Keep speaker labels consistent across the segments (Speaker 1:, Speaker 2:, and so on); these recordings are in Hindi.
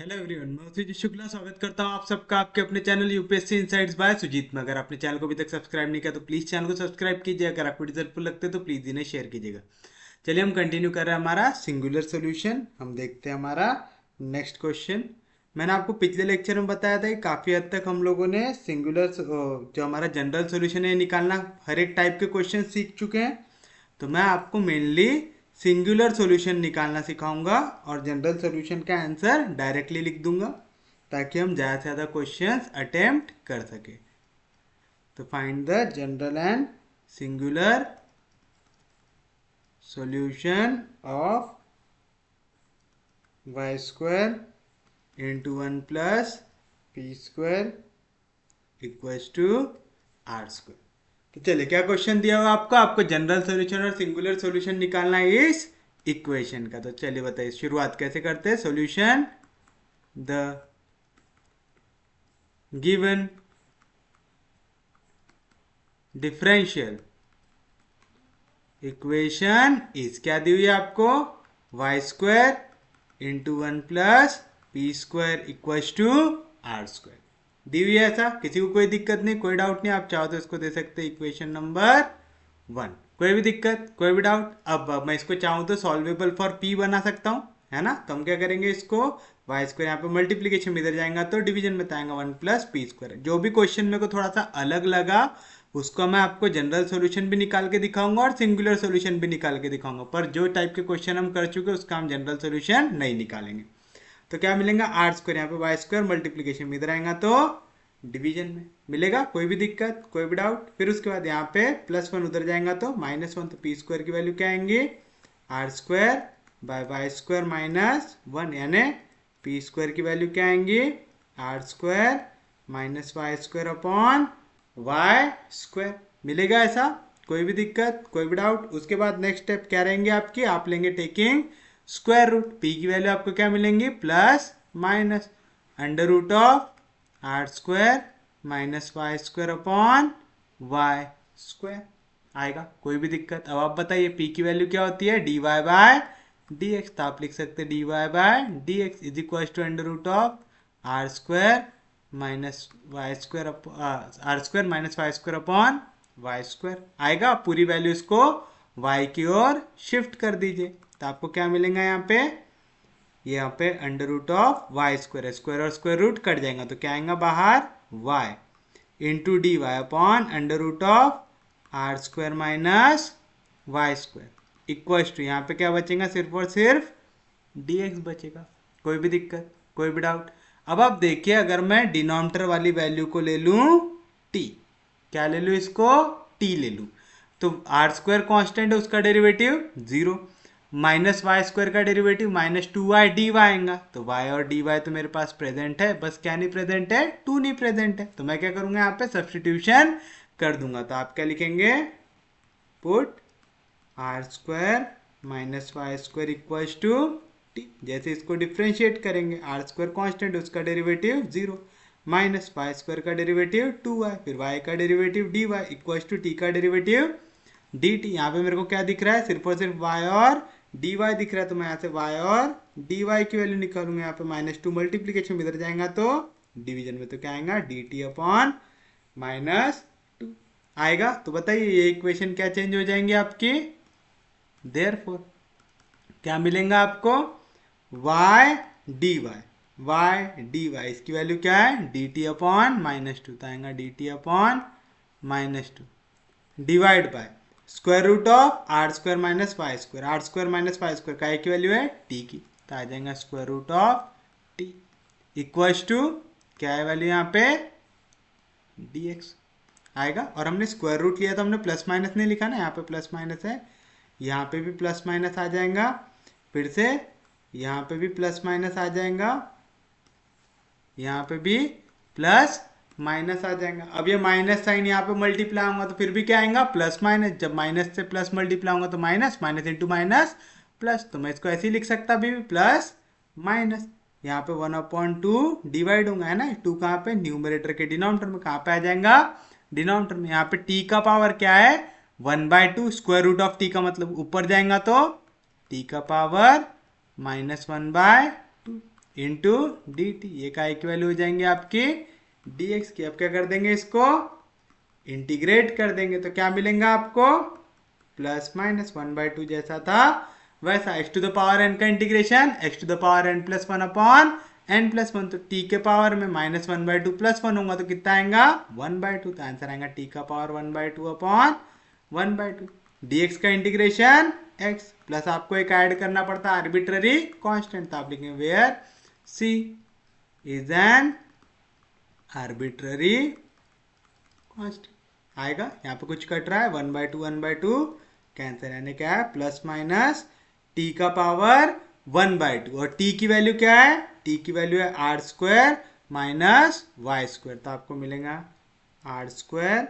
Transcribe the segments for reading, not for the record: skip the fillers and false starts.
Speaker 1: हेलो एवरीवन, मैं सुजीत शुक्ला स्वागत करता हूं आप सबका आपके अपने channel UPSC insights by Sujit में। अगर आपने चैनल को अभी तक सब्सक्राइब नहीं किया तो प्लीज़ चैनल को सब्सक्राइब कीजिए। अगर आपको रिजल्ट हेल्पफुल लगते हैं तो प्लीज़ इन्हें शेयर कीजिएगा। चलिए हम कंटिन्यू कर रहे हैं हमारा सिंगुलर सॉल्यूशन। हम देखते हैं हमारा नेक्स्ट क्वेश्चन। मैंने आपको पिछले लेक्चर में बताया था कि काफ़ी हद तक हम लोगों ने सिंगुलर जो हमारा जनरल सॉल्यूशन है निकालना हर एक टाइप के क्वेश्चन सीख चुके हैं। तो मैं आपको मेनली सिंगुलर सॉल्यूशन निकालना सिखाऊंगा और जनरल सॉल्यूशन का आंसर डायरेक्टली लिख दूंगा ताकि हम ज़्यादा से ज़्यादा क्वेश्चंस अटेम्प्ट कर सके। तो find the general and singular solution of Y square into 1 plus P square equals to R square. तो चलिए, क्या क्वेश्चन दिया हुआ आपको जनरल सॉल्यूशन और सिंगुलर सॉल्यूशन निकालना है इस इक्वेशन का। तो चलिए बताइए शुरुआत कैसे करते हैं। Solution the given differential equation is, क्या दी हुई है आपको, Y square into 1 plus P square equals to R square दी हुई है। ऐसा किसी को कोई दिक्कत नहीं, कोई डाउट नहीं, आप चाहो तो इसको दे सकते हैं इक्वेशन नंबर 1। कोई भी दिक्कत, कोई भी डाउट। अब मैं इसको चाहूँ तो सॉल्वेबल फॉर पी बना सकता हूँ, है ना। तो हम क्या करेंगे, इसको वाई स्क्वायर यहाँ पे मल्टीप्लीकेशन में इधर जाएगा तो डिवीजन में आएगा 1 प्लस पी स्क्वायर। जो भी क्वेश्चन मेरे को थोड़ा सा अलग लगा उसको मैं आपको जनरल सॉल्यूशन भी निकाल के दिखाऊंगा और सिंगुलर सॉल्यूशन भी निकाल के दिखाऊंगा। पर जो टाइप के क्वेश्चन हम कर चुके उसका हम जनरल सॉल्यूशन नहीं निकालेंगे। तो क्या मिलेगा, आर स्क्वायर यहाँ पे वाई स्क्वायर मल्टीप्लीकेशन में इधर आएगा तो डिवीजन में मिलेगा। कोई भी दिक्कत, कोई भी डाउट। फिर उसके बाद यहाँ पे +1 उधर जाएगा तो -1, तो पी स्क्वायर की वैल्यू क्या आएंगी, R square by Y square -1, यानी पी स्क्वायर की वैल्यू क्या आएंगी, R square minus Y square upon Y square. मिलेगा ऐसा, कोई भी दिक्कत, कोई भी डाउट। उसके बाद नेक्स्ट स्टेप क्या रहेंगे आपकी, आप लेंगे टेकिंग स्क्वायर रूट। पी की वैल्यू आपको क्या मिलेंगी, plus minus under root of R square minus Y square upon Y square आएगा। कोई भी दिक्कत। अब आप बताइए पी की वैल्यू क्या होती है, D Y by D X. तो आप लिख सकते हैं D Y by D X is equal to under root of R square minus Y square R square minus Y square upon Y square आएगा। पूरी वैल्यू इसको वाई की ओर शिफ्ट कर दीजिए तो आपको क्या मिलेगा, यहाँ पे under root of Y square, square और स्क्वायर रूट कट जाएगा तो क्या आएगा बाहर, Y into D Y upon under root of R square minus Y square equals to, यहाँ पे क्या बचेगा, सिर्फ और सिर्फ डी एक्स बचेगा। कोई भी दिक्कत, कोई भी डाउट। अब आप देखिए, अगर मैं डिनोमिनेटर वाली वैल्यू को ले लूँ टी, क्या ले लूँ इसको, टी ले लूँ, तो आर स्क्वायर कॉन्स्टेंट है उसका डेरिवेटिव 0, माइनस वाई स्क्वायर का डेरिवेटिव -2y dy आएगा। तो y और dy तो मेरे पास प्रेजेंट है, बस क्या नहीं प्रेजेंट है, 2 नहीं प्रेजेंट है। तो मैं क्या करूंगा, यहाँ पे सब्सटीट्यूशन कर दूंगा। तो आप क्या लिखेंगे, put R square minus Y square equals to T. जैसे इसको डिफ्रेंशिएट करेंगे, आर स्क्वायर कॉन्स्टेंट उसका डेरिवेटिव 0, माइनस वाई स्क्वायर का डेरिवेटिव 2y, फिर y का derivative dy equals to T का डेरिवेटिव dt। यहाँ पे मेरे को क्या दिख रहा है, सिर्फ और सिर्फ y और dy दिख रहा है। तो मैं यहाँ से y और dy की वैल्यू निकालूंगा। यहाँ पे -2 मल्टीप्लीकेशन में इधर जाएगा तो डिवीजन में, तो क्या आएगा, dt अपॉन -2 आएगा। तो बताइए ये इक्वेशन क्या चेंज हो जाएंगे आपकी, देयरफॉर क्या मिलेगा आपको, y dy, y dy इसकी वैल्यू क्या है, dt अपॉन -2, तो आएगा dt upon -2 divide by square root of R square minus Y square, R square minus Y square का की वैल्यू है टी की, तो आ जाएगा square root of T equals to, क्या है वैल्यू यहाँ पे, dx आएगा। और हमने स्क्वायर रूट लिया तो हमने प्लस माइनस नहीं लिखा ना, यहाँ पे प्लस माइनस है, यहाँ पे भी प्लस माइनस आ जाएगा, फिर से यहाँ पे भी प्लस माइनस आ जाएगा, यहाँ पे भी प्लस माइनस आ जाएगा। अब ये माइनस साइन यहाँ पे मल्टीप्लाई होगा तो फिर भी क्या आएगा, प्लस माइनस। जब माइनस से प्लस मल्टीप्लाई होगा तो minus, minus into minus plus. तो मैं इसको ऐसे ही लिख सकता अभी भी, प्लस माइनस। यहाँ पे 1/2 डिवाइड होगा, है ना, 2 कहाँ पे, न्यूमरेटर के डिनोमिनेटर में, कहाँ पे आ जाएगा, डिनोमिनेटर में। यहाँ पे टी का पावर क्या है, 1/2, स्क्वायर रूट ऑफ टी का मतलब ऊपर जाएगा तो टी का पावर -1/2 इंटू डी टी, ये काय की वैल्यू हो जाएंगे आपकी डी एक्स की। अब क्या कर देंगे, इसको इंटीग्रेट कर देंगे तो क्या मिलेगा आपको, प्लस माइनस 1/2 जैसा था वैसा। X to the power N का integration x to the power N plus one upon N plus one, तो टी के पावर में -1/2 प्लस वन होगा तो कितना आएगा 1/2, तो आंसर आएगा टी का पावर 1/2 अपॉन 1/2। dx का इंटीग्रेशन x प्लस आपको एक ऐड करना पड़ता है आर्बिट्ररी कांस्टेंट, तो आप लिखेंगे where c is an arbitrary constant. आएगा यहाँ पे कुछ कट रहा है 1/2 कैंसर, यानी क्या है प्लस माइनस टी का पावर 1/2, और टी की वैल्यू क्या है, टी की वैल्यू है R square minus Y square, तो आपको मिलेगा R square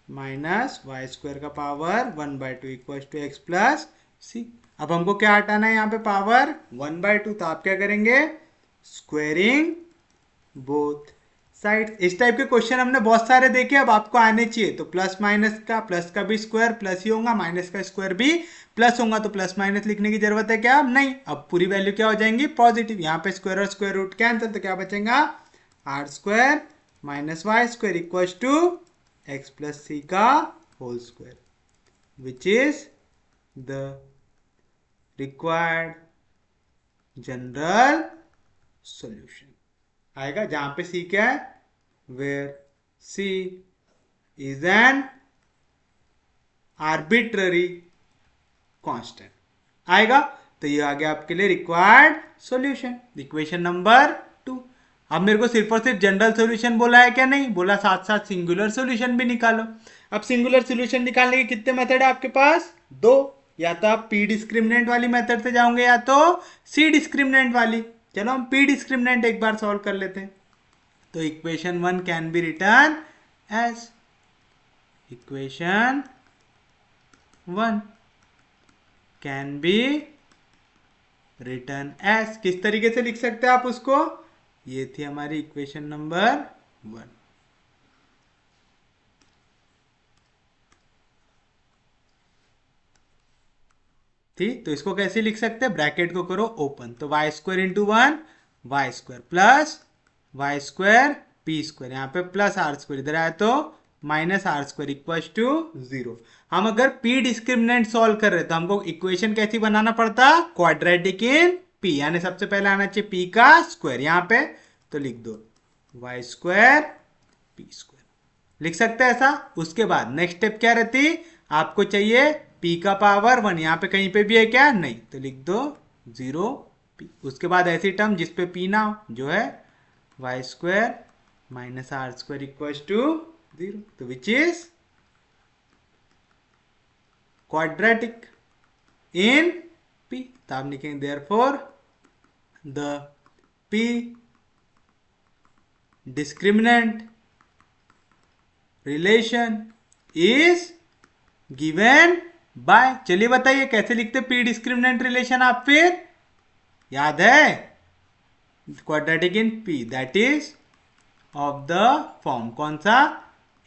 Speaker 1: minus Y square का power 1/2 equal to X plus C. अब हमको क्या हटाना है यहाँ पे पावर 1/2, तो आप क्या करेंगे स्क्वेयरिंग बोथ साइड। इस टाइप के क्वेश्चन हमने बहुत सारे देखे, अब आपको आने चाहिए। तो प्लस माइनस का, प्लस का भी स्क्वायर प्लस ही होगा, माइनस का स्क्वायर भी प्लस होगा, तो प्लस माइनस लिखने की जरूरत है क्या, नहीं। अब पूरी वैल्यू क्या हो जाएंगी पॉजिटिव, यहाँ पे स्क्वायर और स्क्वायर रूट कैंसिल, तो क्या बचेगा R square minus Y square equal to X plus सी का whole square, which is the required general solution. आएगा जहां पे सी क्या है, where C is an arbitrary constant. आएगा, तो ये आ गया आपके लिए रिक्वायर्ड सॉल्यूशन, इक्वेशन नंबर 2। अब मेरे को सिर्फ और सिर्फ जनरल सॉल्यूशन बोला है क्या, नहीं बोला, साथ साथ सिंगुलर सॉल्यूशन भी निकालो। अब सिंगुलर सॉल्यूशन निकालने के कितने मेथड है आपके पास, दो, या तो आप पी डिस्क्रिमिनेंट वाली मेथड से जाओगे या तो सी डिस्क्रिमिनेंट वाली। चलो हम पी डिस्क्रिमिनेंट एक बार सॉल्व कर लेते हैं। तो equation 1 can be written as, equation 1 can be written as, किस तरीके से लिख सकते हैं आप उसको, ये थी हमारी इक्वेशन नंबर 1। ठीक, तो इसको कैसे लिख सकते हैं, ब्रैकेट को करो ओपन, तो Y square into 1 Y square plus Y square P square, यहाँ पे प्लस आर स्क्वायर इधर आया तो minus R square equal to 0। हम अगर पी डिस्क्रिमिनेंट सॉल्व कर रहे तो हमको इक्वेशन कैसी बनाना पड़ता, क्वाड्रेटिक इन पी, यानी सबसे पहले आना चाहिए पी का स्क्वायर यहाँ पे, तो लिख दो वाई स्क्वायर पी स्क्वायर, लिख सकते हैं ऐसा। उसके बाद नेक्स्ट स्टेप क्या रहती, आपको चाहिए p का पावर 1, यहाँ पे कहीं पे भी है क्या, नहीं, तो लिख दो 0 p। उसके बाद ऐसी टर्म जिसपे p ना हो, जो है Y square minus R square equal to 0, तो which is quadratic in p। तो आप लिखेंगे therefore the p discriminant relation is given by, चलिए बताइए कैसे लिखते पी डिस्क्रिमिनेंट रिलेशन, आप फिर याद है, quadratic in P that is of the form कौन सा,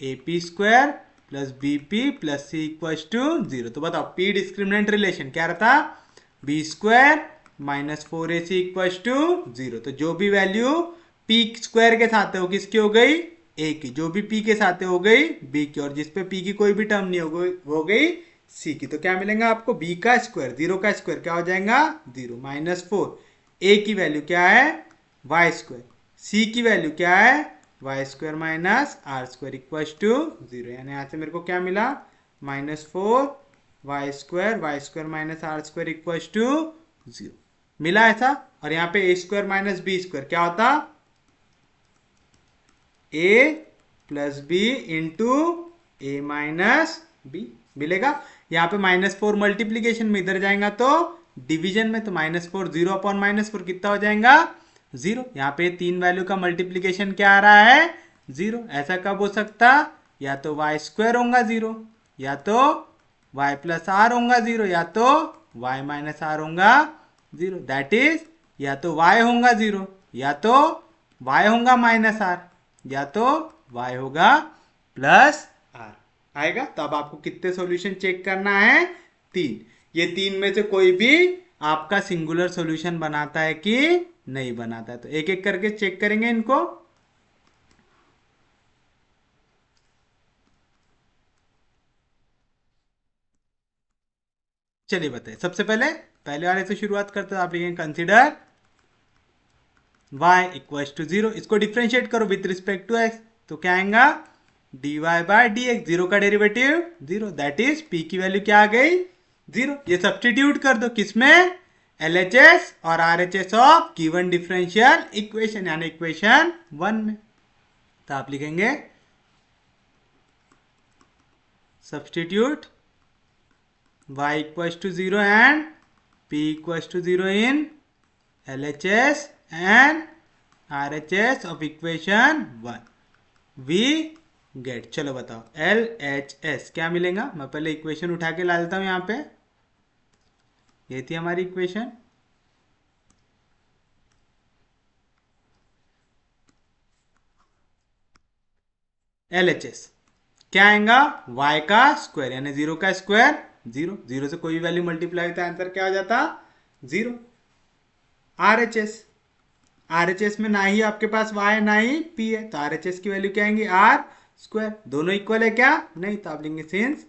Speaker 1: A P square plus B P plus C equal to 0। तो बताओ पी डिस्क्रिमिनेंट रिलेशन क्या रहता, B square minus 4ac equal to 0। तो जो भी वैल्यू पी स्क्वायर के साथ है वो किसकी हो गई, ए की, जो भी पी के साथ है हो गई बी की, और जिसपे पी की कोई भी टर्म नहीं हो गई सी की। तो क्या मिलेगा आपको, बी का स्क्वायर, 0 का स्क्वायर क्या हो जाएगा 0 माइनस 4, ए की वैल्यू क्या है वाई स्क्वायर, सी की वैल्यू क्या है Y square minus R square equal to 0, यानी यहाँ से मेरे को क्या मिला -4 Y square minus R square equal to 0 मिला ऐसा। और यहाँ पे A square minus B square क्या होता, A plus B into A minus B मिलेगा। यहाँ पे -4 मल्टीप्लीकेशन में इधर जाएगा तो डिवीजन में, तो -4 0 अपॉन -4 कितना हो जाएगा 0। यहाँ पे 3 वैल्यू का मल्टीप्लीकेशन क्या आ रहा है 0। ऐसा कब हो सकता, या तो वाई स्क्वायर होगा 0, या तो वाई प्लस आर होगा 0, या तो वाई माइनस आर होगा 0, दैट इज या तो वाई होगा 0, या तो वाई होगा माइनस आर, या तो y होगा प्लस आर। आएगा, तो अब आपको कितने सॉल्यूशन चेक करना है, 3। ये 3 में से कोई भी आपका सिंगुलर सॉल्यूशन बनाता है कि नहीं बनाता है। तो एक एक करके चेक करेंगे इनको। चलिए बताइए, सबसे पहले पहले वाले से शुरुआत करते हैं। आप लिखेंगे कंसीडर y इक्वल्स टू 0, इसको डिफ्रेंशिएट करो विथ रिस्पेक्ट टू x, तो क्या आएगा dy by D X, zero का डेरिवेटिव 0, दैट इज p की वैल्यू क्या आ गई 0। ये सब्सटीट्यूट कर दो किसमें, LHS और RHS of given differential equation यानी इक्वेशन 1 में। तो आप लिखेंगे substitute y equals to 0 and p equals to 0 in LHS and RHS of equation 1, we get, चलो बताओ LHS क्या मिलेगा। मैं पहले इक्वेशन उठा के ला लेता हूं यहाँ पे। ये थी हमारी इक्वेशन, LHS क्या आएगा y का स्क्वायर यानी 0 का स्क्वायर 0, 0 से कोई भी वैल्यू मल्टीप्लाई होता है आंसर क्या हो जाता 0। RHS, RHS में ना ही आपके पास y है ना ही p है, तो RHS की वैल्यू क्या आएंगी r स्क्वायर। दोनों इक्वल है क्या, नहीं, तो आप लेंगे since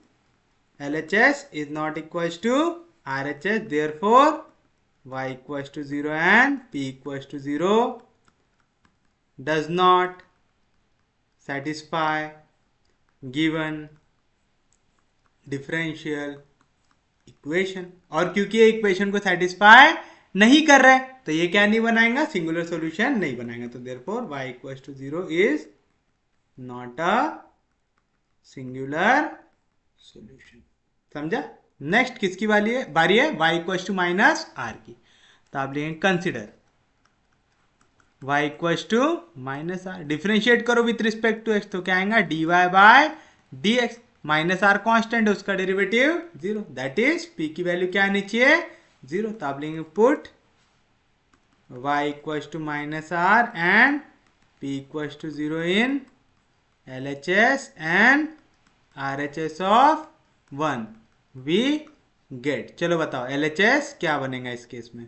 Speaker 1: LHS is not equal to RHS, therefore y equal to 0 and p equal to 0 does not satisfy given differential equation. और क्योंकि ये इक्वेशन को सेटिस्फाई नहीं कर रहे तो ये क्या नहीं बनाएगा, सिंगुलर सॉल्यूशन नहीं बनाएगा। तो therefore y equals to 0 is not a singular solution. समझा। नेक्स्ट किसकी बारी है y equals to minus r की। तो आप लिखेंगे consider y equals to minus R, differentiate करो विथ रिस्पेक्ट टू x, तो क्या आएगा dy by D x, minus R constant है उसका डेरिवेटिव 0, दैट इज p की वैल्यू क्या आनी चाहिए 0। तो आप लेंगे put y equals to minus R and p equals to 0 in LHS and RHS of 1, we get. चलो बताओ LHS क्या बनेगा इस केस में,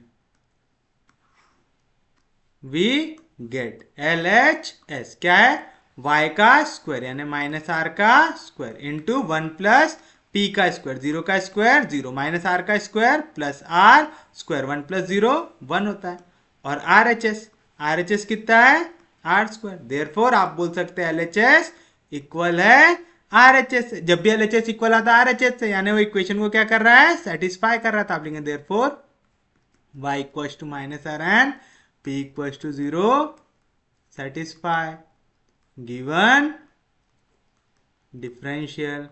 Speaker 1: वी गेट LHS क्या है y का स्क्वायर यानी माइनस आर का स्क्वायर इंटू 1 प्लस p का स्क्वायर, 0 का स्क्वायर 0, माइनस आर का square plus R square, 1 plus 0 1 होता है। और RHS कितना है आर स्क्वायर, देयरफॉर आप बोल सकते हैं LHS इक्वल है RHS से। जब भी LHS इक्वल आता है RHS से यानी वो इक्वेशन को क्या कर रहा है सेटिस्फाई कर रहा था। आप लिखेंगे therefore y equals to minus R and p equals to 0 satisfy given differential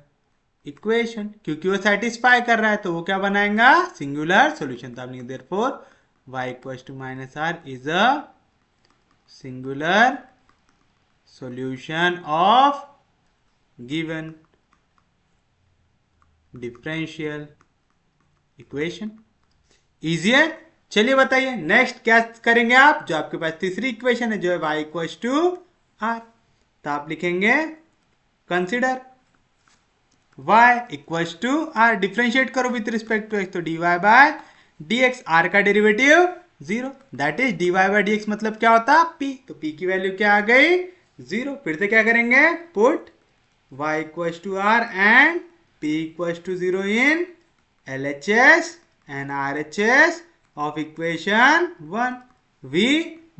Speaker 1: equation। क्योंकि वो सेटिस्फाई कर रहा है तो वो क्या बनाएगा सिंगुलर सॉल्यूशन। तो आप लिखेंगे therefore y equals to minus r is a singular solution of given differential equation। Easy है। चलिए बताइए नेक्स्ट क्या करेंगे आप, जो आपके पास तीसरी इक्वेशन है जो है y इक्वल्स टू आर। तो आप लिखेंगे consider y equals to R, differentiate करो विथ रिस्पेक्ट टू x, तो dy by D X, R का derivative 0, that is dy by D x मतलब क्या होता p, तो p की वैल्यू क्या आ गई 0। फिर से क्या करेंगे put y equals to R and p equals to 0 in LHS and RHS of equation 1, we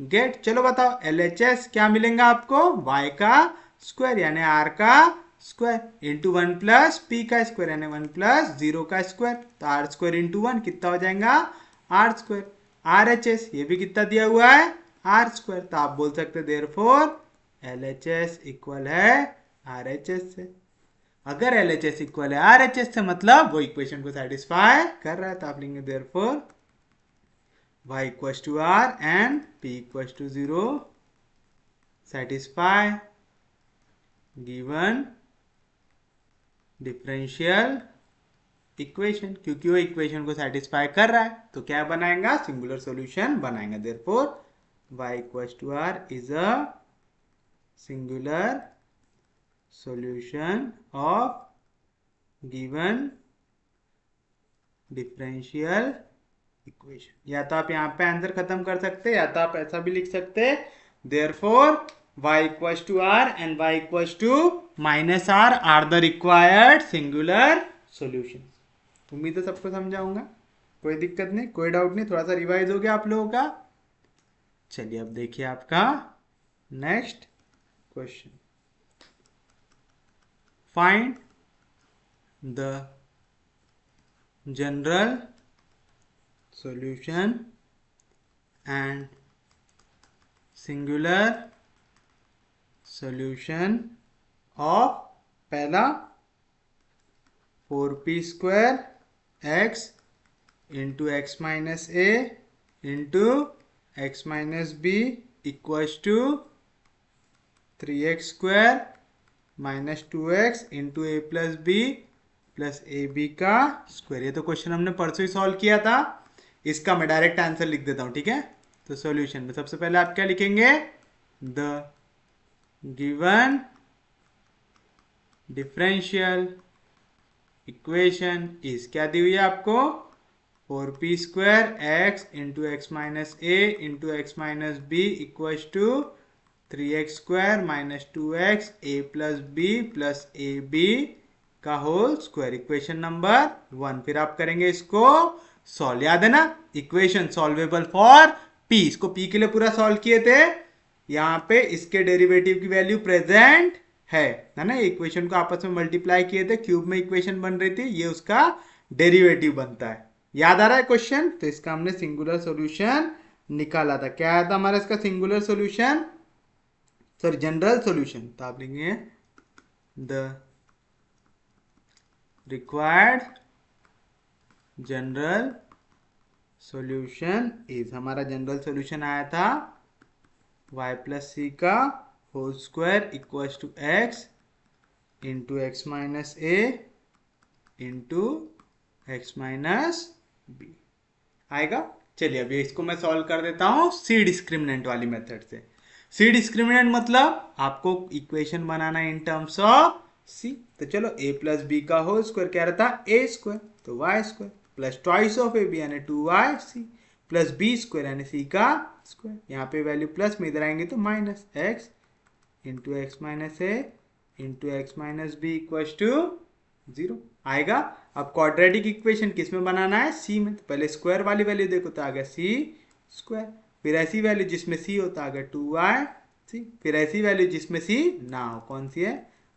Speaker 1: get. चलो बताओ LHS क्या मिलेगा आपको y का स्क्वायर यानी r का स्क्वायर इंटू 1 प्लस p का स्क्वायर यानी 1 प्लस 0 का स्क्वायर, तो r स्क्वायर इंटू 1 कितना हो जाएगा r स्क्वायर। RHS ये भी कितना दिया हुआ है r स्क्वायर, तो आप बोल सकते देयरफॉर LHS इक्वल है RHS से। अगर LHS इक्वल है RHS से मतलब वो इक्वेशन को सेटिस्फाई कर रहा है। तो आप लेंगे therefore y equals to r and p equals to 0 satisfy given differential equation. क्योंकि वो इक्वेशन को सेटिस्फाई कर रहा है तो क्या बनाएगा सिंगुलर सॉल्यूशन बनाएगा। Therefore y equals to r is a singular solution of given differential equation. या तो आप यहाँ पे आंसर खत्म कर सकते, या तो आप ऐसा भी लिख सकते, therefore y equals to r and y equals to minus r are the required singular solution. उम्मीद है सबको समझाऊंगा, कोई दिक्कत नहीं, कोई डाउट नहीं, थोड़ा सा रिवाइज हो गया आप लोगों का। चलिए अब देखिए आपका next question. Find the general solution and singular solution of पहला 4p square x into x minus a into x minus b equals to 3x square minus 2x into a plus b plus A B का स्क्वायर। ये तो क्वेश्चन हमने परसों ही सॉल्व किया था, इसका मैं डायरेक्ट आंसर लिख देता हूं, ठीक है। तो सॉल्यूशन में सबसे पहले आप क्या लिखेंगे, the given differential equation is, क्या दी हुई है आपको, 4p square x into x minus A into x minus b equals to 3x square minus 2x a plus b plus A B का होल स्क्वायर, इक्वेशन नंबर 1। फिर आप करेंगे इसको सॉल्व, याद है ना, इक्वेशन सॉल्वेबल फॉर p, इसको p के लिए पूरा सॉल्व किए थे, यहाँ पे इसके डेरिवेटिव की वैल्यू प्रेजेंट है ना, इक्वेशन को आपस में मल्टीप्लाई किए थे, क्यूब में इक्वेशन बन रही थी, ये उसका डेरिवेटिव बनता है। याद आ रहा है क्वेश्चन, तो इसका हमने सिंगुलर सॉल्यूशन निकाला था। क्या आया था हमारा इसका singular solution, sorry general solution, तो आप लिखेंगे the required general solution is, हमारा जनरल सॉल्यूशन आया था y प्लस सी का whole square equals to x into x minus A into x minus b आएगा। चलिए अभी इसको मैं सॉल्व कर देता हूं सी डिस्क्रिमिनेंट वाली मेथड से। सी डिस्क्रिमिनेंट मतलब आपको इक्वेशन बनाना है इन टर्म्स ऑफ सी। तो चलो a प्लस बी का होल स्क्वायर क्या रहता है a स्क्वायर, तो y square plus twice of a b यानी 2yc प्लस बी स्क्वायर यानी c का स्क्वायर, यहाँ पे वैल्यू प्लस में इधर आएंगे तो minus x into x minus A into x minus b equals to 0 आएगा। अब क्वाड्रेटिक इक्वेशन किस में बनाना है, c में, तो पहले स्क्वायर वाली वैल्यू देखो तो आ गया c स्क्वायर, फिर ऐसी वैल्यू जिसमें c होता आ गया 2yc, फिर ऐसी वैल्यू जिसमें c ना हो, कौन सी है,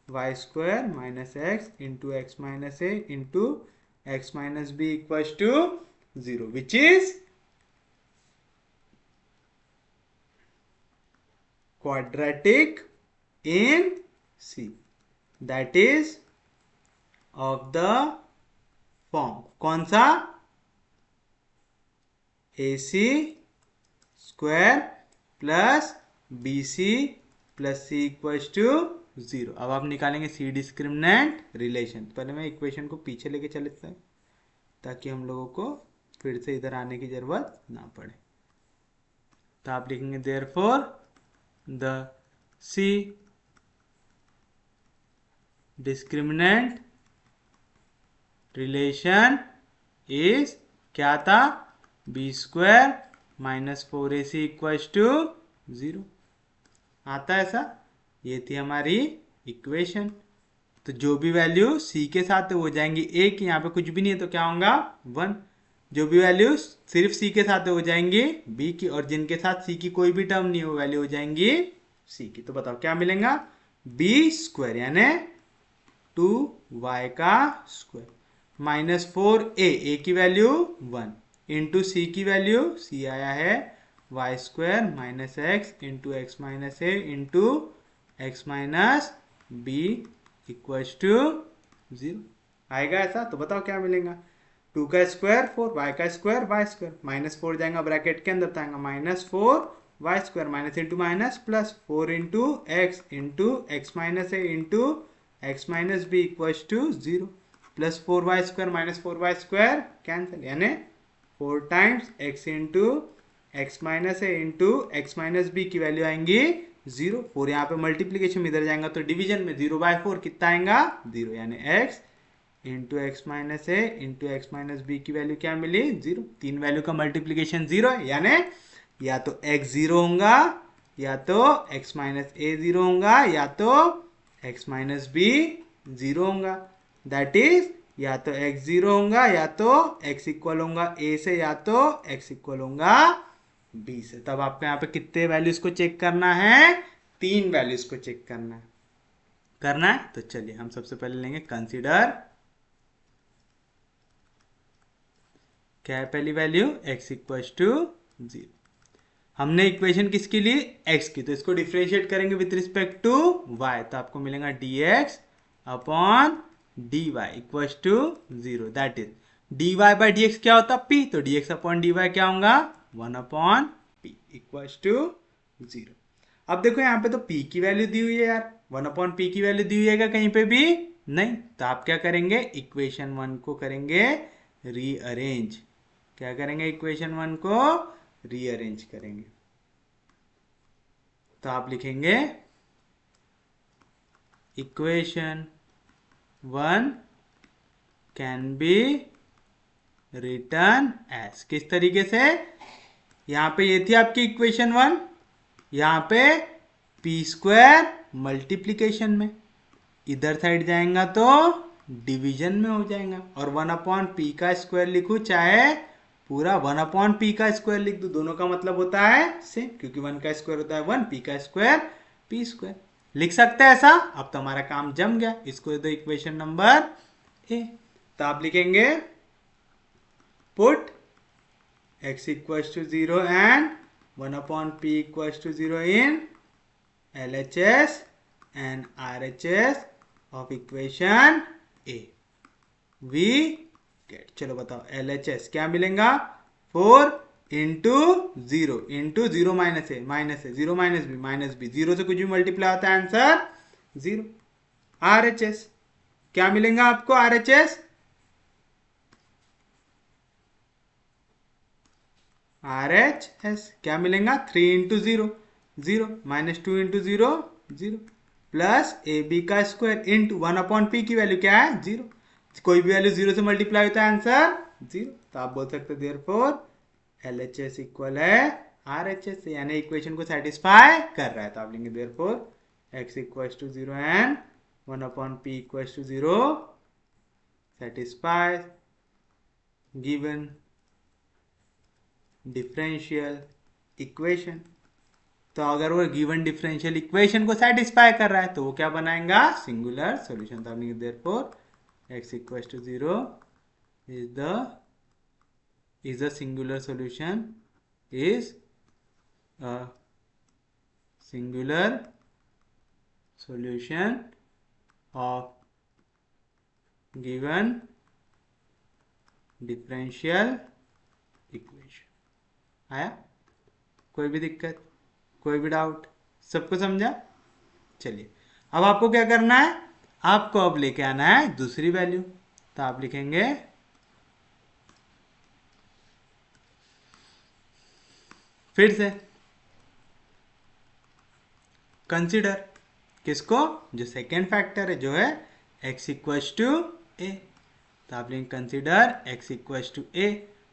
Speaker 1: Y square minus x into x minus A into x minus b equals to 0 which is quadratic in C, that is of the form, कौन सा, AC square plus BC plus C equals to 0। अब आप निकालेंगे सी डिस्क्रिमिनेंट रिलेशन। पहले मैं इक्वेशन को पीछे लेके चलता हूं ताकि हम लोगों को फिर से इधर आने की जरूरत ना पड़े। तो आप लिखेंगे therefore the c discriminant relation is, क्या था, b square minus 4ac equals to 0 आता है ऐसा। ये थी हमारी इक्वेशन। तो जो भी वैल्यू c के साथ है वो जाएंगी a की, यहाँ पे कुछ भी नहीं है तो क्या होगा 1। जो भी वैल्यू सिर्फ c के साथ है वो जाएंगी b की, और जिनके साथ c की कोई भी टर्म नहीं है वो वैल्यू हो जाएंगी c की। तो बताओ क्या मिलेगा, b स्क्वायर यानी 2y का स्क्वायर माइनस 4a की वैल्यू 1 इंटू c की वैल्यू c आया है y square minus x into x minus A into x minus b equals to 0 आएगा ऐसा। तो बताओ क्या मिलेगा, 2 का स्क्वायर 4, y का स्क्वायर y स्क्वायर, माइनस 4 जाएगा ब्रैकेट के अंदर तो आएगा minus 4 y square minus into minus plus 4 into x minus A into x minus b equals to 0 plus 4y square minus 4y square cancel, यानी 4 times x into x minus ए इंटू एक्स माइनस बी की वैल्यू आएंगी 0। 4 यहाँ पे मल्टीप्लीकेशन में इधर जाएगा तो डिवीजन में 0/4 कितना आएगा 0, यानी x इंटू एक्स माइनस ए इंटू एक्स माइनस बी की वैल्यू क्या मिली 0। तीन वैल्यू का मल्टीप्लीकेशन 0 है, यानी या तो x 0 होगा, या तो x माइनस ए 0 होगा, या तो x माइनस बी 0 होगा। दैट इज या तो x 0 होगा, या तो x इक्वल होगा a से, या तो x इक्वल होगा b से। तब आपको यहाँ पे कितने वैल्यूज को चेक करना है, तीन वैल्यूज को चेक करना है। तो चलिए हम सबसे पहले लेंगे कंसीडर, क्या है पहली वैल्यू x इक्वल टू 0। हमने इक्वेशन किसकी ली, x की, तो इसको डिफरेंशिएट करेंगे विथ रिस्पेक्ट टू y, तो आपको मिलेगा dx upon dy equal to 0। That is dy by dx क्या होता है p, तो dx अपॉन dy क्या होगा 1 अपॉन p इक्वल टू 0। अब देखो यहाँ पे तो p की वैल्यू दी हुई है यार, 1 अपॉन p की वैल्यू दी हुई है क्या कहीं पे भी नहीं, तो आप क्या करेंगे इक्वेशन 1 को करेंगे रीअरेंज। क्या करेंगे इक्वेशन 1 को रीअरेंज करेंगे, तो आप लिखेंगे equation 1 can be written as, किस तरीके से, यहां पे ये थी आपकी इक्वेशन 1, यहां पे पी स्क्वायर मल्टीप्लीकेशन में, इधर साइड जाएगा तो डिवीजन में हो जाएगा, और 1 अपॉन पी का स्क्वायर लिखूं चाहे पूरा 1 अपॉन पी का स्क्वायर लिख दो, दोनों का मतलब होता है सेम, क्योंकि 1 का स्क्वायर होता है 1, पी का स्क्वायर पी स्क्वायर, लिख सकते हैं ऐसा। अब तो हमारा काम जम गया, इसको दो इक्वेशन नंबर ए, तो आप लिखेंगे put x equals to 0 and 1 upon p equals to 0 in LHS and RHS of equation A, we get, चलो बताओ LHS क्या मिलेगा 4 इंटू 0 माइनस ए 0 माइनस बी 0 से कुछ भी मल्टीप्लाई होता है आंसर 0। RHS क्या मिलेगा आपको, RHS क्या मिलेगा 3 into 0 minus 2 into 0 plus A B का स्क्वायर इंटू 1 अपॉन पी की वैल्यू क्या है 0, कोई भी वैल्यू 0 से मल्टीप्लाई होता है आंसर 0, तो आप बोल सकते देयरफॉर LHS इक्वल है RHS, यानी इक्वेशन को सेटिस्फाई कर रहा है, तो आप लेंगे therefore x equals to 0 and 1 upon p equals to 0 satisfy given differential equation. तो अगर वो गिवन डिफरेंशियल इक्वेशन को सेटिस्फाई कर रहा है तो वो क्या बनाएगा सिंगुलर सॉल्यूशन, तो आपने therefore x equals to 0 is a singular solution, is a singular solution of given differential equation। आया कोई भी दिक्कत, कोई भी डाउट, सबको समझा। चलिए अब आपको क्या करना है, आपको अब लेके आना है दूसरी वैल्यू, तो आप लिखेंगे फिर से कंसीडर, किसको, जो सेकेंड फैक्टर है जो है x इक्वल्स टू ए, तो आप लेंगे कंसीडर x इक्वल्स टू ए,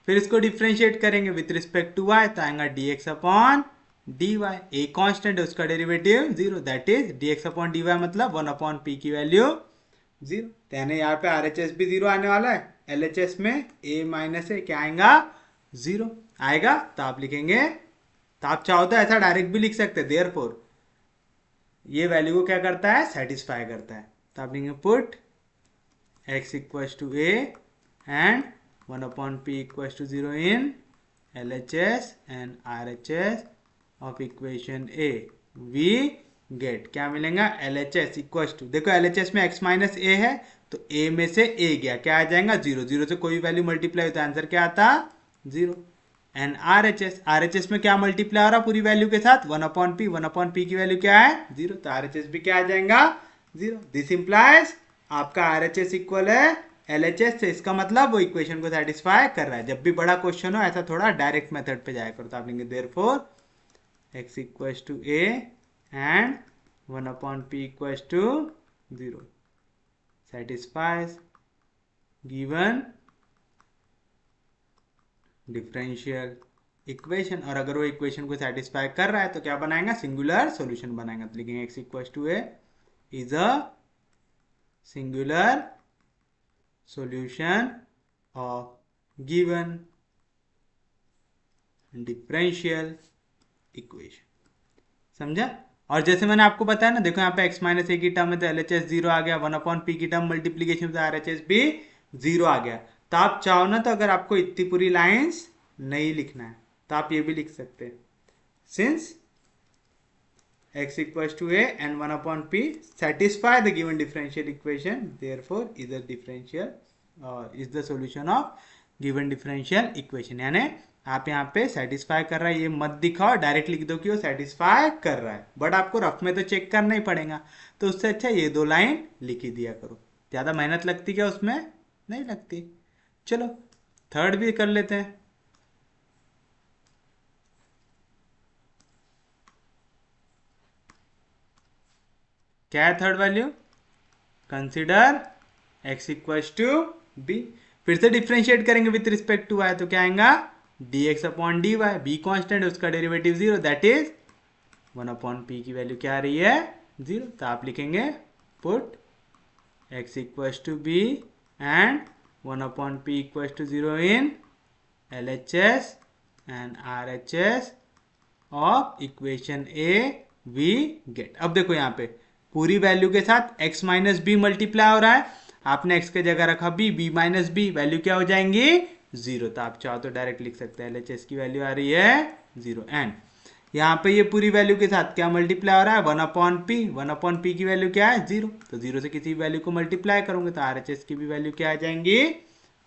Speaker 1: फिर इसको डिफ्रेंशिएट करेंगे विथ रिस्पेक्ट टू y, तो आएगा dx upon dy, a constant है उसका derivative 0, that is dx upon dy मतलब 1 अपॉन p की वैल्यू 0, तो यानी यहाँ पे RHS भी 0 आने वाला है, LHS में a माइनस ए क्या आएगा 0 आएगा, तो आप लिखेंगे, तो आप चाहो तो ऐसा डायरेक्ट भी लिख सकते हैं, देयरफॉर ये वैल्यू को क्या करता है सेटिस्फाई करता है, तो आप लिखेंगे put x equals to a and 1 upon p equals to 0 in LHS and RHS of equation A, we get क्या मिलेगा LHS इक्वल्स टू, देखो LHS में x माइनस ए है तो a में से a गया क्या आ जाएगा 0 से कोई वैल्यू मल्टीप्लाई होता है आंसर क्या आता 0, एंड RHS में क्या मल्टीप्लाई हो रहा पूरी वैल्यू के साथ 1 अपॉन p की वैल्यू क्या है 0, तो RHS भी क्या आ जाएगा 0, दिस इंप्लाइज आपका RHS इक्वल है LHS से, इसका मतलब वो इक्वेशन को सेटिस्फाई कर रहा है। जब भी बड़ा क्वेश्चन हो ऐसा थोड़ा डायरेक्ट मेथड पे जाया करो, तो आप लेंगे therefore x equals to a and 1 upon p equals to 0 satisfies given differential equation. और अगर वो इक्वेशन को सेटिस्फाई कर रहा है तो क्या बनाएगा, सिंगुलर सॉल्यूशन बनाएगा। तो लिखेंगे x equal to a is a singular solution of given differential equation. समझा। और जैसे मैंने आपको बताया ना, देखो यहाँ पे x माइनस ए की टर्म में तो LHS 0 आ गया, 1/p की टर्म मल्टीप्लीकेशन से RHS भी 0 आ गया। तो आप चाहो ना तो अगर आपको इतनी पूरी लाइंस नहीं लिखना है तो आप ये भी लिख सकते हैं, since x equals to a and 1/p satisfy the given differential equation, therefore is the differential is the solution of given differential equation। यानी आप यहाँ पे सेटिस्फाई कर रहा है ये मत दिखाओ, डायरेक्ट लिख दो कि वो सेटिस्फाई कर रहा है, बट आपको रफ में तो चेक करना ही पड़ेगा। तो उससे अच्छा ये 2 लाइन लिख ही दिया करो, ज़्यादा मेहनत लगती क्या उसमें, नहीं लगती। चलो थर्ड भी कर लेते हैं। क्या है third value, consider x equals to b। फिर से डिफ्रेंशिएट करेंगे विथ रिस्पेक्ट टू y, तो क्या आएगा dx upon dy, b constant है उसका डेरिवेटिव 0, दैट इज 1/p की वैल्यू क्या आ रही है 0। तो आप लिखेंगे put x equals to b and 1/p equals to 0 in LHS and RHS of equation a we get. अब देखो यहाँ पे पूरी वैल्यू के साथ x माइनस बी मल्टीप्लाई हो रहा है, आपने x के जगह रखा b माइनस बी, वैल्यू क्या हो जाएंगी 0। तो आप चाहो तो डायरेक्ट लिख सकते हैं LHS की वैल्यू आ रही है 0 एंड यहाँ पे ये पूरी वैल्यू के साथ क्या मल्टीप्लाई हो रहा है 1/p, 1/p की वैल्यू क्या है 0। तो 0 से किसी वैल्यू को मल्टीप्लाई करोगे तो RHS की भी वैल्यू क्या आ जाएंगी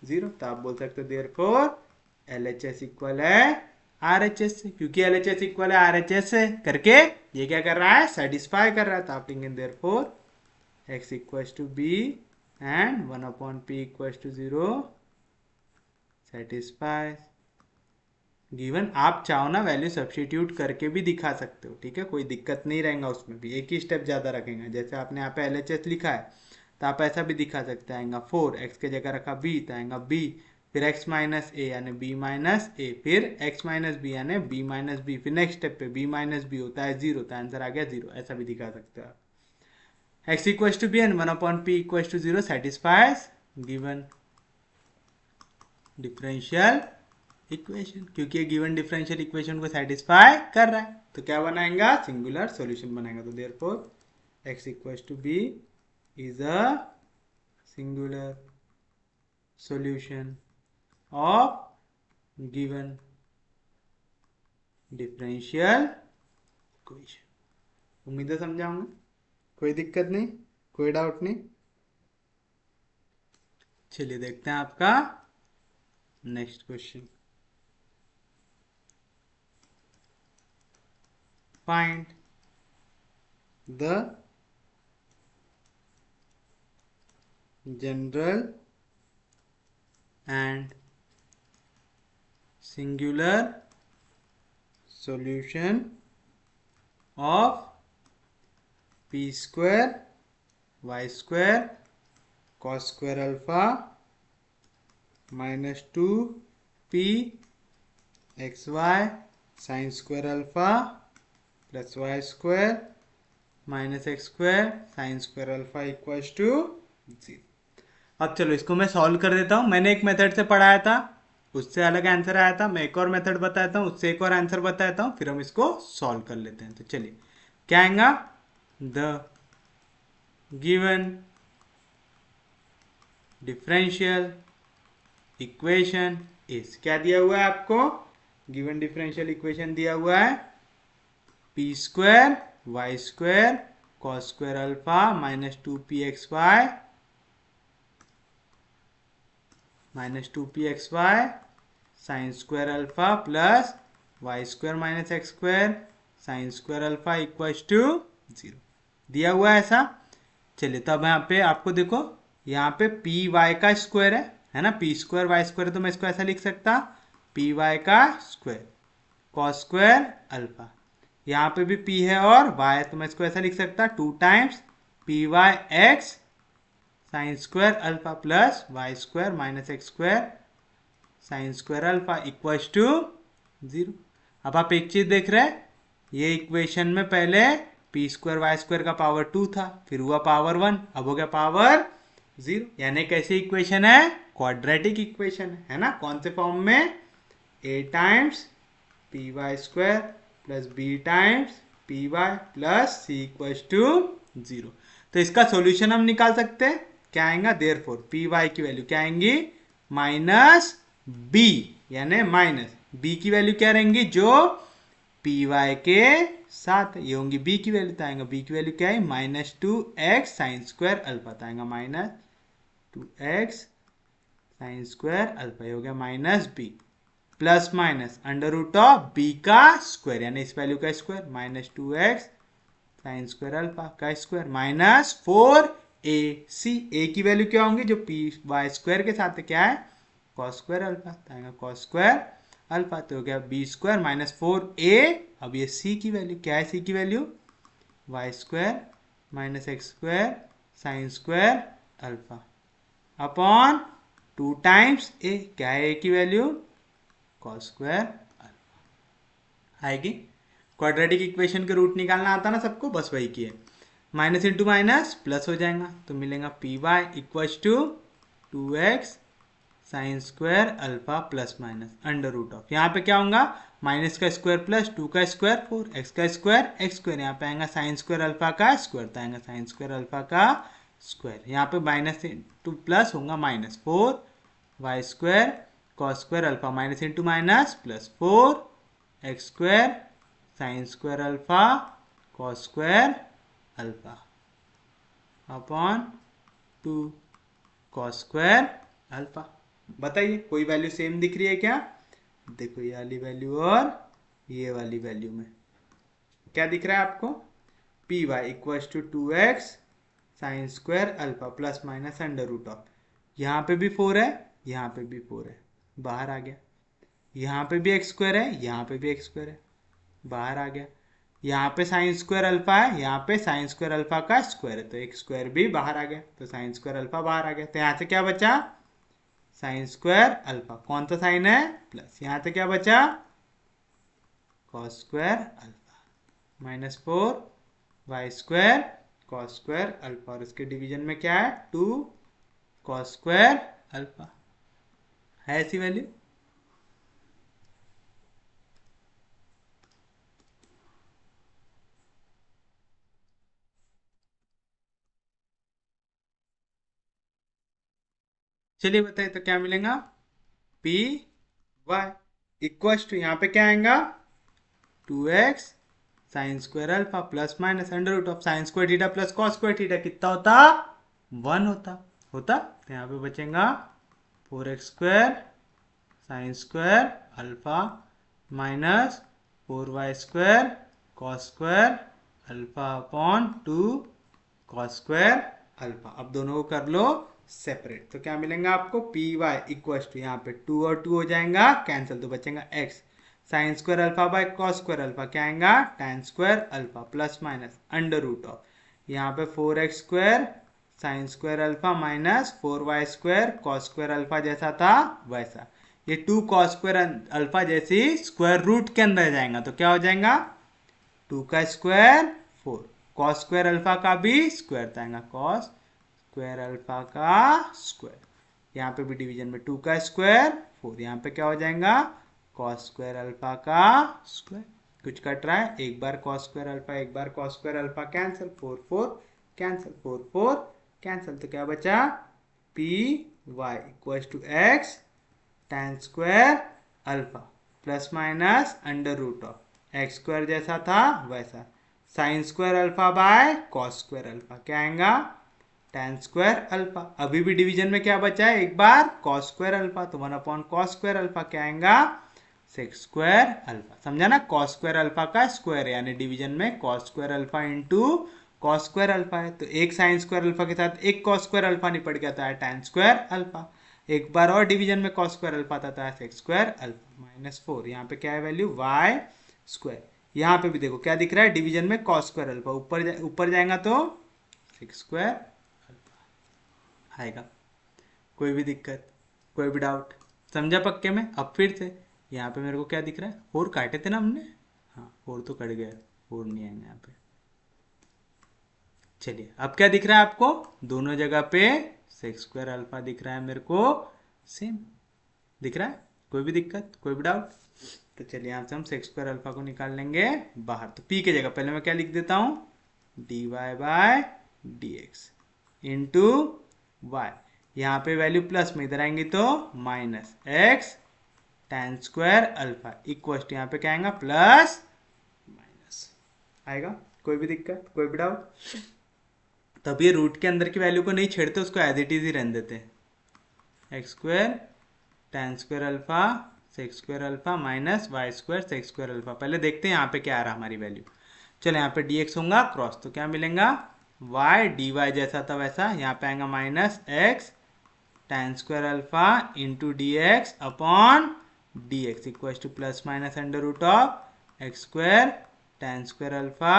Speaker 1: 0। तो आप बोल सकते हो देयरफॉर LHS इक्वल है RHS से, क्योंकि LHS इक्वल है RHS से करके ये क्या कर रहा है सेटिस्फाई कर रहा है। तो आप लिखेंगे therefore x equals to b and 1/p equals to 0 satisfy given. आप चाहो ना वैल्यू सब्स्टिट्यूट करके भी दिखा सकते हो, ठीक है, कोई दिक्कत नहीं रहेगा उसमें भी, एक ही स्टेप ज़्यादा रखेंगे। जैसे आपने यहाँ पे LHS लिखा है तो आप ऐसा भी दिखा सकते हैं, आएगा 4, x के जगह रखा b तो आएगा b, फिर x माइनस ए यानी b माइनस ए, फिर x माइनस बी यानी b माइनस बी, फिर नेक्स्ट स्टेप पे b माइनस बी होता है 0, तो आंसर आ गया 0। ऐसा भी दिखा सकते हो आप। x equals to b and 1/p equals to 0 satisfies given differential equation, क्योंकि ये गिवन डिफरेंशियल इक्वेशन को सेटिस्फाई कर रहा है। तो क्या बनाएगा सिंगुलर सॉल्यूशन बनाएगा। तो therefore x equals to b is a singular solution of given differential equation. उम्मीद है समझाऊंगा, कोई दिक्कत नहीं, कोई डाउट नहीं। चलिए देखते हैं आपका next question. Find the general and singular solution of p square y square cos square alpha minus 2p xy sin square alpha plus y square minus x square sin square alpha equals to 0। अब चलो इसको मैं सॉल्व कर देता हूँ। मैंने एक मेथड से पढ़ाया था, उससे अलग आंसर आया था, मैं एक और मेथड बताता हूँ, उससे एक और आंसर बताता हूँ, फिर हम इसको सॉल्व कर लेते हैं। तो चलिए क्या आएगा, the given differential equation is, क्या दिया हुआ है आपको, गिवन डिफरेंशियल इक्वेशन दिया हुआ है p square y square cos square alpha minus 2pxy minus 2pxy sine square alpha plus Y square minus x square sine square alpha equals to 0 दिया हुआ है ऐसा। चलिए तब यहाँ पे आपको देखो, यहाँ पे पी वाई का स्क्वायर है ना, पी स्क्वायर वाई स्क्वायर, तो मैं इसको ऐसा लिख सकता पी वाई का स्क्वायर कॉस स्क्वायर अल्फा, यहाँ पे भी p है और y है, तो मैं इसको ऐसा लिख सकता 2 times p y x sine square alpha plus Y square minus x square sine square alpha equals to 0। अब आप एक चीज देख रहे हैं, ये इक्वेशन में पहले पी स्क्वायर वाई स्क्वायर का पावर 2 था, फिर हुआ पावर 1, अब हो गया पावर 0, यानी कैसी इक्वेशन है? क्वाड्रेटिक इक्वेशन है ना। कौन से फॉर्म में? a times p y square plus b times p y plus c equals to 0। तो इसका सॉल्यूशन हम निकाल सकते हैं, क्या आएगा? देयरफॉर पी वाई की वैल्यू क्या आएंगी? माइनस बी, यानी माइनस बी की वैल्यू क्या रहेंगी? जो पी वाई के साथ ये होंगी बी की वैल्यू, तो आएगा बी की वैल्यू क्या है? Minus 2x sine square alpha, तो आएगा minus 2x sine square alpha, ये हो गया minus b plus minus under root of b का स्क्वायर, यानी इस वैल्यू का square minus 2x sine square alpha का स्क्वायर माइनस 4ac, ए की वैल्यू क्या होंगी? जो पी वाई स्क्वायर के साथ है, क्या है? कॉस स्क्वायर अल्फा, तो आएगा कॉस स्क्वायर अल्फा, तो हो गया बी स्क्वायर माइनस 4a। अब ये सी की वैल्यू क्या है? सी की value Y square minus x square sine square alpha upon 2 times A, क्या है ए की वैल्यू? कॉस स्क्वायर अल्फा आएगी। क्वाड्रेटिक इक्वेशन के रूट निकालना आता ना सबको, बस वही की है। माइनस इंटू माइनस प्लस हो जाएगा, तो मिलेगा p y equals to 2x sine square alpha plus minus under root of, यहाँ पे क्या होगा? माइनस का स्क्वायर प्लस 2 का स्क्वायर 4, एक्स का स्क्वायर एक्स स्क्वायर, यहाँ पे आएगा साइन स्क्वायर अल्फा का स्क्वायर, तो आएगा साइन स्क्वायर अल्फा का स्क्वायर, यहाँ पे माइनस इंटू प्लस होगा minus 4 Y square cos square alpha minus into minus plus 4 x square sine square alpha cos square alpha upon 2 cos square alpha. बताइए कोई वैल्यू सेम दिख रही है क्या? देखो ये वाली वैल्यू और ये वाली वैल्यू में क्या दिख रहा है आपको? P y equals to 2x sine square alpha plus minus under root of, यहाँ पे भी 4 है, यहाँ पे भी 4 है, बाहर आ गया। यहाँ पे भी एक्स स्क्वायर है, यहाँ पे भी एक्स स्क्वायर है, बाहर आ गया। यहाँ पे साइन स्क्वायर अल्फा है, यहाँ पे साइन स्क्वायर अल्फा का स्क्वायर है, तो एक स्क्वायर भी बाहर आ गया, तो साइन स्क्वायर अल्फा बाहर आ गया। तो यहाँ से क्या बचा? साइन स्क्वायर अल्फा, कौन सा साइन है? प्लस, यहाँ से क्या बचा? Cos square alpha minus 4 Y square cos square alpha, और इसके डिवीजन में क्या है? 2 कॉस स्क्वायर अल्फा है ऐसी वैल्यू। चलिए बताइए तो क्या मिलेगा? पी वाई इक्वल्स टू, यहाँ पे क्या आएगा? 2x sine square alpha plus minus under root of sine square theta plus cos square theta, कितना होता? 1 होता। तो यहाँ पे बचेगा 4x square sine square alpha minus 4y square cos square alpha upon 2 cos square alpha. अब दोनों को कर लो सेपरेट, तो क्या मिलेगा आपको? पी वाई इक्वल्स टू, यहाँ पे 2 और 2 हो जाएगा कैंसिल, तो बचेगा x sine square alpha by cos square alpha, क्या आएगा? tan square alpha plus minus under root of, यहाँ पे 4x square sine square alpha minus 4y square cos square alpha, जैसा था वैसा। ये 2 कॉस स्क्वायर अल्फा जैसी स्क्वायर रूट के अंदर जाएगा, तो क्या हो जाएगा? 2 का स्क्वायर 4, कॉस स्क्वायर अल्फा का भी स्क्वायर आएगा, कॉस स्क्वायर अल्फा का स्क्वायर, यहाँ पे भी डिवीजन में 2 का स्क्वायर 4, यहाँ पे क्या हो जाएगा? कॉस स्क्वायर अल्फा का स्क्वायर। कुछ कट रहा है? एक बार कॉस स्क्वायर अल्फा, एक बार cos square alpha, cancel, 4 4 cancel, 4 4 cancel, तो क्या बचा? P y equals to x tan square alpha plus minus under root of x square जैसा था वैसा sine square alpha by cos square alpha, क्या आएगा? tan square alpha. अभी भी डिवीजन में क्या बचा है? एक बार कॉस स्क्वायर अल्फा, तो 1 अपॉन कॉस स्क्वायर अल्फा, क्या आएगा? Sec square alpha. समझा ना? कॉस स्क्वायर अल्फा का स्क्वायर है, यानी डिवीजन में cos square alpha into cos square alpha है, तो एक साइन स्क्वायर अल्फा के साथ एक कॉस स्क्वायर अल्फा निपट गया था, tan स्क्वायर अल्फा। एक बार और डिवीजन में कॉस स्क्वायर अल्फा था सेक स्क्वायर अल्फा माइनस 4, यहाँ पे क्या है वैल्यू? Y square. यहाँ पे भी देखो क्या दिख रहा है? डिवीजन में कॉस स्क्वायर अल्फा, ऊपर जाएगा तो सेक स्क्वायर आएगा। कोई भी दिक्कत, कोई भी डाउट? समझा पक्के में? अब फिर से यहाँ पे मेरे को क्या दिख रहा है, 4 काटे थे ना हमने, हाँ 4 तो कट गया, 4 नहीं आएंगे यहाँ पे। चलिए अब क्या दिख रहा है आपको, दोनों जगह पे सेक स्क्वायर अल्फा दिख रहा है मेरे को, सेम दिख रहा है। कोई भी दिक्कत, कोई भी डाउट? तो चलिए यहाँ से हम सेक स्क्वायर अल्फा को निकाल लेंगे बाहर। तो पी की जगह पहले मैं क्या लिख देता हूँ, d Y by D x into y, यहाँ पे वैल्यू प्लस में, इधर आएंगी तो minus x tan square alpha equal to यहाँ पे क्या आएगा, प्लस माइनस आएगा। कोई भी दिक्कत, कोई भी डाउट? तब ये रूट के अंदर की वैल्यू को नहीं छेड़ते, उसको एज इट इज ही रहने देते हैं। X square tan square alpha sec square alpha minus Y square sec square alpha. पहले देखते हैं यहाँ पे क्या आ रहा हमारी वैल्यू। चलो यहाँ पे dx होगा क्रॉस, तो क्या मिलेगा, y dy जैसा था वैसा, यहाँ पे आएगा minus x tan square alpha into d x upon d x equal to plus minus under root of x square tan square alpha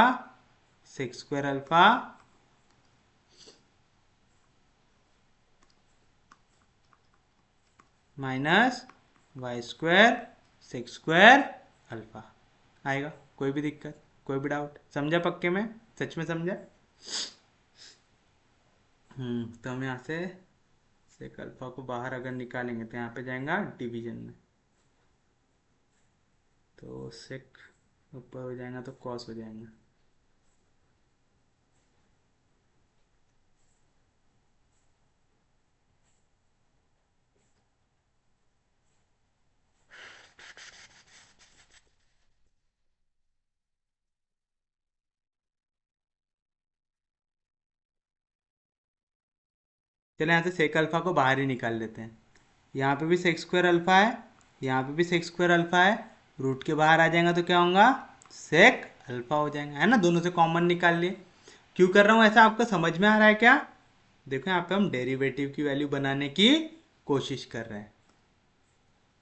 Speaker 1: sec square alpha minus Y square sec square alpha आएगा। कोई भी दिक्कत, कोई भी डाउट? समझा पक्के में? सच में समझा? तो हम यहाँ से सेक अल्फा को बाहर अगर निकालेंगे तो यहाँ पे जाएगा डिवीजन में, तो सेक ऊपर हो जाएगा तो कॉस हो जाएगा। चलो यहाँ से सेक अल्फा को बाहर ही निकाल लेते हैं। यहाँ पे भी सेक स्क्वायर अल्फा है, यहाँ पे भी सेक स्क्वायर अल्फा है, रूट के बाहर आ जाएगा तो क्या होगा, सेक अल्फा हो जाएगा, है ना। दोनों से कॉमन निकाल लिए। क्यों कर रहा हूँ ऐसा, आपको समझ में आ रहा है क्या? देखो यहाँ पे हम डेरिवेटिव की वैल्यू बनाने की कोशिश कर रहे हैं।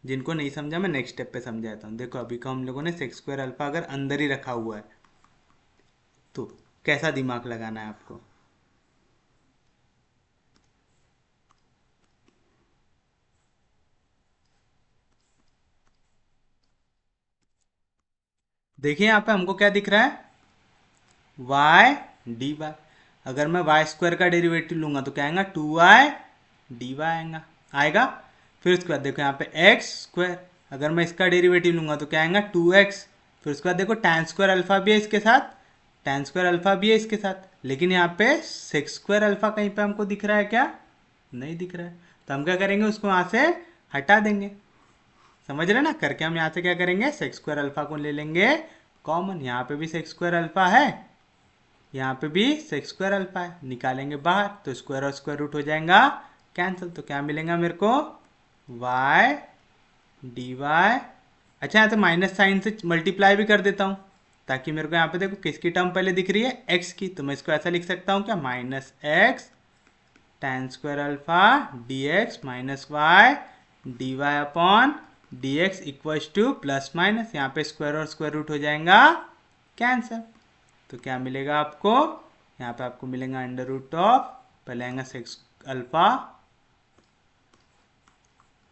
Speaker 1: जिनको नहीं समझा मैं नेक्स्ट स्टेप पे समझाता हूँ। देखो अभी को हम लोगों ने सेक स्क्वायर अल्फा अगर अंदर ही रखा हुआ है तो कैसा दिमाग लगाना है आपको। देखिए यहाँ पे हमको क्या दिख रहा है, वाई डी वाई। अगर मैं वाई स्क्वायर का डेरिवेटिव लूंगा तो क्या आएगा, 2y डी वाई आएगा आएगा। फिर उसके बाद देखो यहाँ पे एक्स स्क्वायर, अगर मैं इसका डेरिवेटिव लूंगा तो क्या आएगा, 2x। फिर उसके बाद देखो tan स्क्वायर अल्फा भी है इसके साथ, tan स्क्वायर अल्फा भी है इसके साथ, लेकिन यहाँ पे सेक स्क्वायर अल्फा कहीं पे हमको दिख रहा है क्या, नहीं दिख रहा है। तो हम क्या करेंगे, उसको वहां से हटा देंगे। समझ रहे ना, करके हम यहाँ से क्या करेंगे, सेक स्क्वायर अल्फा को ले लेंगे कॉमन। यहाँ पे भी सेक स्क्वायर अल्फा है, यहाँ पे भी सेक स्क्वायर अल्फा है, निकालेंगे बाहर तो स्क्वायर और स्क्वायर रूट हो जाएगा कैंसिल। तो क्या मिलेगा मेरे को, वाई डी वाई। अच्छा यहाँ तो माइनस साइन से मल्टीप्लाई भी कर देता हूँ, ताकि मेरे को यहाँ पे देखो किसकी टर्म पहले दिख रही है, एक्स की। तो मैं इसको ऐसा लिख सकता हूँ क्या, minus x tan square alpha d x minus y d Y upon d x equal to plus minus, यहाँ पे स्क्वायर और स्क्वायर रूट हो जाएगा कैंसिल। तो क्या मिलेगा आपको, यहाँ पे आपको मिलेगा अंडर रूट ऑफ, पहले आएगा अल्फा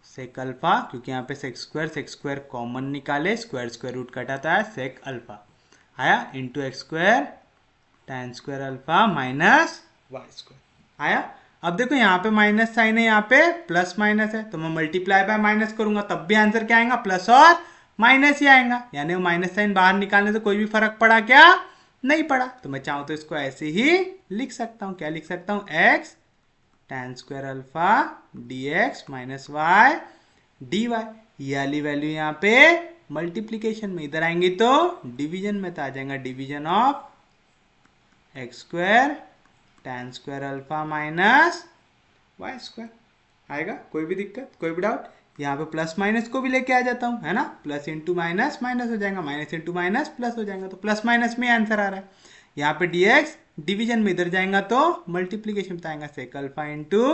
Speaker 1: सेक अल्फा, क्योंकि यहाँ पे सेक स्क्वायर कॉमन निकाले, स्क्वायर स्क्वायर रूट कटाता है, सेक अल्फा आया into x square tan square alpha minus Y square आया। अब देखो यहाँ पे माइनस साइन है, यहाँ पे प्लस माइनस है, तो मैं मल्टीप्लाई बाय माइनस करूंगा तब भी आंसर क्या आएगा, प्लस और माइनस ही आएगा। यानी वो माइनस साइन बाहर निकालने से कोई भी फर्क पड़ा क्या, नहीं पड़ा। तो मैं चाहूँ तो इसको ऐसे ही लिख सकता हूँ, क्या लिख सकता हूँ, x tan square alpha d x minus y d y. ये वाली वैल्यू यहाँ पे मल्टीप्लीकेशन में, इधर आएंगी तो डिवीजन में, तो आ जाएगा division of x square tan square alpha minus Y square आएगा। कोई भी दिक्कत, कोई भी डाउट? यहाँ पे प्लस माइनस को भी लेके आ जाता हूँ, है ना, प्लस इंटू माइनस माइनस हो जाएगा, माइनस इंटू माइनस प्लस हो जाएगा, तो प्लस माइनस में आंसर आ रहा है। यहाँ पे dx डिवीजन में, इधर जाएगा तो मल्टीप्लीकेशन में आएगा, सेक अल्फा इंटू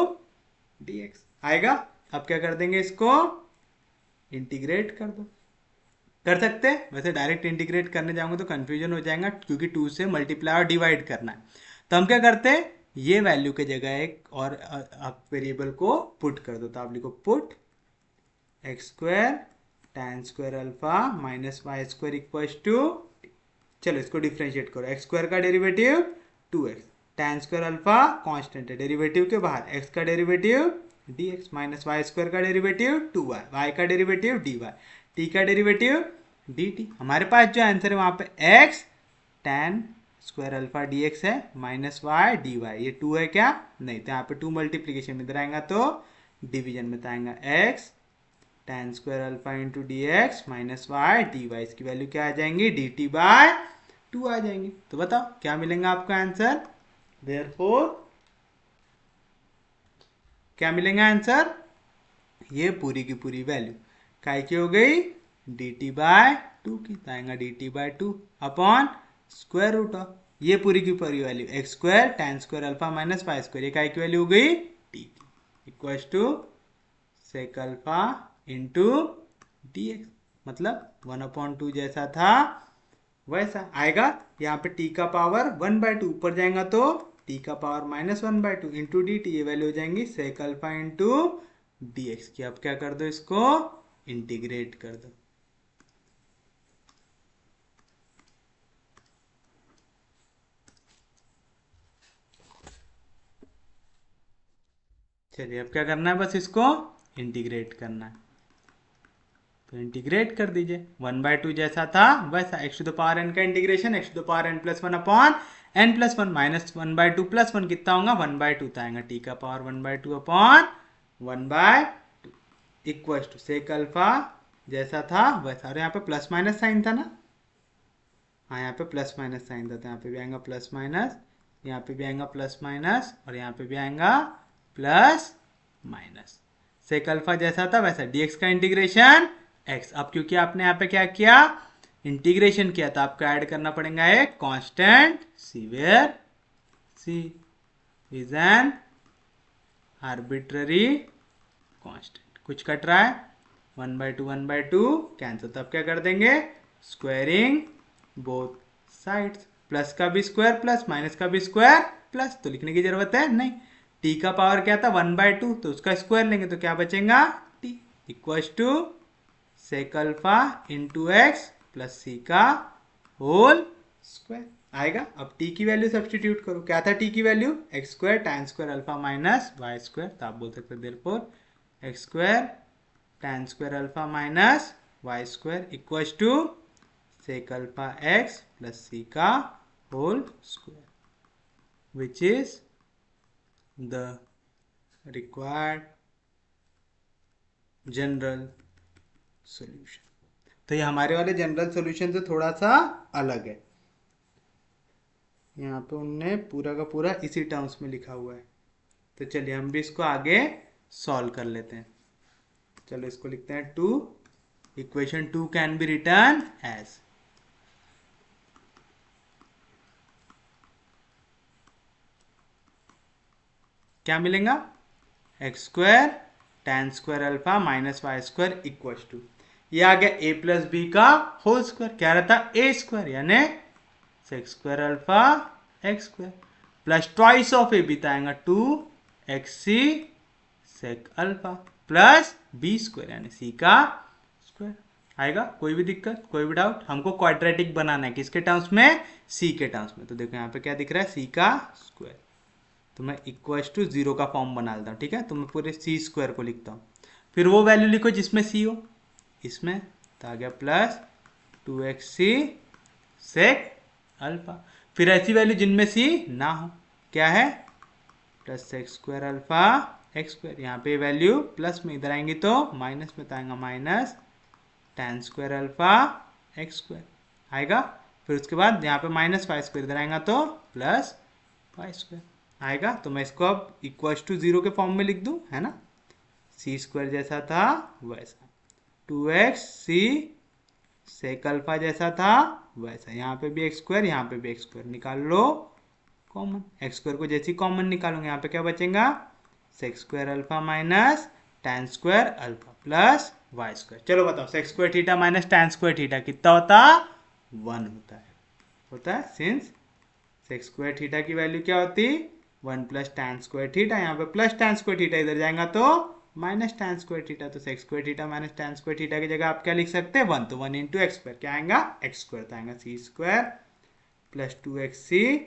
Speaker 1: dx आएगा। अब क्या कर देंगे, इसको इंटीग्रेट कर दो। कर सकते हैं, वैसे डायरेक्ट इंटीग्रेट करने जाऊंगा तो कंफ्यूजन हो जाएगा, क्योंकि 2 से मल्टीप्लाई और डिवाइड करना है। तो हम क्या करते हैं, ये वैल्यू के जगह एक और आप वेरिएबल को पुट कर दो, तो आप लिखो put x square tan square alpha minus Y square equal to, चलो इसको डिफ्रेंशिएट करो, एक्स स्क्वायर का derivative 2x, tan square alpha constant है, डेरिवेटिव के बाहर, x का derivative dx minus Y square का डेरिवेटिव 2y, y का डेरिवेटिव dy, t का डेरिवेटिव dt। हमारे पास जो आंसर है वहां पे x tan square alpha dx है माइनस वाई dy, ये 2 है क्या, नहीं, तो यहाँ पे 2 मल्टीप्लीकेशन में इधर आएगा तो डिवीजन में तो आएगा x tan square alpha into d x minus y d y, इसकी वैल्यू क्या आ जाएंगी, डी टी बाय 2 आ जाएंगी। तो बताओ क्या मिलेगा आपका आंसर, देयरफॉर क्या मिलेगा आंसर, ये पूरी की पूरी वैल्यू काय की हो गई, डी टी बाय 2 की, तो आएगा d t by 2 upon square root of ये पूरी की पूरी value x square tan square alpha minus Y square, ये काय की वैल्यू हो गई टी की, equal to sec alpha into d x, मतलब 1/2 जैसा था वैसा आएगा। यहाँ पे t का पावर 1/2 ऊपर जाएगा तो t का पावर -1/2 इंटू डी टी, ये वैल्यू हो जाएंगी sec alpha into d x की। अब क्या कर दो, इसको इंटीग्रेट कर दो, चलिए अब क्या करना है, बस इसको इंटीग्रेट करना है, तो इंटीग्रेट कर दीजिए, 1/2 जैसा था वैसा, x to the power N का integration x to the power N plus one upon N plus one minus 1/2 plus one कितना होगा 1/2, तो आएगा टी का power 1/2 upon 1/2 equal to sec alpha जैसा था वैसा, और यहाँ पे प्लस माइनस साइन था ना, हाँ यहाँ पे प्लस माइनस साइन था, तो यहाँ पे भी आएगा प्लस माइनस, यहाँ पे भी आएगा प्लस माइनस, और यहाँ पे भी आएगा प्लस माइनस, सेक अल्फा जैसा था वैसा, dx का इंटीग्रेशन x। अब क्योंकि आपने यहाँ पे क्या किया, इंटीग्रेशन किया, तो आपको ऐड करना पड़ेगा एक constant c, where c is an arbitrary constant, कुछ कट रहा है 1/2 कैंसिल, तो अब क्या कर देंगे, स्क्वायरिंग बोथ साइड्स, प्लस का भी स्क्वायर प्लस माइनस का भी स्क्वायर प्लस, तो लिखने की जरूरत है नहीं, t का पावर क्या था 1/2, तो उसका स्क्वायर लेंगे तो क्या बचेगा t equal to sec alpha into x plus सी का होल स्क्वायर आएगा। अब t की वैल्यू सब्सटीट्यूट करो, क्या था t की value, x square tan square alpha minus Y square, तो आप बोल सकते हो therefore x square tan square alpha minus Y square equal to sec alpha x plus सी का whole square, which is the required general solution. तो ये हमारे वाले जनरल सॉल्यूशन से थोड़ा सा अलग है, यहाँ पे उनने पूरा का पूरा इसी टर्म्स में लिखा हुआ है, तो चलिए हम भी इसको आगे सॉल्व कर लेते हैं। चलो इसको लिखते हैं 2, equation 2 can be written as, क्या मिलेगा, x square tan square alpha minus Y square equal to, ये आ गया a प्लस बी का होल स्क्वायर, क्या रहता a स्क्वायर यानी sec square alpha x square plus twice of a भी आएगा 2xc sec alpha plus b square यानी c का स्क्वायर आएगा। कोई भी दिक्कत, कोई भी डाउट, हमको क्वाड्रेटिक बनाना है किसके टर्म्स में, c के टर्म्स में, तो देखो यहाँ पे क्या दिख रहा है c का स्क्वायर, तो मैं इक्वल टू 0 का फॉर्म बना देता हूँ, ठीक है, तो मैं पूरे सी स्क्वायर को लिखता हूँ, फिर वो वैल्यू लिखो जिसमें सी हो, इसमें तो आ गया प्लस 2xc सेक अल्फा, फिर ऐसी वैल्यू जिनमें सी ना हो, क्या है plus sec square alpha x square, यहाँ पे वैल्यू प्लस में इधर आएंगी तो माइनस में, तो आएगा minus tan square alpha x square आएगा, फिर उसके बाद यहाँ पे माइनस वाई स्क्वायर इधर आएगा तो प्लस वाई स्क्वायर आएगा, तो मैं इसको अब इक्वल टू 0 के फॉर्म में लिख दूं, है ना, सी स्क्वायर जैसा था वैसा, 2xc सेक अल्फा जैसा था वैसा, यहाँ पे भी एक्स स्क्वायर यहाँ पे भी एक्स स्क्वायर, निकाल लो कॉमन, एक्स स्क्वायर को जैसे कॉमन निकालूंगा यहाँ पे क्या बचेगा, sec square alpha minus tan square alpha plus Y square. चलो बताओ sec square theta minus tan square theta कितना होता, 1 होता है, सिंस सेक स्क्वायर थीटा की वैल्यू क्या होती 1 प्लस tan स्क्वायर थीटा, यहाँ पे प्लस tan स्क्वायर थीटा इधर जाएगा तो माइनस tan स्क्वायर थीटा, तो sec square theta minus tan square theta की जगह आप क्या लिख सकते हैं 1, तो 1 इंटू एक्स स्क्वायर क्या आएगा एक्स स्क्वायर, तो आएगा c square plus 2xc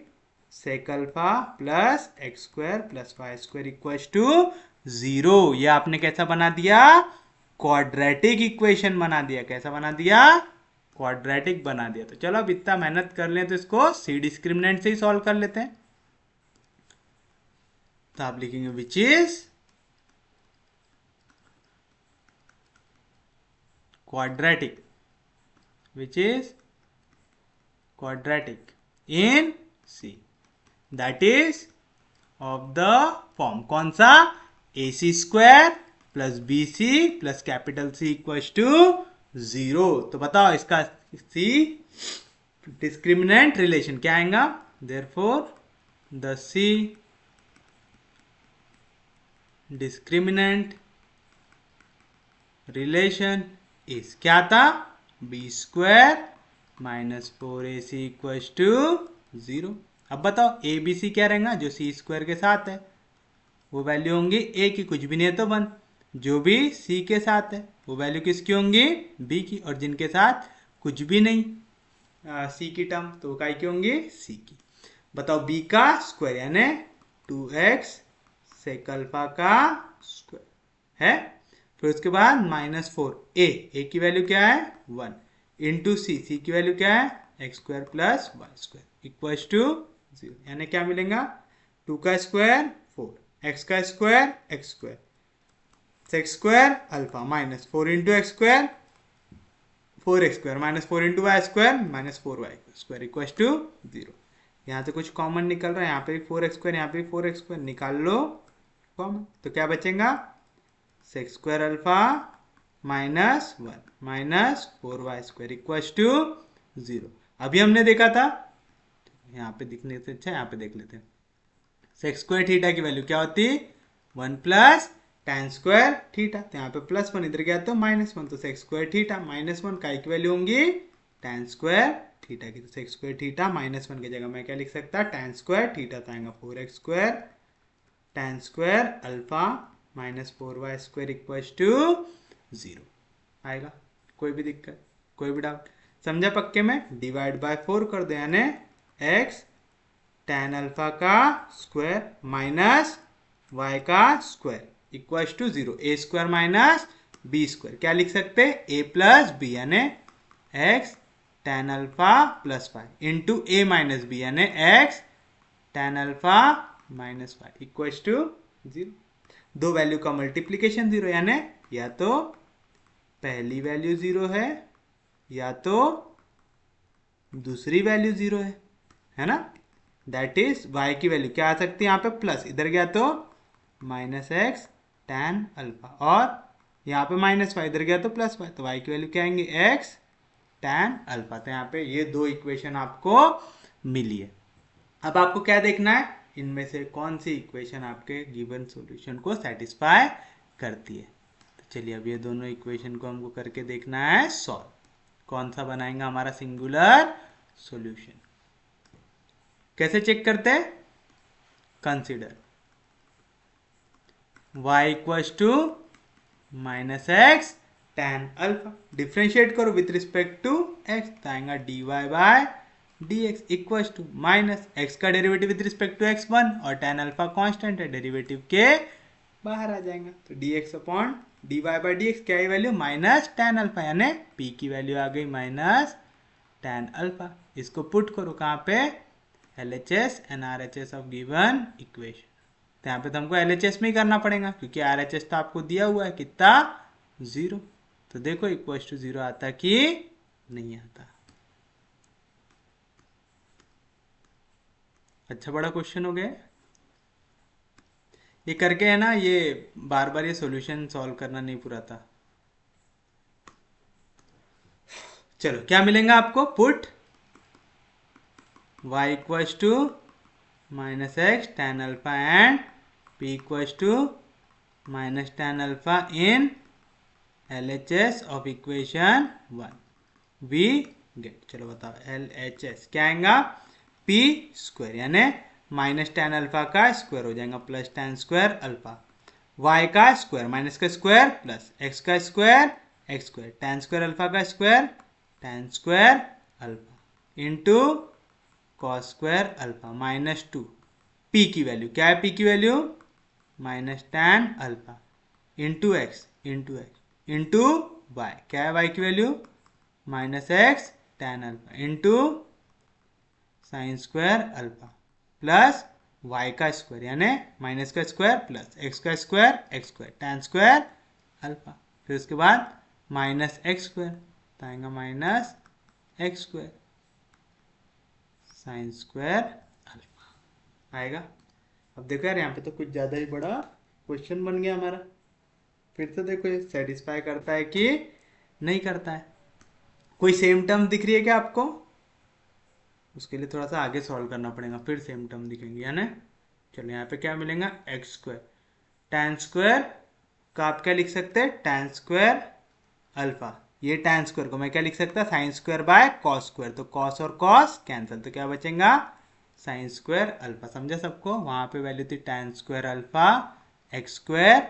Speaker 1: sec alpha plus x square plus Y square equals to 0। ये आपने कैसा बना दिया, क्वाड्रेटिक इक्वेशन बना दिया। कैसा बना दिया, क्वाड्रेटिक बना दिया। तो चलो अब इतना मेहनत कर लें तो इसको सी डिस्क्रिमिनेंट से ही सॉल्व कर लेते हैं। तो आप लिखेंगे which is quadratic, which is quadratic in c, that is of the form कौन सा, a c square plus b c plus capital c equals to 0। तो बताओ इसका सी डिस्क्रिमिनेंट रिलेशन क्या आएगा, therefore the c discriminant relation is क्या था, b square minus 4ac equals to 0। अब बताओ ए बी सी क्या रहेगा, जो सी स्क्वायर के साथ है वो वैल्यू होंगी ए की, कुछ भी नहीं है तो 1, जो भी सी के साथ है वो वैल्यू किसकी होंगी बी की, और जिनके साथ कुछ भी नहीं सी की टर्म तो काय की होंगी सी की। बताओ बी का स्क्वायर यानी 2x सेक अल्फा का स्क्वायर है, फिर उसके बाद माइनस 4 ए की वैल्यू क्या है 1 इंटू सी की वैल्यू क्या है x square plus Y square equals to 0, यानी क्या मिलेगा 2 का स्क्वायर 4 एक्स का square x square sec square alpha minus 4 into x square 4x square minus 4 into y square minus 4y square equals to 0। यहाँ से कुछ कॉमन निकल रहा है, यहाँ पे भी 4x स्क्वायर यहाँ पे भी 4x स्क्वायर निकाल लो कॉमन, तो क्या बचेगा sec square alpha minus 1 minus 4y square equals to 0। अभी हमने देखा था, यहाँ पे दिखने से अच्छा यहाँ पे देख लेते हैं, सेक स्क्वायर थीटा की वैल्यू क्या होती 1 प्लस tan स्क्वायर थीटा, तो यहाँ पे प्लस 1 इधर गया तो माइनस 1, तो सेक स्क्वायर थीटा माइनस 1 काय की वैल्यू होंगी tan स्क्वायर थीटा की, तो सेक स्क्वायर थीटा माइनस 1 की जगह मैं क्या लिख सकता tan स्क्वायर थीटा, तो आएगा 4x square tan square alpha minus 4y square equals to 0 आएगा। कोई भी दिक्कत कोई भी डाउट, समझा पक्के में, डिवाइड बाय 4 कर दो यानी x tan अल्फा का स्क्वायर माइनस y का square equals to 0, a square minus B square क्या लिख सकते a प्लस बी यानी x tan alpha plus y into ए माइनस बी यानी x tan alpha minus y equals to 0। दो वैल्यू का मल्टीप्लीकेशन 0 यानी या तो पहली वैल्यू 0 है या तो दूसरी वैल्यू 0 है ना, दैट इज y की वैल्यू क्या आ सकती है यहाँ पे प्लस, इधर गया तो माइनस एक्स tan अल्फा, और यहाँ पे माइनस वाई इधर गया तो प्लस वाई, तो y की वैल्यू क्या आएंगी x tan अल्फा। तो यहाँ पे ये दो इक्वेशन आपको मिली है। अब आपको क्या देखना है, इनमें से कौन सी इक्वेशन आपके गिवन सॉल्यूशन को सेटिस्फाई करती है। तो चलिए अब ये दोनों इक्वेशन को हमको करके देखना है सॉल्व, कौन सा बनाएगा हमारा सिंगुलर सॉल्यूशन। कैसे चेक करते हैं, consider y equals to minus x tan alpha, differentiate करो विथ रिस्पेक्ट टू x, तो आएगा dy by dx equals to minus x का derivative with respect to x1 और tan अल्फा कांस्टेंट है, डेरिवेटिव के बाहर आ जाएगा, तो dx upon dy by dx क्या है वैल्यू माइनस tan अल्फा, यानी p की वैल्यू आ गई माइनस tan अल्फा। इसको पुट करो कहाँ पे LHS and RHS of given equation, तो यहाँ पे तो हमको LHS में ही करना पड़ेगा क्योंकि RHS तो आपको दिया हुआ है कितना 0, तो देखो इक्वल टू 0 आता कि नहीं आता। अच्छा बड़ा क्वेश्चन हो गया ये करके, है ना, ये बार बार ये सॉल्यूशन सॉल्व करना नहीं पूरा था। चलो क्या मिलेगा आपको, put y equals to minus x tan alpha and p equals to minus tan alpha in LHS of equation 1 we get. चलो बताओ LHS क्या आएगा p स्क्वायर यानी माइनस टेन अल्फा का स्क्वायर हो जाएगा plus tan square alpha, y का स्क्वायर माइनस का स्क्वायर प्लस एक्स का square x square, tan square alpha का square tan square alpha into cos square alpha minus two, p की वैल्यू क्या है, पी की value minus tan alpha into x into y, क्या है वाई की value minus x tan alpha into sine square alpha plus y का स्क्वायर यानी माइनस का स्क्वायर प्लस एक्स का square x square tan square alpha, फिर उसके बाद माइनस एक्स स्क्वायर तो आएगा minus x square sine square alpha आएगा। अब देखो यार यहाँ पे तो कुछ ज़्यादा ही बड़ा क्वेश्चन बन गया हमारा, फिर से देखो ये सेटिस्फाई करता है कि नहीं करता है। कोई सेम टर्म दिख रही है क्या आपको, उसके लिए थोड़ा सा आगे सॉल्व करना पड़ेगा, फिर सेम टर्म दिखेंगे है ना। चलो यहाँ पे क्या मिलेगा एक्स स्क्वायर टेन स्क्वायर का आप क्या लिख सकते हैं टेन स्क्वायर अल्फा, ये टेन स्क्वायर को मैं क्या लिख सकता sine square by cos square, तो कॉस और कॉस कैंसिल तो क्या बचेगा साइन स्क्वायर अल्फा, समझा सबको। वहां पे वैल्यू थी ten square alpha x square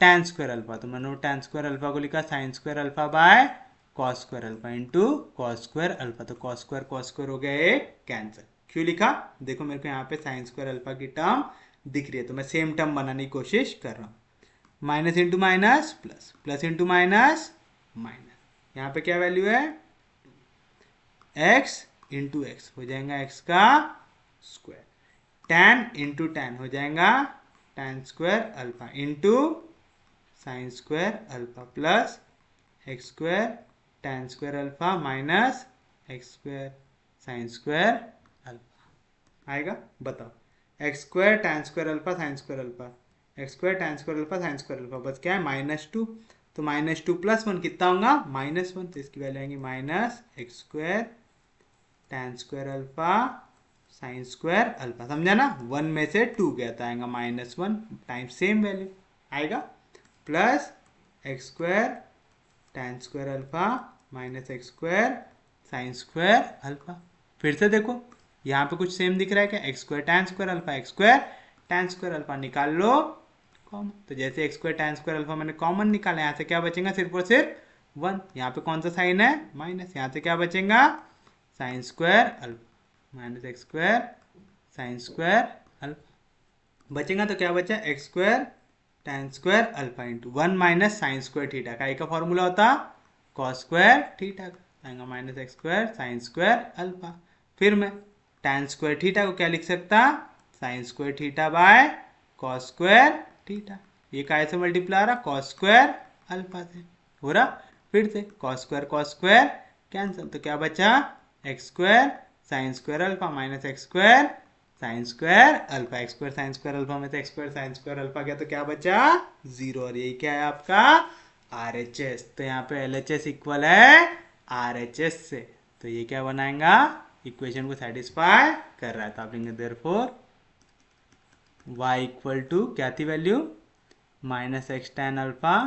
Speaker 1: tan square alpha, तो मैंने टेन स्क्वायर अल्फा को लिखा sign square alpha by cos square alpha into cos square alpha, तो कॉस स्क्वायर हो गया एक कैंसिल। क्यों लिखा, देखो मेरे को यहाँ पे साइन स्क्वायर अल्फा की टर्म दिख रही है तो मैं सेम टर्म बनाने की कोशिश कर रहा हूँ, minus into minus plus plus into minus minus, यहाँ पे क्या वैल्यू है x इंटू एक्स हो जाएगा x का स्क्वायर, टेन इंटू टेन हो जाएगा ten square alpha into sine square alpha plus x square tan square alpha minus x square sine square alpha आएगा। बताओ x square tan square alpha sign square alpha x square tan square alpha sign square alpha बस क्या है माइनस टू, तो माइनस टू प्लस वन कितना होगा माइनस वन, तो इसकी वैल्यू आएगी minus x square tan square alpha sign square alpha, समझा ना, वन में से टू गया तो आएगा minus one times same value आएगा plus x square tan square alpha minus x square sine square alpha. फिर से देखो यहाँ पे कुछ सेम दिख रहा है क्या, x square tan square alpha x square tan square alpha निकाल लो कॉमन, तो जैसे x square tan square alpha मैंने कॉमन निकाला, यहाँ से क्या बचेगा सिर्फ और सिर्फ वन, यहाँ पे कौन सा साइन है माइनस, यहाँ से क्या बचेगा sign square alpha minus x square sine square alpha बचेगा, तो क्या बचा x square tan square alpha into one minus sine square theta का एक का फॉर्मूला होता कॉस स्क्वायर थीटा का, आएगा minus x square sine square alpha, फिर मैं टेन स्क्वायर थीटा को क्या लिख सकता sine square theta by cos square theta, ये काय से मल्टीप्लाई रहा कॉस स्क्वायर अल्फा से हो रहा, फिर से कॉस स्क्वायर कैंसिल, तो क्या बचा x square sine square alpha minus x square sine square alpha, x square sine square alpha में से x square sine square alpha गया तो क्या बचा जीरो, और यही क्या है आपका आर एच एस, तो यहाँ पे एल एच एस इक्वल है आर एच एस से, तो ये क्या बनाएगा इक्वेशन को सेटिस्फाई कर रहा है, तो आप लेंगे देयरफॉर y इक्वल टू क्या थी value minus x tan alpha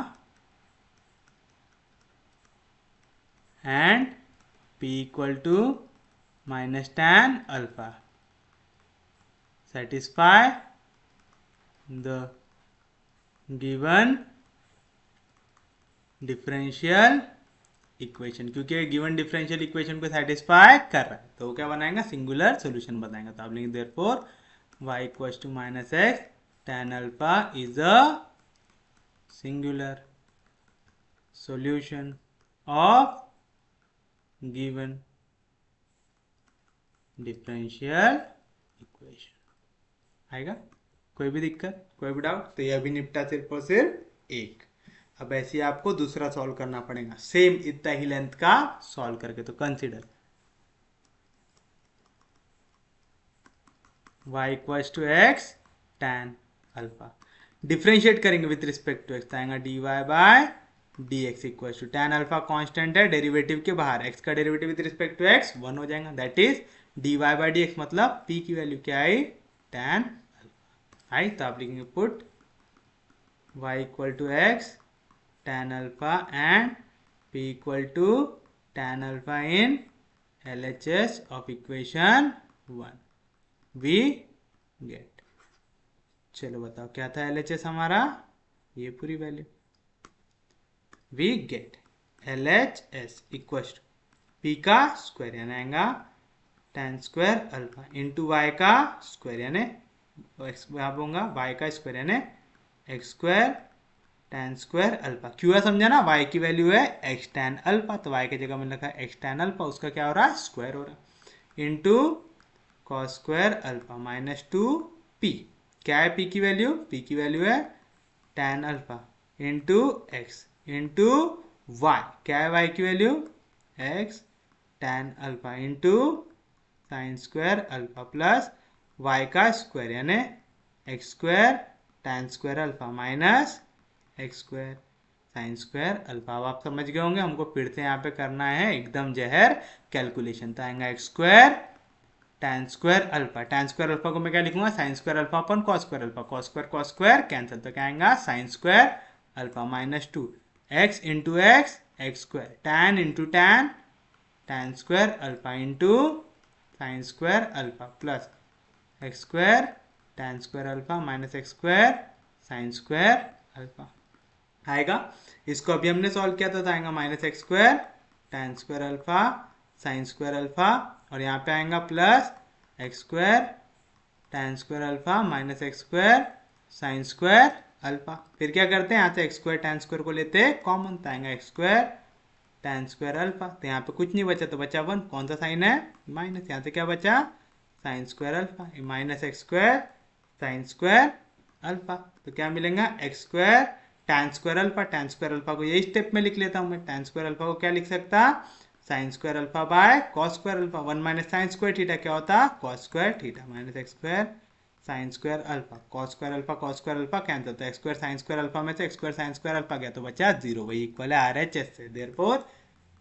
Speaker 1: and p equal to minus tan alpha satisfy the given differential equation, क्योंकि गिवन डिफरेंशियल इक्वेशन को सेटिस्फाई कर रहा है तो वो क्या बनाएगा सिंगुलर सॉल्यूशन बताएगा, तो आप लेंगे therefore y equals to minus x tan alpha is a singular solution of given differential equation आएगा। कोई भी दिक्कत कोई भी डाउट, तो ये अभी निपटा सिर्फ और सिर्फ एक, अब ऐसे ही आपको दूसरा सॉल्व करना पड़ेगा सेम इतना ही लेंथ का सॉल्व करके, तो consider y equals to x tan alpha, differentiate करेंगे विथ रिस्पेक्ट टू एक्स, आएगा dy by D x equals to tan alpha constant है डेरिवेटिव के बाहर, x का derivative with respect to x one हो जाएगा, that is dy by D x, मतलब p की वैल्यू क्या आई tan अल्फा आई, तो आप लिखेंगे put y equal to x tan alpha and p equal to tan alpha in LHS of equation one, we get. चलो बताओ क्या था LHS हमारा, ये पूरी value. We get LHS equal to p का स्क्वायर यानी आएगा tan square alpha into y का स्क्वायर यानी यहाँ होगा वाई का स्क्वायर यानी x square tan square alpha. क्यों है समझा ना, y की वैल्यू है x tan अल्फा, तो y की जगह में लिखा है x tan अल्फा, उसका क्या हो रहा है स्क्वायर हो रहा है, into cos square alpha minus 2p। क्या है p की वैल्यू, p की वैल्यू है tan alpha into x into y. क्या है y की value, x tan alpha into sine square alpha plus y का स्क्वायर यानी x square tan square alpha minus x square sine square alpha. अब आप समझ गए होंगे, हमको फिर से यहाँ पे करना है एकदम जहर कैलकुलेशन। तो आएगा x square tan square alpha, tan square alpha को मैं क्या लिखूंगा sine square alpha upon cos square alpha, cos square cancel, तो क्या आएगा sine square alpha minus 2 x into x x square tan into tan square alpha into sine square alpha plus x square tan square alpha minus x square sine square alpha आएगा। इसको अभी हमने सॉल्व किया था, तो आएगा minus x square tan square alpha sign square alpha, और यहाँ पे आएगा plus x square tan square alpha minus x square sine square alpha. फिर क्या करते हैं, यहाँ से एक्स स्क्वायर tan स्क्वायर को लेते हैं कॉमन, तो आएगा x square tan square alpha. तो यहाँ पे कुछ नहीं बचा, तो बचा 1, कौन सा साइन है माइनस, यहाँ से क्या बचा sign square alpha minus x square sine square alpha. तो क्या मिलेगा x square tan square alpha, tan square alpha को यही स्टेप में लिख लेता हूँ मैं, tan स्क्वायर अल्फा को क्या लिख सकता sine square alpha by cos square alpha, 1 minus sine square theta क्या होता cos square theta minus x square sine square alpha, cos square alpha cancel, तो x square sine square alpha में से x square sine square alpha गया तो बचा 0, वही इक्वल है RHS से। देयरफॉर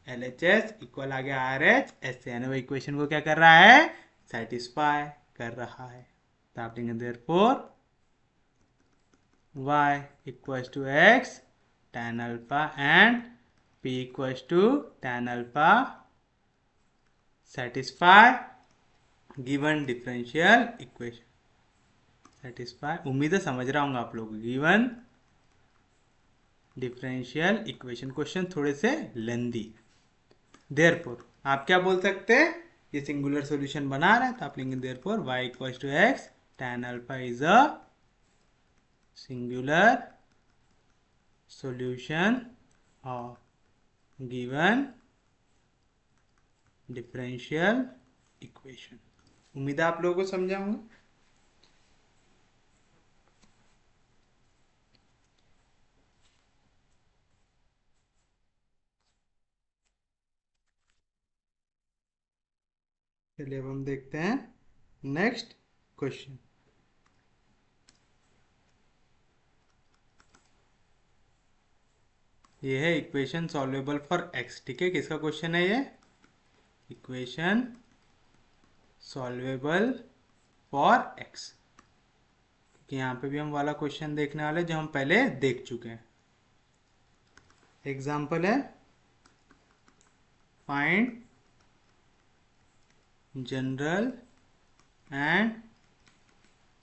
Speaker 1: LHS इक्वल आ गया RHS से, यानी वो इक्वेशन को क्या कर रहा है सेटिस्फाई कर रहा है। तो आप लिखेंगे therefore y equals to x tan alpha and p equals to tan alpha satisfy given differential equation। satisfy, उम्मीद है समझ रहा हूँ आप लोग, given differential equation। क्वेश्चन थोड़े से लेंदी। देयरफॉर आप क्या बोल सकते हैं, ये सिंगुलर सॉल्यूशन बना रहा है, तो आप लिखेंगे therefore y equals to x tan alpha is a singular solution of given differential equation। उम्मीद है आप लोगों को समझा होगा। चलिए अब हम देखते हैं नेक्स्ट क्वेश्चन। ये है इक्वेशन सॉल्वेबल फॉर x, ठीक है, किसका क्वेश्चन है ये, इक्वेशन सॉल्वेबल फॉर x। कि यहाँ पे भी हम वाला क्वेश्चन देखने वाले जो हम पहले देख चुके हैं। एग्जाम्पल है find general and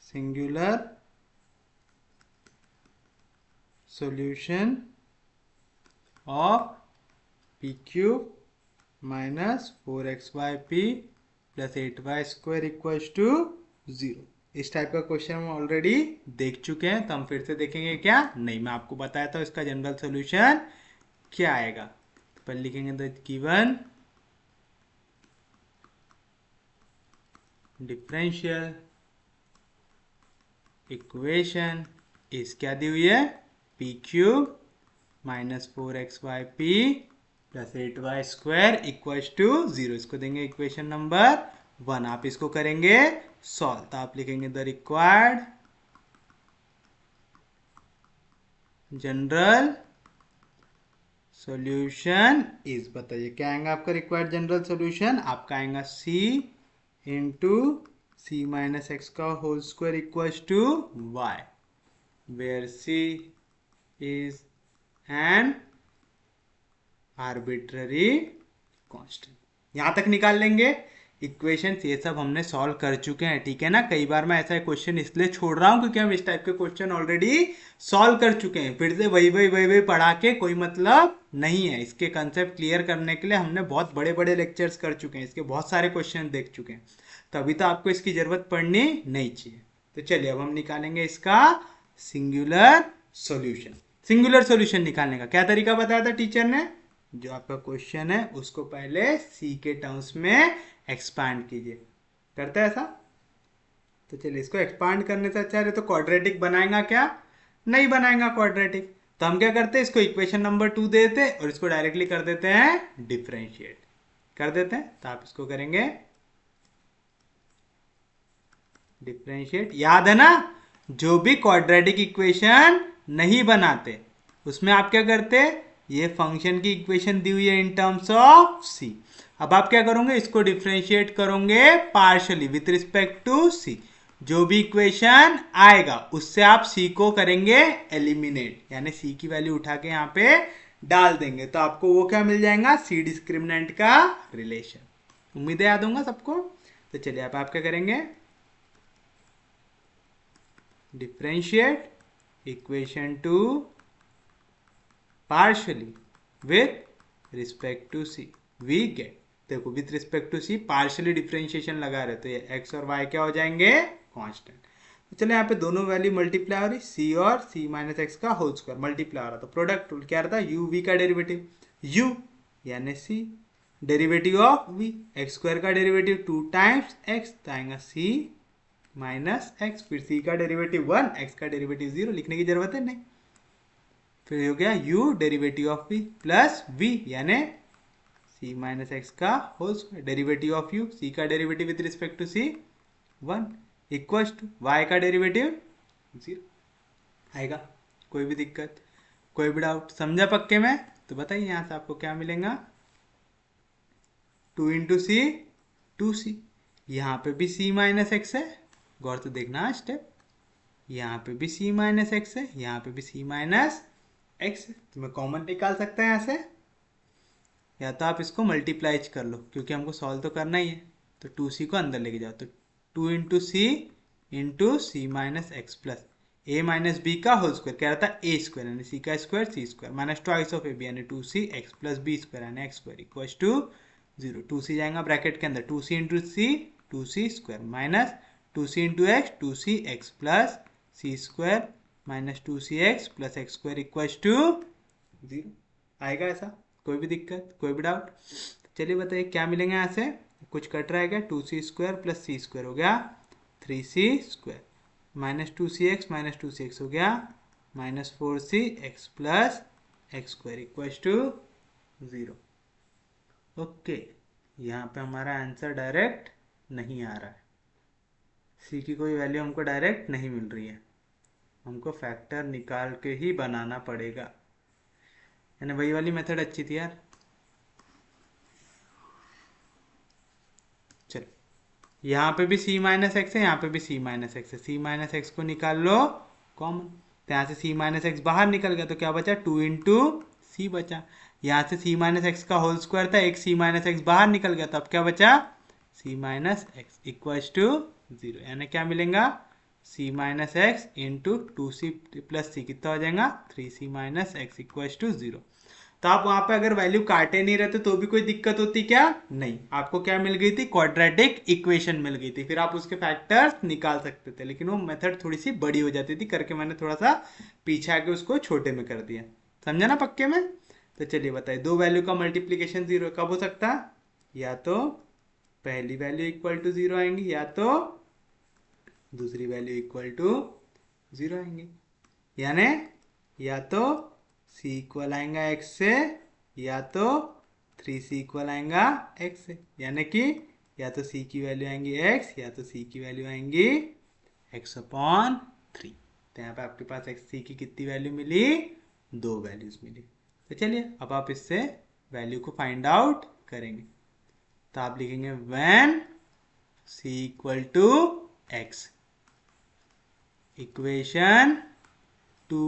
Speaker 1: singular solution of p cube minus 4xyp plus 8y square equal to 0। इस टाइप का क्वेश्चन हम ऑलरेडी देख चुके हैं, तो हम फिर से देखेंगे क्या, नहीं, मैं आपको बताया था इसका जनरल सॉल्यूशन क्या आएगा। पर लिखेंगे द गिवन डिफरेंशियल इक्वेशन इस क्या दी हुई है, p cube minus 4xyp plus 8y square equal to 0। इसको देंगे इक्वेशन नंबर 1। आप इसको करेंगे सॉल्व, तो आप लिखेंगे the required general solution is, बताइए क्या आएगा आपका रिक्वायर्ड जनरल सॉल्यूशन, आपका आएगा c into c minus x का whole square equal to y, where c is an arbitrary constant। यहां तक निकाल लेंगे। इक्वेशन ये सब हमने सॉल्व कर चुके हैं, ठीक है ना। कई बार मैं ऐसा क्वेश्चन इसलिए छोड़ रहा हूँ क्योंकि हम इस टाइप के क्वेश्चन ऑलरेडी सॉल्व कर चुके हैं। फिर से वही पढ़ा के कोई मतलब नहीं है। इसके कंसेप्ट क्लियर करने के लिए हमने बहुत बड़े बड़े लेक्चर्स कर चुके हैं, इसके बहुत सारे क्वेश्चन देख चुके हैं, तो अभी तो आपको इसकी जरूरत पड़नी नहीं चाहिए। तो चलिए अब हम निकालेंगे इसका सिंगुलर सॉल्यूशन। सिंगुलर सॉल्यूशन निकालने का क्या तरीका बताया था टीचर ने? जो आपका क्वेश्चन है उसको पहले सी के टर्म्स में एक्सपांड कीजिए। करते हैं ऐसा? तो चलिए इसको एक्सपांड करने से अच्छा है तो क्वाड्रेटिक बनाएगा क्या? नहीं बनाएगा क्वाड्रेटिक। तो हम क्या करते हैं, इसको इक्वेशन नंबर 2 दे देते हैं और इसको डायरेक्टली कर देते हैं डिफरेंशिएट कर देते हैं। तो आप इसको करेंगे डिफरेंशिएट। याद है ना, जो भी क्वाड्रेटिक इक्वेशन नहीं बनाते उसमें आप क्या करते, ये फंक्शन की इक्वेशन दी हुई है इन टर्म्स ऑफ सी। अब आप क्या करोगे, इसको डिफरेंशिएट करोगे पार्शियली विथ रिस्पेक्ट टू सी। जो भी इक्वेशन आएगा उससे आप सी को करेंगे एलिमिनेट, यानी सी की वैल्यू उठा के यहाँ पे डाल देंगे, तो आपको वो क्या मिल जाएगा, सी डिस्क्रिमिनेंट का रिलेशन। उम्मीद है याद होगा सबको। तो चलिए आप क्या करेंगे, differentiate equation 2 partially with respect to c we get। देखो with respect to c partially differentiation लगा रहे तो ये x और y क्या हो जाएंगे, कांस्टेंट। तो चलो यहाँ पे दोनों वैल्यू मल्टीप्लाई हो रही, c और c माइनस एक्स का होल स्क्वायर मल्टीप्लाई हो रहा, तो प्रोडक्ट रूल क्या रहता है, u v का डेरिवेटिव u यानी c derivative of v, x square का डेरिवेटिव 2 टाइम्स x तो आएगा c माइनस एक्स, फिर सी का डेरिवेटिव 1, एक्स का डेरिवेटिव 0, लिखने की जरूरत है नहीं। फिर हो गया u derivative of v plus v यानी c माइनस एक्स का whole square, derivative of u, c का derivative with respect to c 1 equal to y का डेरिवेटिव 0 आएगा। कोई भी दिक्कत, कोई भी डाउट, समझा पक्के में? तो बताइए यहाँ से आपको क्या मिलेगा, 2 इंटू सी 2c, यहाँ पे भी c माइनस एक्स है, गौर से देखना स्टेप, यहाँ पे भी c माइनस एक्स है, यहाँ पे भी c माइनस एक्स है, तो मैं कॉमन निकाल सकता है यहाँ से, या तो आप इसको मल्टीप्लाई कर लो क्योंकि हमको सॉल्व तो करना ही है। तो 2c को अंदर लेके जाओ, तो 2 इंटू सी into c minus x plus ए माइनस बी का होल स्क्वायर, क्या रहता है ए स्क्वायर यानी सी का square C square minus twice of a b यानी 2c x plus b square यानी x square equal to 0। 2c जाएगा ब्रैकेट के अंदर, 2c into C 2c square minus 2c into x 2c x plus C square minus 2c x plus x square equal to 0 आएगा। ऐसा कोई भी दिक्कत, कोई भी डाउट? चलिए बताइए क्या मिलेंगे यहाँ से, कुछ कट रहा है क्या, 2c स्क्वायर प्लस सी स्क्वायर हो गया 3c square minus 2c x हो गया minus 4c x plus x square equal to 0। Okay, यहाँ पे हमारा आंसर डायरेक्ट नहीं आ रहा है, सी की कोई वैल्यू हमको डायरेक्ट नहीं मिल रही है, हमको फैक्टर निकाल के ही बनाना पड़ेगा, यानी वही वाली मेथड अच्छी थी यार। चलो यहाँ पे भी c माइनस एक्स है, यहाँ पे भी c माइनस एक्स है, c माइनस एक्स को निकाल लो कॉमन, तो यहाँ से c माइनस एक्स बाहर निकल गया तो क्या बचा, 2 इंटू सी बचा, यहाँ से c माइनस एक्स का होल स्क्वायर था, एक c माइनस एक्स बाहर निकल गया तो अब क्या बचा, c minus x equal to 0, यानी क्या मिलेगा, c minus x into 2c plus c कितना हो जाएगा 3c minus x equal to 0। तो आप वहां पे अगर वैल्यू काटे नहीं रहते तो भी कोई दिक्कत होती क्या, नहीं, आपको क्या मिल गई थी, क्वाड्रेटिक इक्वेशन मिल गई थी, फिर आप उसके फैक्टर्स निकाल सकते थे, लेकिन वो मेथड थोड़ी सी बड़ी हो जाती थी, करके मैंने थोड़ा सा पीछे आके उसको छोटे में कर दिया, समझा ना पक्के में? तो चलिए बताइए, दो वैल्यू का मल्टीप्लीकेशन 0 कब हो सकता है, या तो पहली वैल्यू इक्वल टू 0 आएंगी या तो दूसरी वैल्यू इक्वल टू 0 आएंगे, यानी या तो c इक्वल आएगा x से या तो 3c इक्वल आएगा x से, यानी कि या तो c की वैल्यू आएंगी x या तो c की वैल्यू आएंगी x अपॉन 3। तो यहाँ पे आपके पास x c की कितनी वैल्यू मिली, 2 वैल्यूज मिली। तो चलिए अब आप इससे वैल्यू को फाइंड आउट करेंगे, तो आप लिखेंगे when c equal to x, equation 2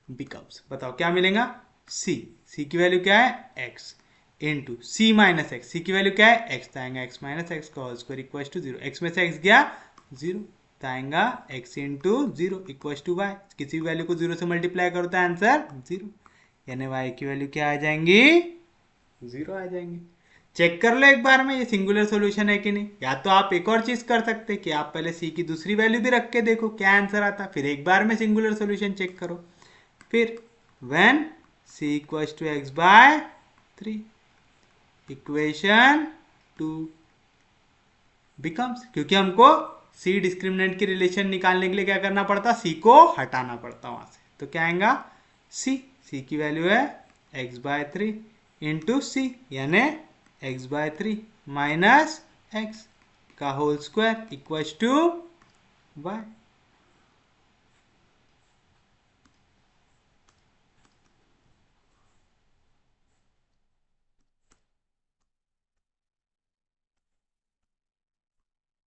Speaker 1: becomes, बताओ क्या मिलेगा, c की वैल्यू क्या है x, into c minus x, सी की वैल्यू क्या है एक्स, तो आएगा एक्स माइनस एक्स का whole square equal to zero, x में से एक्स गया जीरो, तो आएगा x into zero equal to y, किसी भी वैल्यू को जीरो से मल्टीप्लाई करो तो आंसर जीरो, यानी वाई की वैल्यू क्या आ जाएंगी जीरो आ जाएंगी। चेक कर लो एक बार में ये सिंगुलर सॉल्यूशन है कि नहीं। या तो आप एक और चीज कर सकते कि आप पहले सी की दूसरी वैल्यू भी रख के देखो क्या आंसर आता, फिर एक बार में सिंगुलर सॉल्यूशन चेक करो। फिर when c equals to x by 3 equation 2 becomes, क्योंकि हमको सी डिस्क्रिमिनेंट की रिलेशन निकालने के लिए क्या करना पड़ता, सी को हटाना पड़ता वहां से, तो क्या आएगा सी, सी की वैल्यू है एक्स बाय 3 इंटू सी, यानी एक्स बाय 3 माइनस एक्स का whole square equal to y.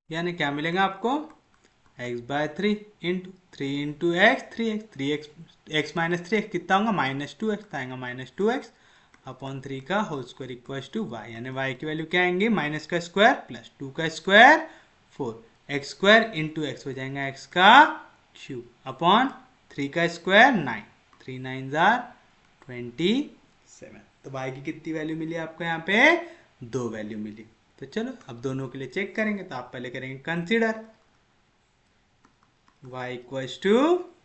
Speaker 1: यानी क्या मिलेगा आपको x by 3 into 3 into x, three x x minus three x कितना होगा माइनस टू एक्स, आएगा माइनस टू एक्स अपॉन 3 का whole square equal to y, यानी वाई की वैल्यू क्या आएंगी माइनस का स्क्वायर प्लस 2 का square 4, x square into x हो जाएगा एक्स का क्यूब अपॉन 3 का स्क्वायर 9, 3 9 जार 27। तो वाई की कितनी वैल्यू मिली आपको यहाँ पे, दो वैल्यू मिली। तो चलो अब दोनों के लिए चेक करेंगे, तो आप पहले करेंगे consider y equals to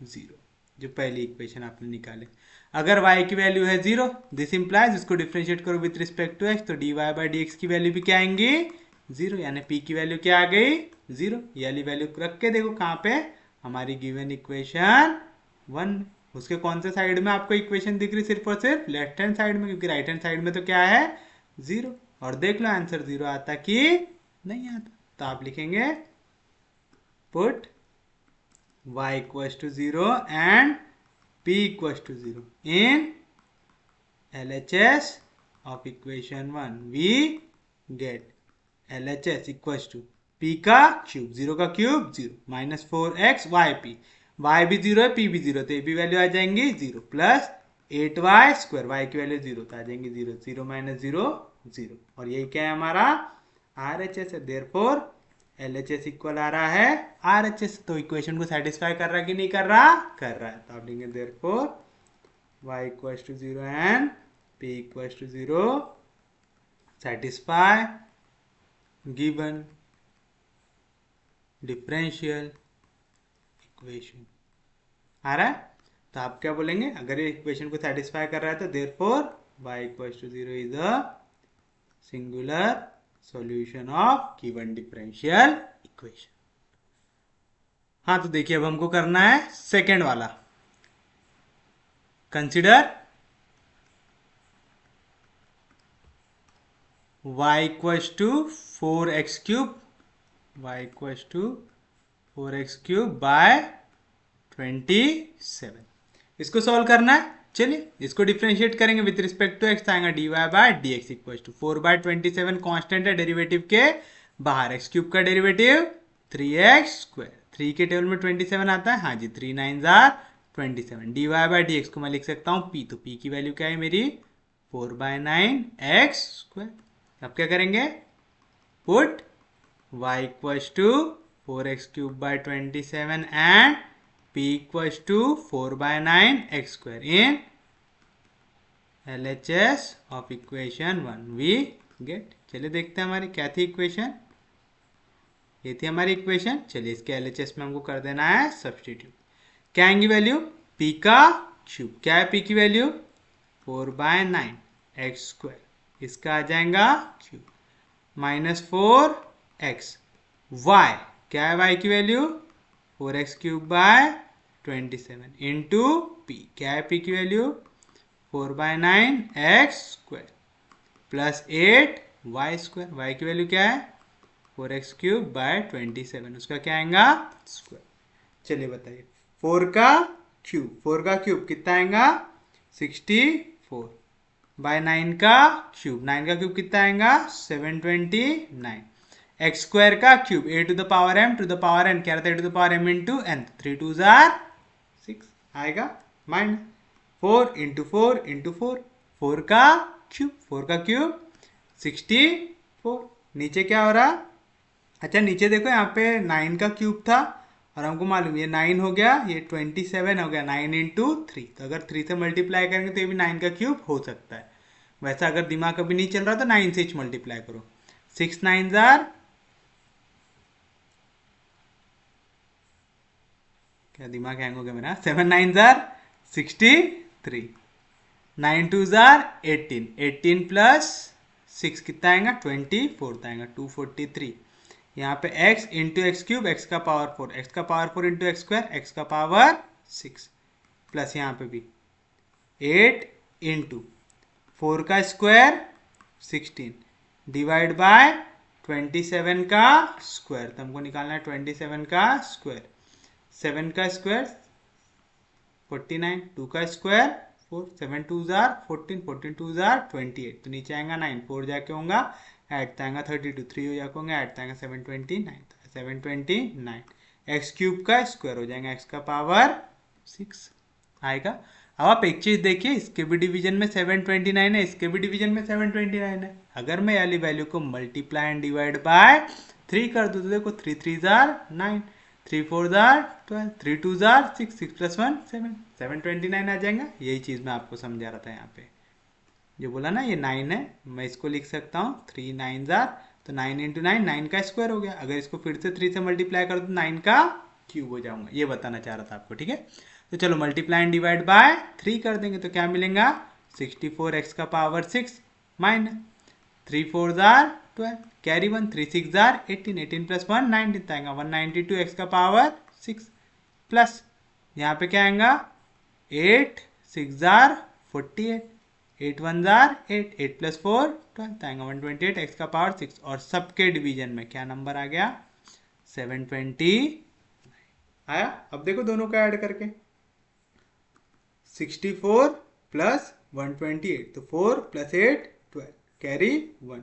Speaker 1: zero, जो पहली इक्वेशन आपने निकाले। अगर y की वैल्यू है जीरो, दिस इंप्लाइज, इसको डिफरेंशिएट करो विथ रिस्पेक्ट टू x, तो dy बाई डी की वैल्यू भी क्या आएंगी जीरो, यानी p की वैल्यू क्या आ गई जीरो। ये वाली वैल्यू रख के देखो कहाँ पे हमारी गिवन इक्वेशन 1, उसके कौन से साइड में आपको इक्वेशन दिख रही, सिर्फ और सिर्फ लेफ्ट हैंड साइड में, क्योंकि राइट हैंड साइड में तो क्या है जीरो। और देख लो आंसर जीरो आता कि नहीं आता, तो आप लिखेंगे put y equals to 0 and p equals to 0 in LHS of equation 1 we get LHS equals to p का क्यूब, 0 का cube 0 minus 4x yp, y भी 0 है p भी 0, तो ये भी वैल्यू आ जाएंगी 0 प्लस 8y स्क्वायर, y की वैल्यू 0, तो आ जाएंगी 0, 0 माइनस 0 0, और यही क्या है हमारा RHS है। देयरफॉर LHS इक्वल आ रहा है RHS, तो इक्वेशन को सेटिस्फाई कर रहा है कि नहीं कर रहा, कर रहा है, तो आप लेंगे therefore y equals to 0 and p equals to 0 satisfy given differential equation. आ रहा है, तो आप क्या बोलेंगे, अगर ये इक्वेशन को सेटिस्फाई कर रहा है तो therefore y equals to 0 is a singular solution of given differential equation. हाँ तो देखिए अब हमको करना है सेकेंड वाला, consider y equals to 4x cube, y equals to 4x cube by 27, इसको सॉल्व करना है। चलिए इसको डिफरेंशिएट करेंगे विथ रिस्पेक्ट टू एक्स, आएगा d Y by D x equal to 4/27 constant है डेरिवेटिव के बाहर, एक्स क्यूब का डेरिवेटिव 3x स्क्वायर, 3 के टेबल में 27 आता है, हाँ जी 3 9 जार 27, d Y by D x को मैं लिख सकता हूँ p, तो p की वैल्यू क्या है मेरी 4/9 x स्क्वायर। अब क्या करेंगे, put y equals to 4x cube by 27 and p equals to 4/9 x square in LHS of equation 1 we get. चलिए देखते हैं हमारी क्या थी इक्वेशन, ये थी हमारी इक्वेशन। चलिए इसके LHS में हमको कर देना है सब्सटीट्यूट। क्या आएंगी वैल्यू, p का क्यूब, क्या है p की वैल्यू 4/9 x स्क्वायर, इसका आ जाएगा क्यूब माइनस 4x, y क्या है y की value 4x cube by 27 into p, क्या है p की value 4/9 x square plus 8y square, y की वैल्यू क्या है 4x क्यूब बाय 27, उसका क्या आएगा स्क्वायर। चलिए बताइए 4 का क्यूब कितना आएगा 64 बाय 9 का क्यूब, 9 का क्यूब कितना आएगा 729, एक्स स्क्वायर का cube a to the power m to the power n, क्या रहता है a to the power m into n, 3 2 जार 6 आएगा माइनस 4 इंटू 4 इंटू 4, 4 का क्यूब, 4 का क्यूब 64। नीचे क्या हो रहा, अच्छा नीचे देखो यहाँ पे 9 का क्यूब था और हमको मालूम ये 9 हो गया, ये 27 हो गया, 9 इंटू 3। तो अगर 3 से मल्टीप्लाई करेंगे तो ये भी 9 का क्यूब हो सकता है। वैसा अगर दिमाग कभी नहीं चल रहा तो 9 से मल्टीप्लाई करो। 6 9 जार, क्या दिमाग हैंग हो गया मेरा, 7 9 जार 63, 9 2 जार 18, 18 प्लस 6 कितना आएगा 24 आएगा, 243। यहाँ पे x into x cube, x का पावर 4, एक्स का power 4 into x square, x का पावर 6, प्लस यहाँ पे भी 8 इंटू 4 का स्क्वायर 16 डिवाइड बाय 27 का स्क्वायर। तो हमको निकालना है 27 का स्क्वायर। 7 का स्क्वायर 49, 2 का स्क्वायर 4, 7 2 जार 14, 14 2 जार 28। तो नीचे आएगा 9, 4 जाके होगा ऐड आएगा 32, 3 हो जाके होंगे ऐड आएगा 729, 729 एक्स क्यूब का स्क्वायर हो जाएगा एक्स का पावर 6 आएगा। अब आप एक चीज देखिए, इसके भी डिवीजन में 729 है, इसके भी डिवीजन में 729 है। अगर मैं वाली वैल्यू को मल्टीप्लाई एंड डिवाइड बाय 3 कर दूं तो देखो 3 3 जार 9, 3 4 जार 12, 3 2 जार 6, 6 प्लस 1 7, 729 आ जाएगा। यही चीज मैं आपको समझा रहा था। यहाँ पे जो बोला ना ये 9 है, मैं इसको लिख सकता हूँ 3 9 जार, तो 9 इंटू 9 9 का स्क्वायर हो गया। अगर इसको फिर से 3 से मल्टीप्लाई कर दो 9 का क्यूब हो जाऊंगा। ये बताना चाह रहा था आपको, ठीक है। तो चलो मल्टीप्लाई एंड डिवाइड बाय 3 कर देंगे तो क्या मिलेगा 64 एक्स का power 6 minus 3 4 jar 12, carry 1, 3 6 jar 18, 18 plus 1 19 आएगा 192 एक्स का पावर 6 प्लस यहाँ पे क्या आएगा 8 6 जार 48, 8 1 जार 8, 8 प्लस 4 12 आएगा 128 एक्स का पावर 6। और सबके डिवीजन में क्या नंबर आ गया 720 आया। अब देखो दोनों का ऐड करके 64 प्लस 128, तो 4 प्लस 8 12, कैरी 1,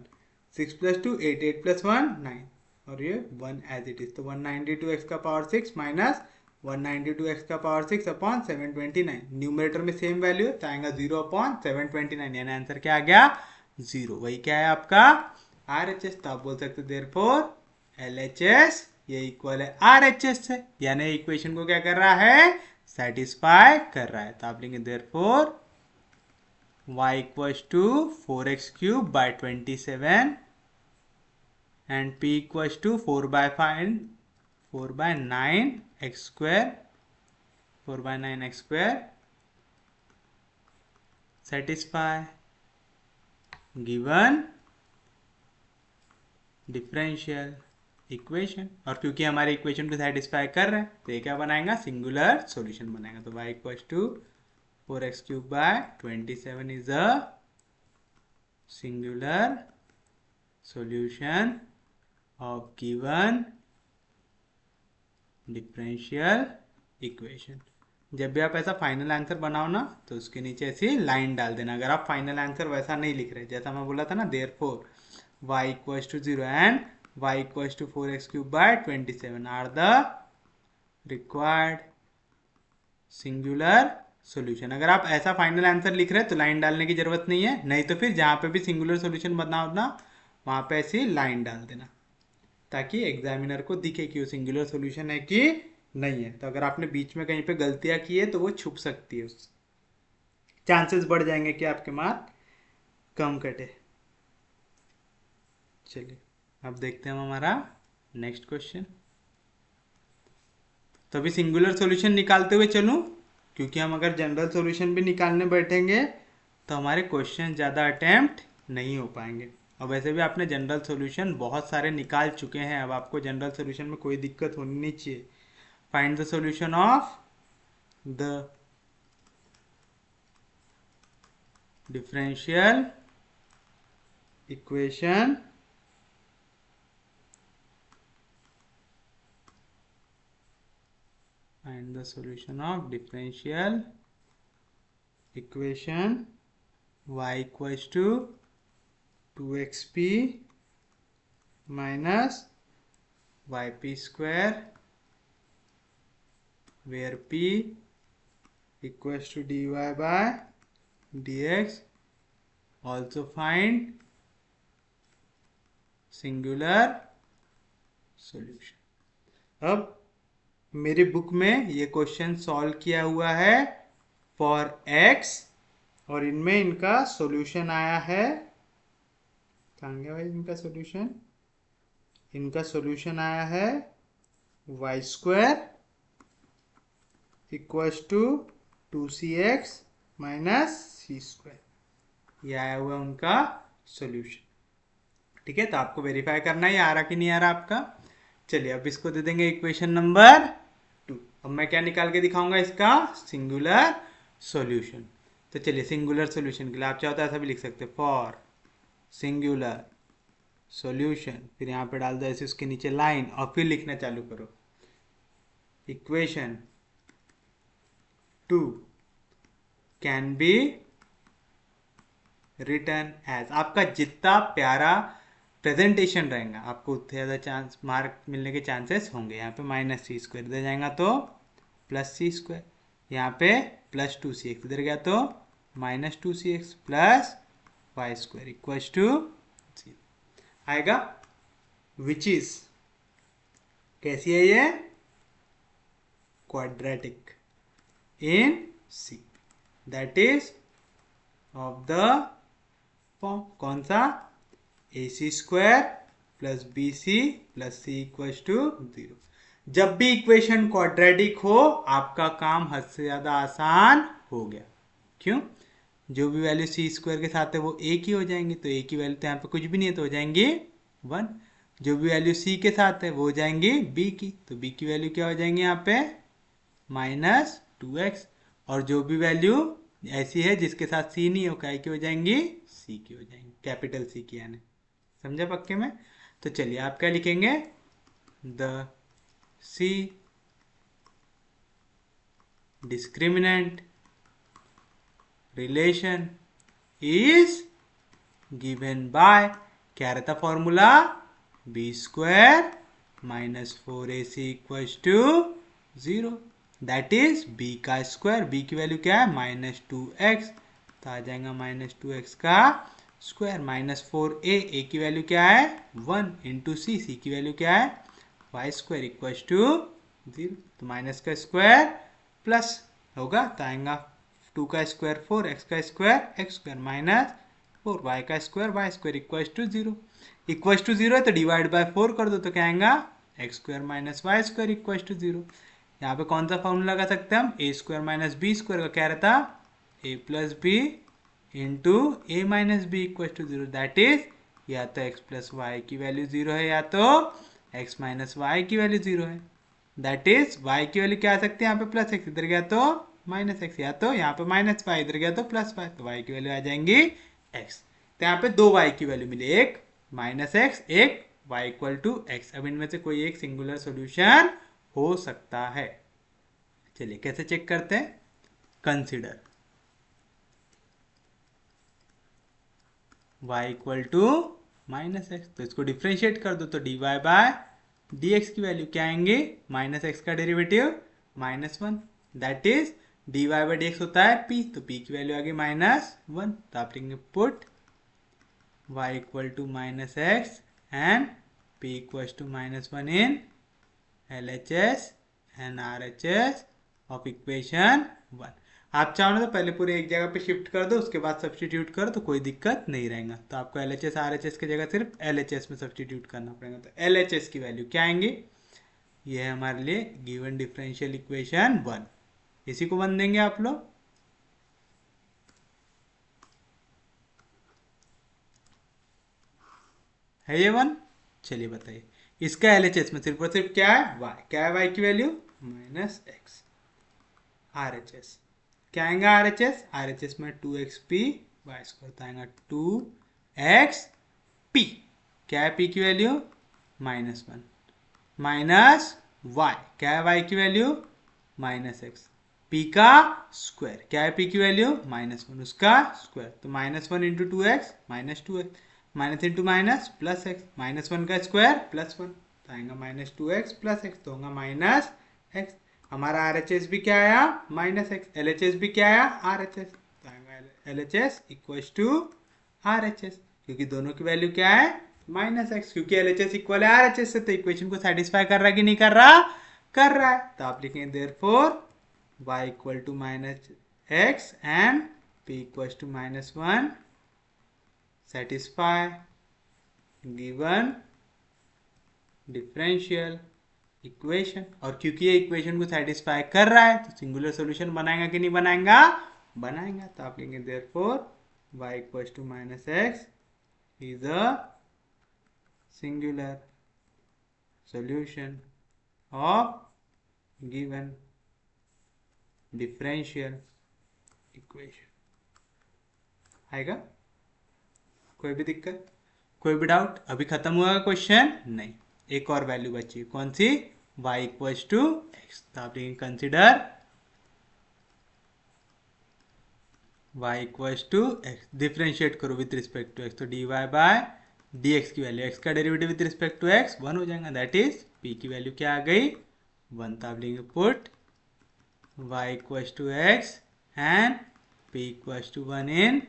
Speaker 1: 6 प्लस 2 8, 8 प्लस 1 9 और ये 1 एज इट इज। तो 192 एक्स का पावर 6 माइनस 192 एक्स का पावर 6 अपॉन 729। न्यूमरेटर में सेम वैल्यू तो आएगा 0 अपॉन 729, यानी आंसर क्या आ गया 0। वही क्या है आपका RHS। तो आप बोल सकते देयरफॉर LHS ये इक्वल है RHS से, यानी इक्वेशन को क्या कर रहा है सेटिस्फाई कर रहा है। तो आप लेंगे therefore y equals to 4x cube by 27 and p equals to 4 by 9 x square, 4 by 9 x square satisfy given differential equation. और क्योंकि हमारे इक्वेशन को सेटिस्फाई कर रहे हैं तो ये क्या बनाएगा सिंगुलर सॉल्यूशन बनाएगा। तो y equals to 4x cube by 27 is a singular solution of given differential equation. जब भी आप ऐसा फाइनल आंसर बनाओ ना तो उसके नीचे ऐसी लाइन डाल देना। अगर आप फाइनल आंसर वैसा नहीं लिख रहे, जैसा मैं बोला था ना therefore y equals to 0 and y equals to 4x cube by 27 are the required singular solution. अगर आप ऐसा फाइनल आंसर लिख रहे हैं तो लाइन डालने की जरूरत नहीं है, नहीं तो फिर जहां पे भी सिंगुलर सॉल्यूशन बनाओ ना वहां पे ऐसी लाइन डाल देना ताकि एग्जामिनर को दिखे कि वो सिंगुलर सॉल्यूशन है कि नहीं है। तो अगर आपने बीच में कहीं पे गलतियां की है तो वो छुप सकती है, उस चांसेस बढ़ जाएंगे कि आपके मार्क कम कटे। चलिए अब देखते हैं हम हमारा नेक्स्ट क्वेश्चन। तो अभी सिंगुलर सॉल्यूशन निकालते हुए चलूं, क्योंकि हम अगर जनरल सॉल्यूशन भी निकालने बैठेंगे तो हमारे क्वेश्चन ज़्यादा अटेम्प्ट नहीं हो पाएंगे। और वैसे भी आपने जनरल सॉल्यूशन बहुत सारे निकाल चुके हैं, अब आपको जनरल सॉल्यूशन में कोई दिक्कत होनी नहीं चाहिए। Find the solution of the differential equation and the solution of differential equation y equals to 2xp minus yp square where p equals to dy by dx also find singular solution. अब मेरी बुक में ये क्वेश्चन सॉल्व किया हुआ है फॉर x, और इनमें इनका सॉल्यूशन आया है, कहाँ गया भाई इनका सॉल्यूशन, इनका सॉल्यूशन आया है Y square equals to 2cx minus c square, ये आया हुआ उनका सॉल्यूशन। ठीक है, तो आपको वेरीफाई करना है आ रहा कि नहीं आ रहा आपका। चलिए अब इसको दे देंगे इक्वेशन नंबर 2। अब मैं क्या निकाल के दिखाऊंगा, इसका सिंगुलर सॉल्यूशन। तो चलिए सिंगुलर सॉल्यूशन के लिए आप चाहो तो ऐसा भी लिख सकते हैं, फॉर सिंगुलर सॉल्यूशन, फिर यहाँ पे डाल दो ऐसे उसके नीचे लाइन, और फिर लिखना चालू करो, equation 2 can be written as. आपका जितना प्यारा प्रेजेंटेशन रहेगा आपको उतने ज़्यादा चांस मार्क मिलने के चांसेस होंगे। यहाँ पे माइनस सी स्क्वायर इधर जाएगा तो प्लस सी स्क्वायर, यहाँ पे प्लस 2cx इधर गया तो minus 2cx plus Y square equals to 0 आएगा, विच इज कैसी है ये, quadratic in c, that is of the form कौन सा, a c square plus b c plus c equals to 0। जब भी इक्वेशन क्वाड्रेटिक हो आपका काम हद से ज़्यादा आसान हो गया। क्यों, जो भी वैल्यू सी स्क्वायर के साथ है वो ए की हो जाएंगी, तो ए की वैल्यू तो यहाँ पे कुछ भी नहीं है तो हो जाएंगी 1। जो भी वैल्यू सी के साथ है वो हो जाएंगी बी की, तो बी की वैल्यू क्या हो जाएंगी यहाँ पे माइनस 2x, और जो भी वैल्यू ऐसी है जिसके साथ सी नहीं हो काय की हो जाएंगी सी की हो जाएंगी, कैपिटल सी की यानी, समझा पक्के में। तो चलिए आप क्या लिखेंगे, the c discriminant relation is given by, क्या रहता formula, b square minus 4ac equals to 0, that is b का स्क्वायर, बी की वैल्यू क्या है माइनस 2x, तो आ जाएगा माइनस 2x का स्क्वायर, माइनस 4a, a की वैल्यू क्या है 1 इंटू सी, सी की वैल्यू क्या है वाई स्क्वायर इक्वल्स टू 0, तो माइनस का स्क्वायर प्लस होगा तो आएगा 2 का स्क्वायर 4, x का स्क्वायर x स्क्वायर माइनस 4, y का square y square equals to 0, equals to 0 है तो डिवाइड बाय 4 कर दो तो क्या आएगा x square minus Y square equals to 0। यहाँ पे कौन सा फॉर्मूला लगा सकते हैं हम, a square minus B square का क्या रहता a plus B into A minus b equal to 0, that is या तो x प्लस वाई की वैल्यू 0 है या तो x माइनस वाई की वैल्यू 0 है, दैट इज y की वैल्यू क्या आ सकती है यहाँ पे प्लस x इधर गया तो माइनस x, या तो यहाँ पे माइनस वाई इधर गया तो प्लस वाई, तो y की वैल्यू आ जाएंगी x। तो यहाँ पे दो y की वैल्यू मिली, एक माइनस x एक y इक्वल टू x। अब इनमें से कोई एक सिंगुलर सॉल्यूशन हो सकता है। चलिए कैसे चेक करते हैं, consider y equal to minus x, तो इसको डिफ्रेंशिएट कर दो तो d Y by D x की वैल्यू क्या आएंगे, माइनस एक्स का derivative -1, that is d y by d x होता है p, तो p की वैल्यू आ गई -1, तो आप लिखेंगे put y equal to minus x and p equal to -1 in LHS and RHS of equation 1। आप चाहो ना तो पहले पूरे एक जगह पे शिफ्ट कर दो, उसके बाद सब्सटीट्यूट करो तो कोई दिक्कत नहीं रहेगा। तो आपको LHS RHS की जगह सिर्फ LHS में सब्सटीट्यूट करना पड़ेगा। तो LHS की वैल्यू क्या आएंगी, ये है हमारे लिए गिवन डिफरेंशियल इक्वेशन 1, इसी को बन देंगे आप लोग। है ये 1, चलिए बताइए इसका LHS में सिर्फ और सिर्फ क्या है y, क्या है y की वैल्यू -x, RHS क्या आएगा RHS में 2xp वाई स्क्वायर, तो आएगा 2xp, क्या है p की वैल्यू -1 माइनस y, क्या है y की वैल्यू -x, p का स्क्वायर, क्या है p की वैल्यू -1 उसका स्क्वायर, तो -1 into 2x -2x, minus into minus plus x, -1 का स्क्वायर +1, तो आएगा -2x प्लस x, तो होगा -x। हमारा RHS भी क्या आया -x, LHS भी क्या आया RHS, तो आएगा LHS इक्वल्स टू RHS, क्योंकि दोनों की वैल्यू क्या है -x, क्योंकि LHS इक्वल है RHS से, तो इक्वेशन को सेटिस्फाई कर रहा है कि नहीं कर रहा, कर रहा है। तो आप लिखेंगे therefore y equal to -x and p equal to -1 satisfy given differential equation. और क्योंकि ये इक्वेशन को सेटिस्फाई कर रहा है तो सिंगुलर सॉल्यूशन बनाएगा कि नहीं बनाएगा, बनाएगा। तो आप लिखेंगे therefore y equal to -x is a singular solution of given differential equation. आएगा? कोई भी दिक्कत, कोई भी डाउट? अभी खत्म हुआ क्वेश्चन? नहीं, एक और वैल्यू बची, कौन सी? y equal to x. तो आप लिखेंगे consider y equal to x, differentiate करो विथ रिस्पेक्ट टू x, तो dy बाय dx की वैल्यू, x का derivative with respect to x 1 हो जाएगा, दैट इज p की वैल्यू क्या आ गई 1। तो आप लिखेंगे put y equal to x and p equal to 1 in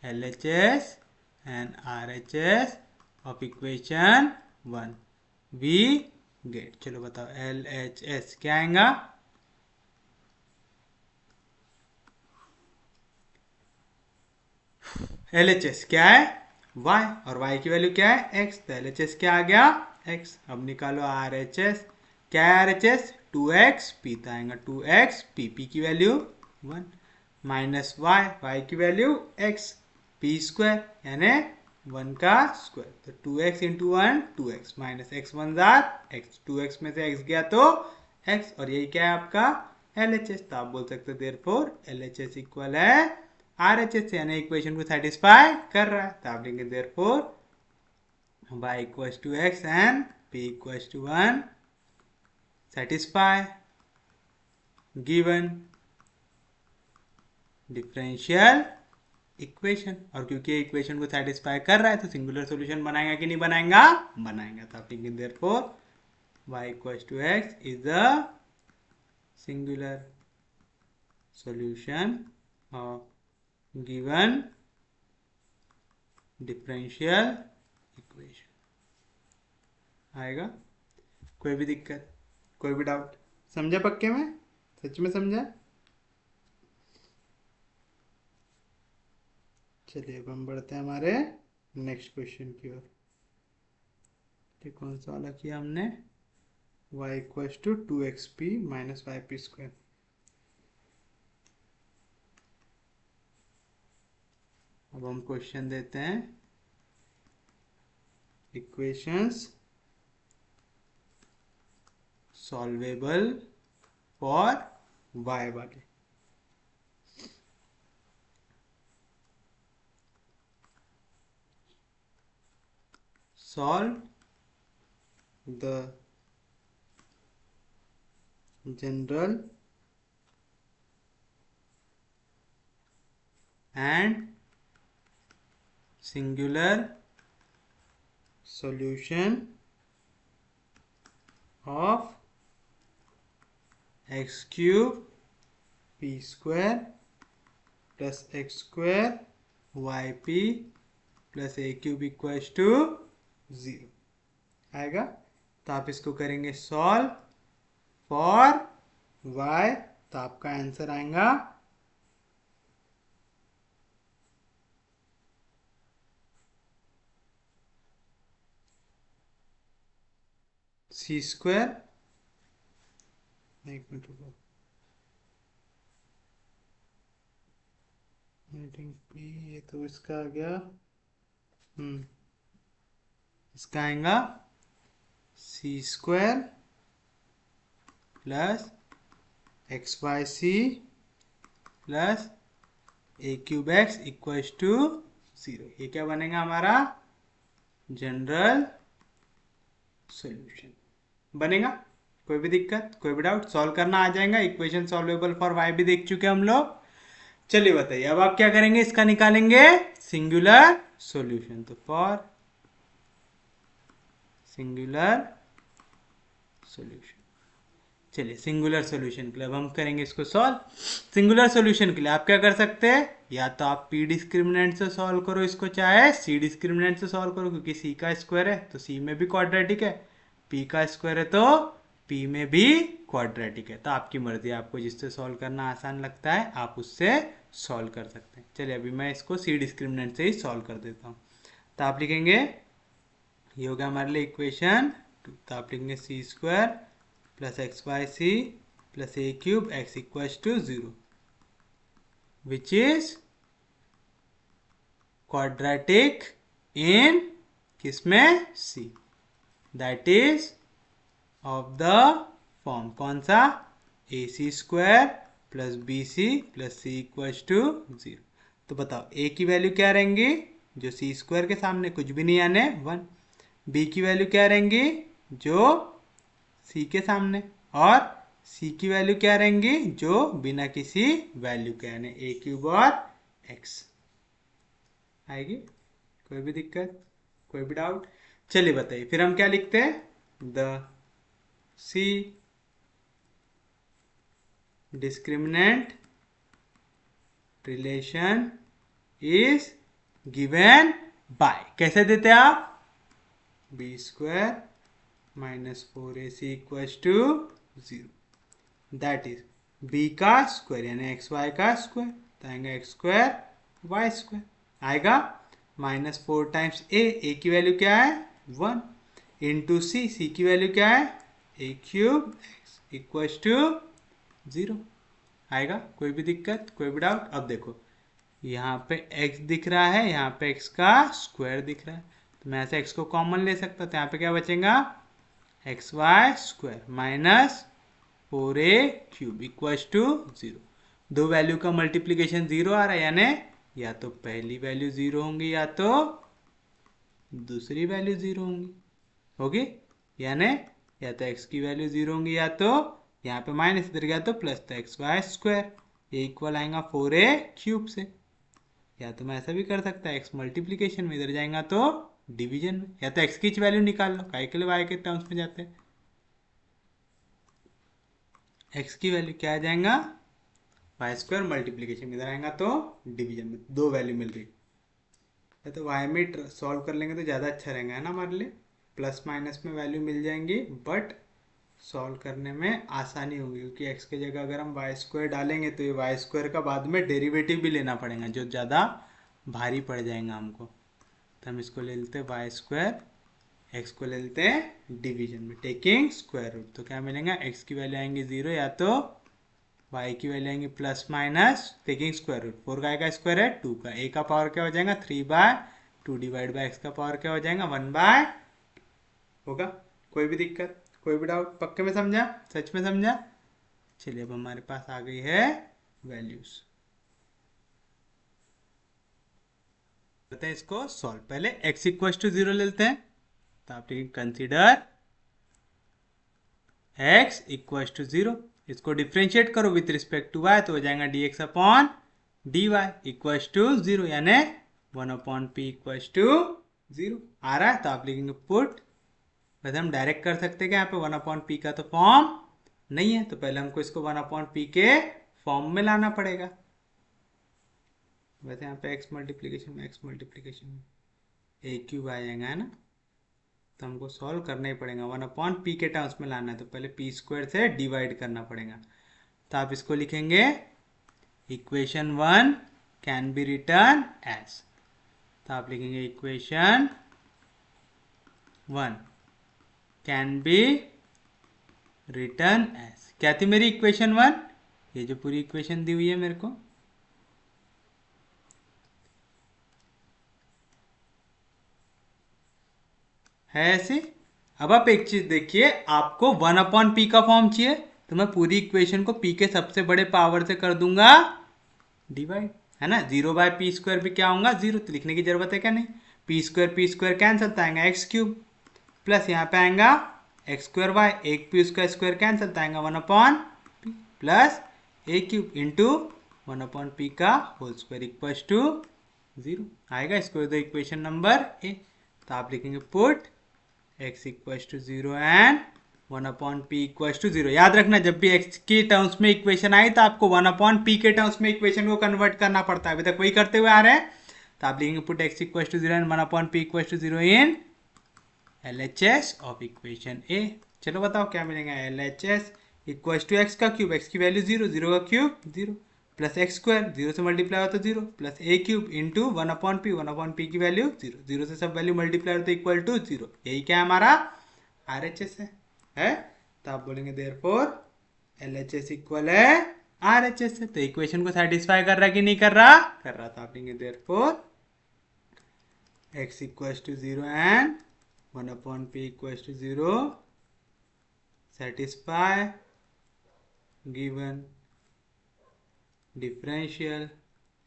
Speaker 1: LHS and RHS of equation 1 we get। चलो बताओ LHS क्या आएगा, LHS क्या है y और y की वैल्यू क्या है x, तो LHS क्या आ गया x। अब निकालो RHS, क्या है RHS 2x p, तो आएगा 2x p की वैल्यू 1 माइनस y की वैल्यू x p स्क्वायर यानी 1 का स्क्वायर, तो 2x into 1 2x minus x 1 jar x, 2x में से x गया तो x, और यही क्या है आपका LHS। तो आप बोल सकते हो देयरफॉर LHS इक्वल है RHS, यानी इक्वेशन को सेटिस्फाई कर रहा है। तो आप लिखेंगे therefore y equal to x and p equal to 1 satisfy given differential equation. और क्योंकि इक्वेशन को सेटिस्फाई कर रहा है तो सिंगुलर सॉल्यूशन बनाएगा कि नहीं बनाएगा, बनाएगा। तो आप लिखेंगे therefore y equal to x is a singular solution of given differential equation. आएगा? कोई भी दिक्कत, कोई भी डाउट? समझा पक्के में? सच में समझा? चलिए अब हम बढ़ते हैं हमारे नेक्स्ट क्वेश्चन की ओर। ये कौन सा वाला किया हमने, y equal to 2xp minus yp square. अब हम क्वेश्चन देते हैं इक्वेशंस सॉल्वेबल फॉर y वाले। solve the general and singular solution of x cube p square plus x square yp plus a cube equal to 0 आएगा। तो आप इसको करेंगे सॉल्व फॉर y, तो आपका आंसर आएगा सी स्क्वायर, एक मिनट रुको, ये तो इसका आ गया, इसका आएगा c square plus x y c plus a cube x equal to 0। ये क्या बनेगा हमारा जनरल सॉल्यूशन बनेगा। कोई भी दिक्कत, कोई भी डाउट? सॉल्व करना आ जाएगा। इक्वेशन सॉल्वेबल फॉर y भी देख चुके हम लोग। चलिए बताइए अब आप क्या करेंगे, इसका निकालेंगे सिंगुलर सॉल्यूशन। तो फॉर सिंगुलर सॉल्यूशन चलिए सिंगुलर सॉल्यूशन के लिए अब हम करेंगे इसको सॉल्व। सिंगुलर सॉल्यूशन के लिए आप क्या कर सकते हैं, या तो आप पी डिस्क्रिमिनेंट से सॉल्व करो इसको, चाहे सी डिस्क्रिमिनेंट से सॉल्व करो, क्योंकि सी का स्क्वायर है तो सी में भी क्वाड्रेटिक है, पी का स्क्वायर है तो पी में भी क्वाड्रेटिक है। तो आपकी मर्जी, आपको जिससे सॉल्व करना आसान लगता है आप उससे सॉल्व कर सकते हैं। चलिए अभी मैं इसको सी डिस्क्रिमिनेंट से ही सॉल्व कर देता हूँ। तो आप लिखेंगे, ये हो गया हमारे लिए इक्वेशन 2। तो आप लिखेंगे c square plus x y c plus a cube x equals to 0 which is quadratic in किसमें, c, that is of the form कौन सा, a c square plus b c plus c equals to 0। तो बताओ ए की वैल्यू क्या रहेंगी, जो सी स्क्वायर के सामने कुछ भी नहीं आने 1, बी की वैल्यू क्या रहेंगी जो सी के सामने, और सी की वैल्यू क्या रहेंगी जो बिना किसी वैल्यू के, यानी ए क्यूब और एक्स आएगी। कोई भी दिक्कत, कोई भी डाउट? चलिए बताइए फिर हम क्या लिखते हैं, the c discriminant relation is given by, कैसे देते हैं आप, b square minus 4ac equals to 0, that is b का स्क्वायर यानी एक्स वाई का स्क्वायर, तो आएगा एक्स स्क्वायर वाई स्क्वायर आएगा, माइनस 4 टाइम्स ए की वैल्यू क्या है 1, इंटू सी की वैल्यू क्या है ए क्यूब एक्स इक्वल्स टू 0 आएगा। कोई भी दिक्कत, कोई भी डाउट? अब देखो यहाँ पे x दिख रहा है, यहाँ पे x का स्क्वायर दिख रहा है, तो मैं ऐसे x को कॉमन ले सकता, तो यहाँ पे क्या बचेगा, x y square minus 4a cube equals to 0। दो वैल्यू का मल्टीप्लीकेशन 0 आ रहा है, यानी या तो पहली वैल्यू 0 होंगी या तो दूसरी वैल्यू 0 होगी, यानी या तो x की वैल्यू 0 होंगी या तो यहाँ पे माइनस इधर गया तो प्लस, तो एक्स वाई स्क्वायर ये इक्वल आएगा 4a क्यूब से, या तो मैं ऐसा भी कर सकता है x मल्टीप्लीकेशन में इधर जाएगा तो डिवीजन में, या तो x की वैल्यू निकाल लो, काय के लिए y के टर्म्स में जाते हैं, x की वैल्यू क्या आ जाएगा वाई स्क्वायर मल्टीप्लीकेशन में इधर आएगा तो डिवीजन में, दो वैल्यू मिल गई। या तो y में सॉल्व कर लेंगे तो ज़्यादा अच्छा रहेगा, है ना, हमारे लिए प्लस माइनस में वैल्यू मिल जाएंगी, बट सॉल्व करने में आसानी होगी, क्योंकि x की जगह अगर हम वाई स्क्वायर डालेंगे तो ये वाई स्क्वायर का बाद में डेरिवेटिव भी लेना पड़ेगा, जो ज़्यादा भारी पड़ जाएगा हमको। तो हम इसको ले लेते हैं वाई स्क्वायर, एक्स को ले लेते हैं डिवीजन में टेकिंग स्क्वायर रूट, तो क्या मिलेगा, एक्स की वैल्यू आएंगी 0 या तो वाई की वैल्यू आएंगी plus minus taking square root, 4 का स्क्वायर है 2 का, ए का पावर क्या हो जाएगा 3/2 डिवाइड बाय एक्स का पावर क्या हो जाएगा 1/, होगा। कोई भी दिक्कत, कोई भी डाउट? पक्के में समझा, सच में समझा? चलिए अब हमारे पास आ गई है वैल्यूज, करते हैं इसको सॉल्व। पहले x इक्वल टू 0 ले लेते हैं, तो आप लिखेंगे कंसीडर x इक्वल टू 0, इसको डिफ्रेंशिएट करो विथ रिस्पेक्ट टू y, तो हो जाएगा dx upon dy equal to 0, यानी 1 अपॉन p इक्वल टू 0 आ रहा है। तो आप लिखेंगे पुट, वैसे हम डायरेक्ट कर सकते हैं कि यहाँ पे 1 अपॉन पी का तो फॉर्म नहीं है, तो पहले हमको इसको 1 अपॉन पी के फॉर्म में लाना पड़ेगा। वैसे यहाँ पे x मल्टीप्लीकेशन में ए क्यूब आ जाएगा, है ना, तो हमको सॉल्व करना ही पड़ेगा, 1 अपॉन पी के टर्म्स में लाना है, तो पहले पी स्क्वायर से डिवाइड करना पड़ेगा। तो आप इसको लिखेंगे equation 1 can be written as, तो आप लिखेंगे equation 1 can be written as, क्या थी मेरी इक्वेशन 1, ये जो पूरी इक्वेशन दी हुई है मेरे को, है ऐसे। अब आप एक चीज देखिए, आपको 1 अपॉन पी का फॉर्म चाहिए, तो मैं पूरी इक्वेशन को पी के सबसे बड़े पावर से कर दूंगा डिवाइड, है ना, 0/p स्क्वायर भी क्या होगा 0, तो लिखने की जरूरत है क्या, नहीं, पी स्क्वायर कैंसिल, तो आएगा एक्स क्यूब, प्लस यहाँ पे आएगा एक्स स्क्वायर वाई, एक पी उसका स्क्वायर कैंसिल, तो आएगा 1 upon P plus a cube into 1 upon P का होल स्क्वायर इक्वल टू 0 आएगा। इसको दो इक्वेशन नंबर ए, तो आप लिखेंगे put x equal to 0 and 1/p=0। याद रखना, जब भी x की टर्म्स में इक्वेशन आई तो आपको 1/p के टर्म्स में इक्वेशन को कन्वर्ट करना पड़ता है। अभी तक वही करते हुए आ रहे हैं, तो आप लिखेंगे put x=0 and 1/p=0 in LHS of equation a. चलो बताओ क्या मिलेगा। LHS इक्वल्स टू एक्स का क्यूब, एक्स की वैल्यू 0, 0 का क्यूब 0, प्लस एक्स स्क्वायर 0 से मल्टीप्लाई हो तो 0, plus a cube into 1/p, 1/p की वैल्यू 0, 0 से सब वैल्यू मल्टीप्लाई हो तो इक्वल टू 0। यही क्या है हमारा RHS है? तो आप बोलेंगे देयरफॉर LHS इक्वल है RHS है। तो इक्वेशन को सेटिस्फाई कर रहा है कि नहीं कर रहा? कर रहा। तो आप लेंगे therefore x=0 and 1/p=0 satisfy given differential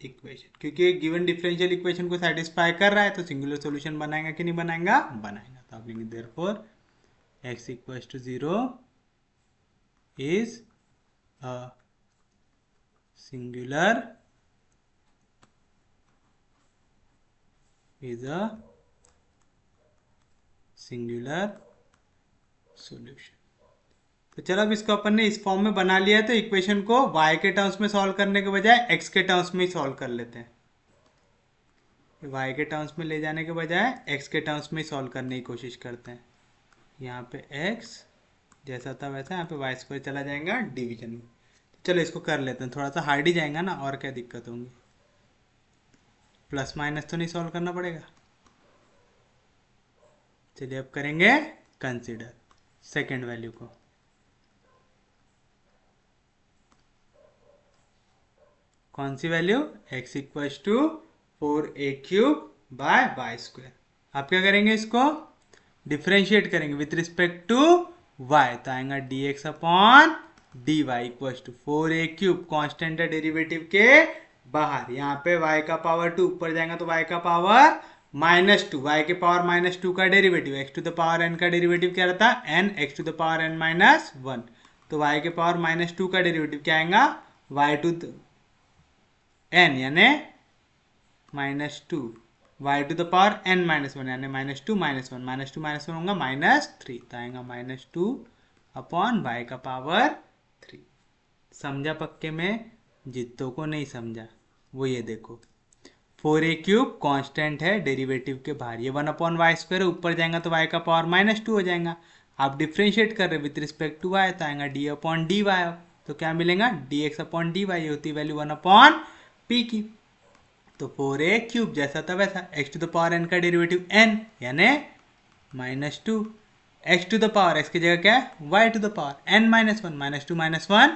Speaker 1: equation. क्योंकि गिवन डिफरेंशियल इक्वेशन को सेटिस्फाई कर रहा है तो सिंगुलर सॉल्यूशन बनाएगा कि नहीं बनाएगा? बनाएगा। तो आप लेंगे therefore x=0 is a singular solution. तो चलो अब इसको अपन ने इस फॉर्म में बना लिया है, तो इक्वेशन को y के टर्म्स में सॉल्व करने के बजाय x के टर्म्स में ही सॉल्व कर लेते हैं। y के टर्म्स में ले जाने के बजाय x के टर्म्स में ही सॉल्व करने की कोशिश करते हैं। यहाँ पे x जैसा था वैसा, यहाँ पे y² चला जाएगा डिवीजन में। चलो इसको कर लेते हैं, थोड़ा सा हार्ड ही जाएगा ना, और क्या दिक्कत होंगी। प्लस माइनस तो नहीं सॉल्व करना पड़ेगा। चलिए अब करेंगे कंसीडर सेकेंड वैल्यू को। कौन सी वैल्यू? x=4a³/y²। आप क्या करेंगे? इसको डिफ्रेंशिएट करेंगे विथ रिस्पेक्ट टू y, तो आएगा dx/dy equals to 4a³ constant है डेरिवेटिव के बाहर। यहाँ पे y का पावर 2 ऊपर जाएगा तो y का पावर -2, y के पावर -2 का डेरिवेटिव, x⁻n का डेरिवेटिव क्या रहता है? n, x⁻n - 1, तो y के पावर -2 का डेरिवेटिव क्या आएगा? y⁻n यानी -2, y⁻n - 1 यानी -2 - 1, -2 - 1 होगा -3, तो आएगा -2/y का पावर 3। समझा पक्के में? जितों को नहीं समझा वो ये देखो, 4a³ कांस्टेंट है डेरिवेटिव के बाहर, ये 1/y² है, ऊपर जाएगा तो y का पावर -2 हो जाएगा। आप डिफ्रेंशिएट कर रहे विथ रिस्पेक्ट टू y, तो आएगा d/dy। तो क्या मिलेगा? dx/dy, ये होती है वैल्यू 1/p की। तो 4a³ जैसा था वैसा, x⁻n का डेरिवेटिव n यानी -2, x की जगह क्या है? y⁻n - 1, -2 - 1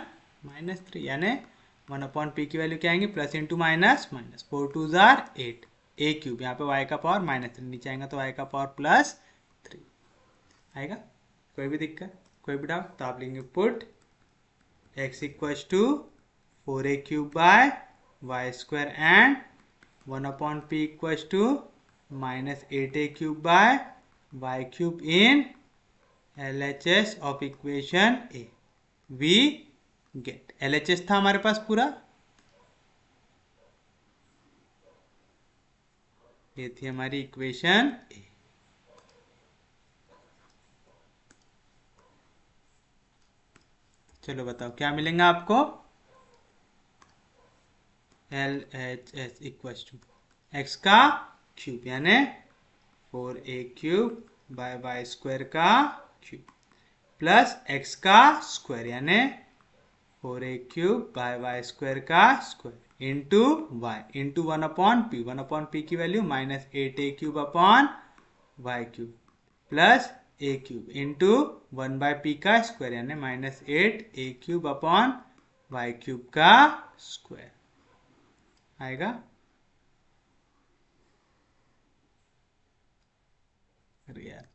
Speaker 1: -3 यानी 1/p की वैल्यू क्या आएंगे? Plus into minus minus, 4 2 jar 8, a³ यहाँ पे y का पावर -3, नीचे आएगा तो y का पावर +3 आएगा। कोई भी दिक्कत, कोई भी डाउट? तो आप लेंगे put x=4a³/y² and 1/p -8a³/y³ in LHS of equation a. We get LHS था हमारे पास पूरा, ये थी हमारी इक्वेशन ए। चलो बताओ क्या मिलेगा आपको? LHS इक्वल्स टू x का क्यूब यानी 4a³/y² का क्यूब प्लस x का स्क्वायर यानी 4a³/y² का square into y into 1/p, 1/p की value -8a³/y³ plus a³ into 1/p का स्क्वायर यानी -8a³/y³ का स्क्वायर आएगा। यार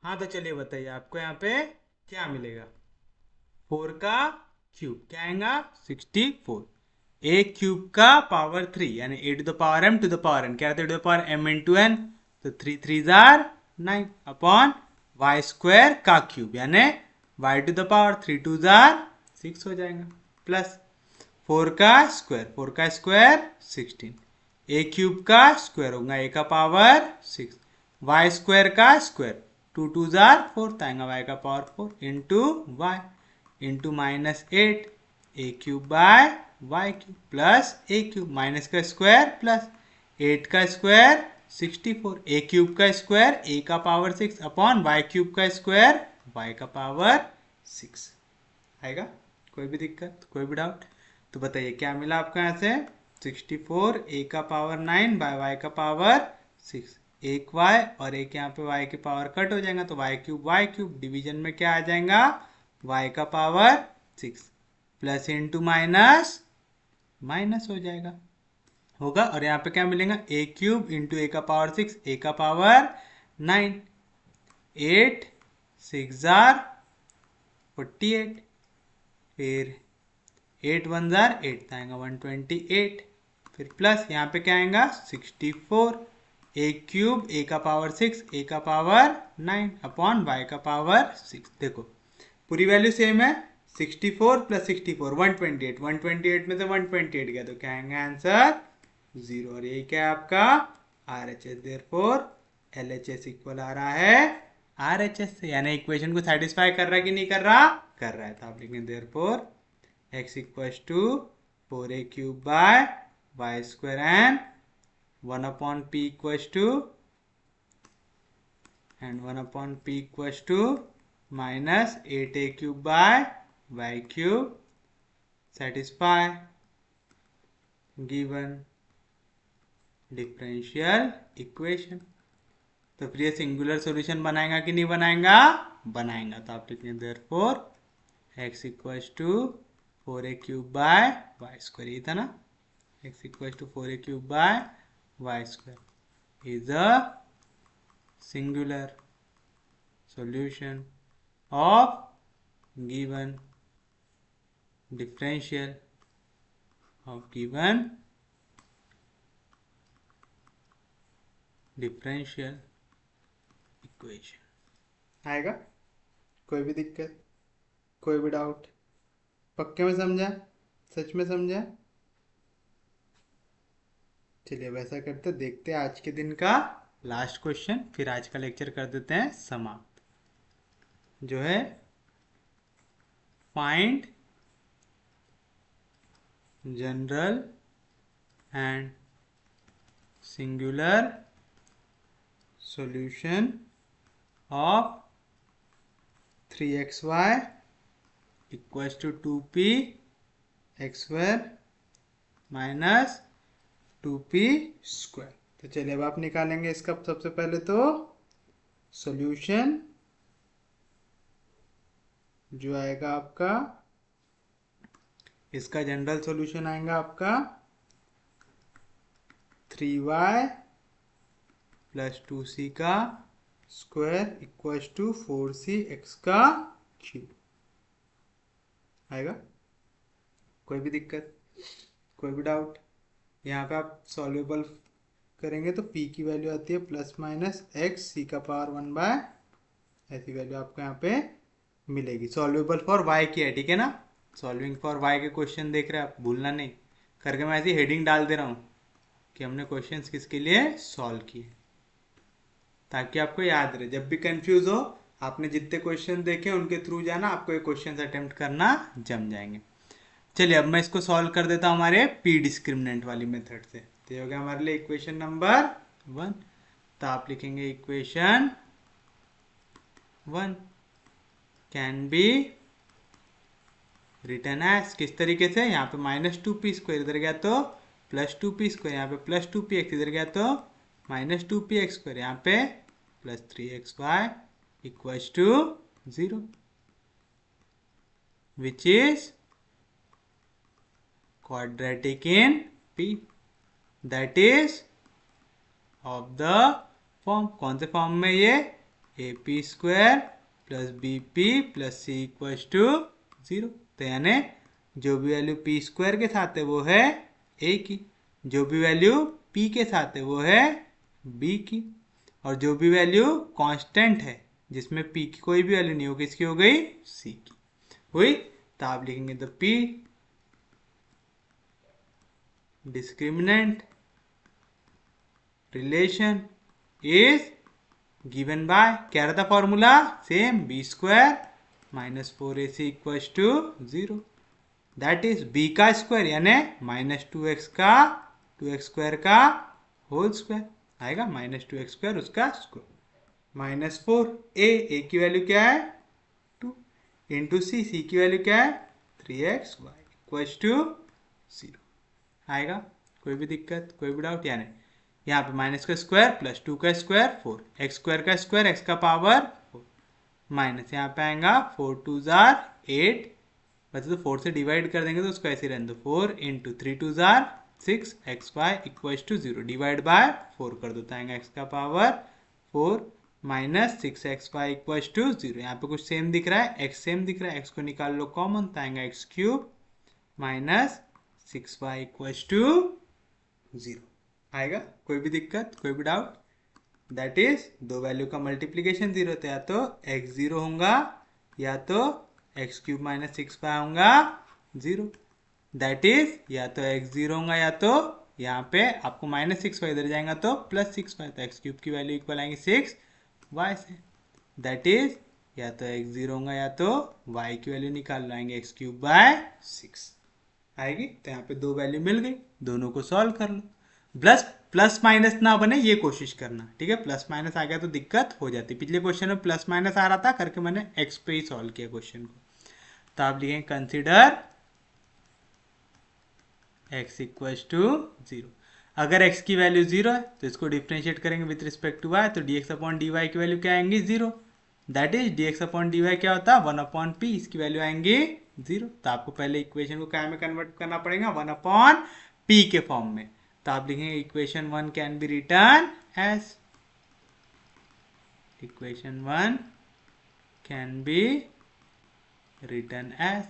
Speaker 1: हाँ, तो चलिए बताइए आपको यहाँ पे क्या मिलेगा? 4 का क्यूब क्या आएगा? 64, a³ का पावर 3 यानी a⁻m to the power n क्या रहता है? m into n तो 3 3 जार 9 अपॉन वाई स्क्वायर का क्यूब यानी वाई टू द पावर 3 2 जार 6 हो जाएगा प्लस 4 का स्क्वायर 16 ए क्यूब का स्क्वायर होगा ए का पावर 6 वाई स्क्वायर का स्क्वायर 2 2 जार 4 आएगा वाई का power 4 into y into -8 a cube by y cube plus a cube minus का स्क्वायर प्लस 8 का स्क्वायर 64 ए क्यूब का स्क्वायर ए का पावर 6 अपॉन वाई क्यूब का स्क्वायर वाई का पावर 6 आएगा। कोई भी दिक्कत कोई भी डाउट तो बताइए क्या मिला आपको यहाँ से 64 ए का पावर 9 बाय वाई का पावर 6 एक वाई और एक यहाँ पे वाई की पावर कट हो जाएगा तो वाई क्यूब डिवीजन में क्या आ जाएगा वाई का power 6 plus into minus minus हो जाएगा होगा और यहाँ पे क्या मिलेगा ए क्यूब इंटू ए का पावर 6 ए का पावर 9 8 6 जार 48 फिर 8 1 जार 8 आएगा 128 फिर प्लस यहाँ पे क्या आएगा 64 ए क्यूब ए का पावर 6 ए का पावर 9 अपॉन वाई का पावर 6 देखो पूरी वैल्यू सेम है 64 प्लस 64 128 में से 128 गया तो क्या आएगा आंसर 0 और यही क्या है आपका RHS देयरफॉर LHS इक्वल आ रहा है RHS से यानी इक्वेशन को सेटिस्फाई कर रहा है कि नहीं कर रहा है तो आप लिखेंगे therefore x equals to 4a cube by Y square and 1 upon p equals to minus 8a cube by y cube satisfy given differential equation. तो फिर ये सिंगुलर सॉल्यूशन बनाएगा कि नहीं बनाएगा तो आप लिखेंगे therefore x equals to 4a cube by Y square ये था ना x equals to 4a cube by Y square is a singular solution of given differential of given differential equation आएगा। कोई भी दिक्कत कोई भी डाउट पक्के में समझा सच में समझा चलिए वैसा करते देखते हैं आज के दिन का लास्ट क्वेश्चन फिर आज का लेक्चर कर देते हैं समाप्त जो है find general and singular solution of 3xy equals to 2p x square minus 2p square। तो चलिए अब आप निकालेंगे इसका सबसे पहले तो सॉल्यूशन जो आएगा आपका इसका जनरल सॉल्यूशन आएगा आपका 3y प्लस 2c का square equals to 4c x का क्यूब आएगा। कोई भी दिक्कत कोई भी डाउट यहाँ पे आप सॉल्वेबल करेंगे तो p की वैल्यू आती है प्लस माइनस x c का पावर 1 बाय ऐसी वैल्यू आपको यहाँ पे मिलेगी। सॉल्वेबल फॉर y की है ठीक है ना सॉल्विंग फॉर y के क्वेश्चन देख रहे हैं आप भूलना नहीं करके मैं ऐसी हेडिंग डाल दे रहा हूँ कि हमने क्वेश्चंस किसके लिए सॉल्व किए ताकि आपको याद रहे जब भी कंफ्यूज हो आपने जितने क्वेश्चन देखे उनके थ्रू जाना आपको ये क्वेश्चन अटेम्प्ट करना जम जाएंगे। चलिए अब मैं इसको सॉल्व कर देता हूँ हमारे p डिस्क्रिमिनेंट वाली मेथड से। तो ये हो गया हमारे लिए इक्वेशन नंबर 1 तो आप लिखेंगे equation 1 can be written as किस तरीके से यहाँ पे माइनस 2p स्क्वायर इधर गया तो प्लस 2p स्क्वायर यहाँ पे प्लस 2px इधर गया तो माइनस 2px स्क्वायर यहाँ पे plus 3xy equals to 0 which is quadratic in p that is of the form कौन से फॉर्म में ये AP square plus BP plus C equals to 0 तो यानी जो भी वैल्यू p स्क्वायर के साथ है वो है a की जो भी वैल्यू p के साथ है वो है b की और जो भी वैल्यू कांस्टेंट है जिसमें p की कोई भी वैल्यू नहीं हो, किसकी हो गई, c की हुई। तो आप लिखेंगे the p discriminant relation is given by, क्या रहता formula, same b square minus 4ac equals to 0। That is b का स्क्वायर यानी -2x का 2x स्क्वायर का होल स्क्वायर आएगा, -2x स्क्वायर उसका स्क्वायर -4 a की वैल्यू क्या है 2 इंटू c की वैल्यू क्या है 3xy इक्वल्स टू 0 आएगा। कोई भी दिक्कत, कोई भी डाउट, यानी यहाँ पे माइनस का स्क्वायर प्लस 2 का स्क्वायर 4, एक्स स्क्वायर का स्क्वायर एक्स का पावर 4 माइनस यहाँ पे आएगा 4 2 जार 8, वैसे तो 4 से डिवाइड कर देंगे तो उसको ऐसे रहने दो, 4 इंटू 3 2 जार 6 x y equals to 0 divide by 4 कर दो तो आएगा एक्स का power 4 minus 6 x y equals to 0। यहाँ पे कुछ सेम दिख रहा है, एक्स सेम दिख रहा है, एक्स को निकाल लो कॉमन तो आएगा x cube minus 6y equals to 0 आएगा। कोई भी दिक्कत, कोई भी डाउट, दैट इज दो वैल्यू का मल्टीप्लीकेशन 0 तो या तो x 0 होगा या तो एक्स क्यूब माइनस 6y होगा 0। दैट इज या तो x 0 होगा या तो यहाँ पे आपको -6y इधर जाएगा तो +6y, तो एक्स क्यूब की वैल्यू इक्वल आएंगी 6y से। दैट इज या तो x 0 होगा या तो y की वैल्यू निकाल लाएंगे एक्स क्यूब बाय 6 आएगी। तो यहाँ पे दो वैल्यू मिल गई, दोनों को सॉल्व कर लो। प्लस माइनस ना बने ये कोशिश करना, ठीक है, प्लस माइनस आ गया तो दिक्कत हो जाती। पिछले क्वेश्चन में प्लस माइनस आ रहा था करके मैंने एक्स पे ही सॉल्व किया क्वेश्चन को। तो आप लिखेंगे कंसीडर x इक्वल्स टू 0। अगर x की वैल्यू 0 है तो इसको डिफ्रेंशिएट करेंगे विथ रिस्पेक्ट टू y, तो dx अपॉन dy की वैल्यू क्या आएंगी 0। That is dx upon dy क्या होता है 1 अपॉन p, इसकी वैल्यू आएंगी 0। तो आपको पहले इक्वेशन को क्या में कन्वर्ट करना पड़ेगा 1 अपॉन p के फॉर्म में। तो आप लिखेंगे equation 1 can be written as, equation 1 can be written as,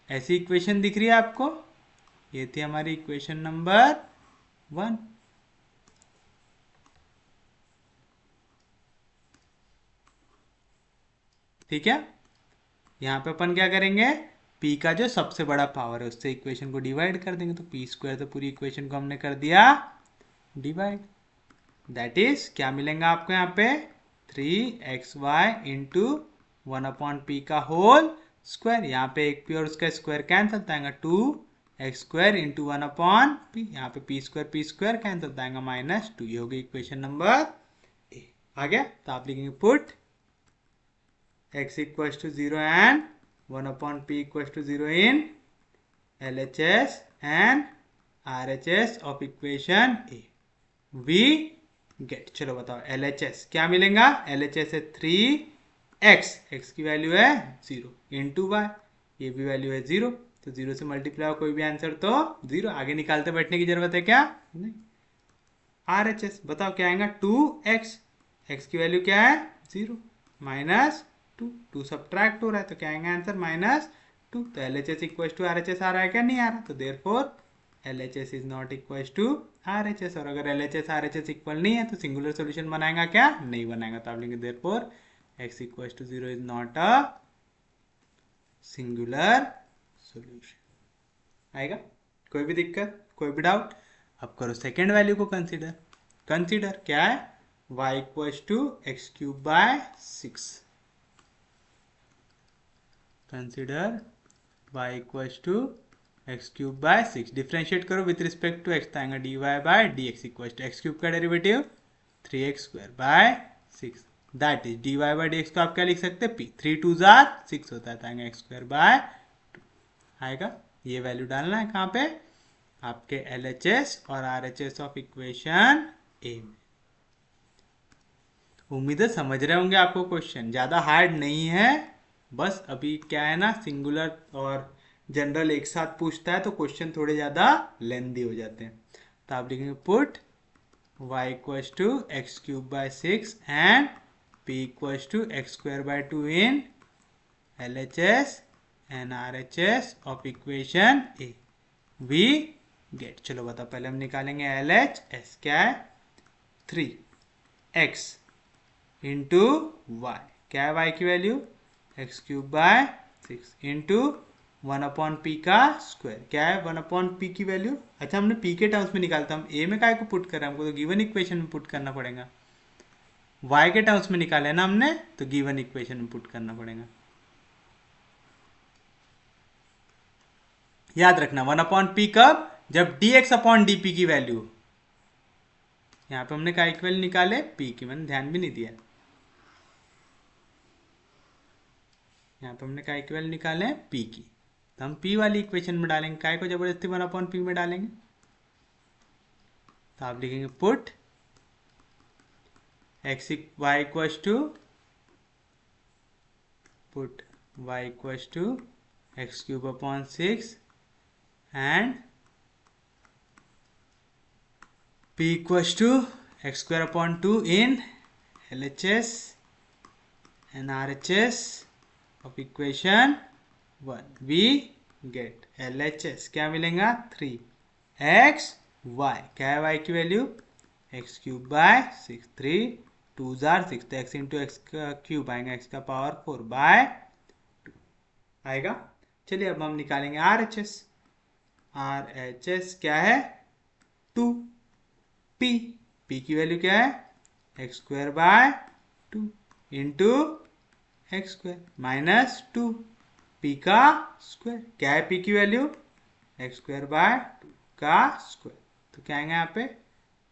Speaker 1: ऐसी इक्वेशन दिख रही है आपको, ये थी हमारी इक्वेशन नंबर 1। ठीक है, यहां पे अपन क्या करेंगे, p का जो सबसे बड़ा पावर है उससे इक्वेशन को डिवाइड कर देंगे, तो p स्क्वायर तो पूरी इक्वेशन को हमने कर दिया डिवाइड। दैट इज क्या मिलेगा आपको यहाँ पे 3xy इंटू 1 अपॉन p का होल स्क्वायर, यहाँ पे एक p और उसका स्क्वायर कैंसिल तो आएगा 2x square into 1 upon p, यहाँ पे p स्क्वायर कैंसिल तो आएगा -2। ये होगी इक्वेशन नंबर ए। आ गया, तो आप लिखेंगे put x equals to 0 and 1 upon p equals to 0 in LHS and RHS of equation a, we get. चलो बताओ LHS क्या मिलेगा, LHS है 3x, x की वैल्यू है 0 इंटू y, ये भी वैल्यू है 0, तो 0 से मल्टीप्लाई कोई भी आंसर तो 0, आगे निकालते बैठने की जरूरत है क्या, नहीं। RHS बताओ क्या आएगा 2x, x की वैल्यू क्या है 0 माइनस 2 सब्ट्रैक्ट हो रहा है तो क्या आएगा आंसर -2। तो LHS इक्वल टू RHS आ रहा है क्या, नहीं आ रहा, तो therefore LHS is not equal to RHS। और अगर LHS RHS इक्वल नहीं है तो सिंगुलर सॉल्यूशन बनाएगा क्या, नहीं बनाएगा। तो आप लेंगे therefore x equal to 0 is not a singular solution आएगा। कोई भी दिक्कत, कोई भी डाउट, अब करो सेकेंड वैल्यू को कंसीडर। कंसीडर क्या है y equal to x cube by 6, consider y equal to x cube by 6, differentiate करो विथ रिस्पेक्ट टू एक्स, आएगा dy by dx equal to x cube का derivative 3x square by 6, that is dy by dx को आप क्या लिख सकते हैं p, 3 2 जार 6 होता है, आएगा एक्स स्क्वायर बाय 2 आएगा। ये वैल्यू डालना है कहाँ पे, आपके LHS और RHS ऑफ इक्वेशन ए में। उम्मीद है समझ रहे होंगे आपको, क्वेश्चन ज़्यादा हार्ड नहीं है, बस अभी क्या है ना सिंगुलर और जनरल एक साथ पूछता है तो क्वेश्चन थोड़े ज़्यादा लेंदी हो जाते हैं। तो आप लिखेंगे put y equals to x cube by 6 and p equals to x square by 2 in LHS and RHS of equation a, we get. चलो बताओ, पहले हम निकालेंगे LHS क्या है 3, एक्स इंटू वाई, क्या है वाई की value x cube by 6 into 1/p का स्क्वायर, क्या है 1/p की वैल्यू। अच्छा हमने p के टर्म्स में निकालता, हम a में काय को पुट कर रहे हैं, हमको तो गिवन इक्वेशन में पुट करना पड़ेगा। y के टर्म्स में निकाले ना हमने, तो गिवन इक्वेशन में पुट करना पड़ेगा। याद रखना 1/p कब, जब dx/dp की वैल्यू, यहाँ पे हमने काय की वैल्यू निकाले p की, मैंने ध्यान भी नहीं दिया, यहाँ पे हमने काय की वैल्यू निकाले p की, तो हम p वाली इक्वेशन में डालेंगे, काय को जबरदस्ती 1/p में डालेंगे, तो आप लिखेंगे put x y equals to put y equals to x cube upon 6 and p equals to x square upon 2 in LHS and RHS of equation 1, we get LHS क्या मिलेगा 3x y, क्या है y की वैल्यू एक्स क्यूब बाय 6, 3 2 जार 6, तो x इंटू एक्स का क्यूब आएगा x का पावर 4 बाय 2 आएगा। चलिए अब हम निकालेंगे RHS, RHS क्या है 2p, p की वैल्यू क्या है x square by 2 into x square minus 2 p का स्क्वायर, क्या है p की वैल्यू एक्स स्क्वायर बाय 2 का स्क्वायर, तो क्या आएगा यहाँ पे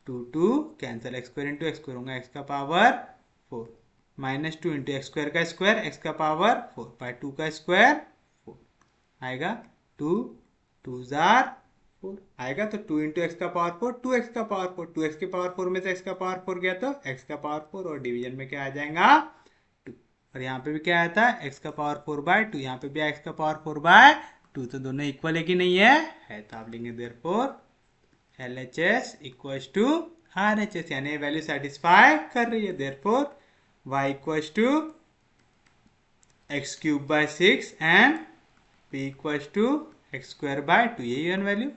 Speaker 1: 2 cancel, x square into x square होगा एक्स का power 4 minus 2 into x square का स्क्वायर एक्स का पावर 4 बाय 2 का स्क्वायर 4 आएगा 2 2 जार 4 आएगा, तो 2 इंटू एक्स का पावर 4 2x का पावर 4, 2x के पावर 4 में से x का पावर 4 गया तो x का पावर 4 और डिवीजन में क्या आ जाएगा 2, और यहाँ पे भी क्या आया था x का पावर 4 बाय 2, यहाँ पे भी x का पावर 4 बाय 2, तो दोनों इक्वल है कि नहीं है, तो आप लेंगे therefore LHS equals to RHS, यानी वैल्यू सेटिस्फाई कर रही है, therefore y equals to x cube by 6 and p equals to x square by 2, यही है value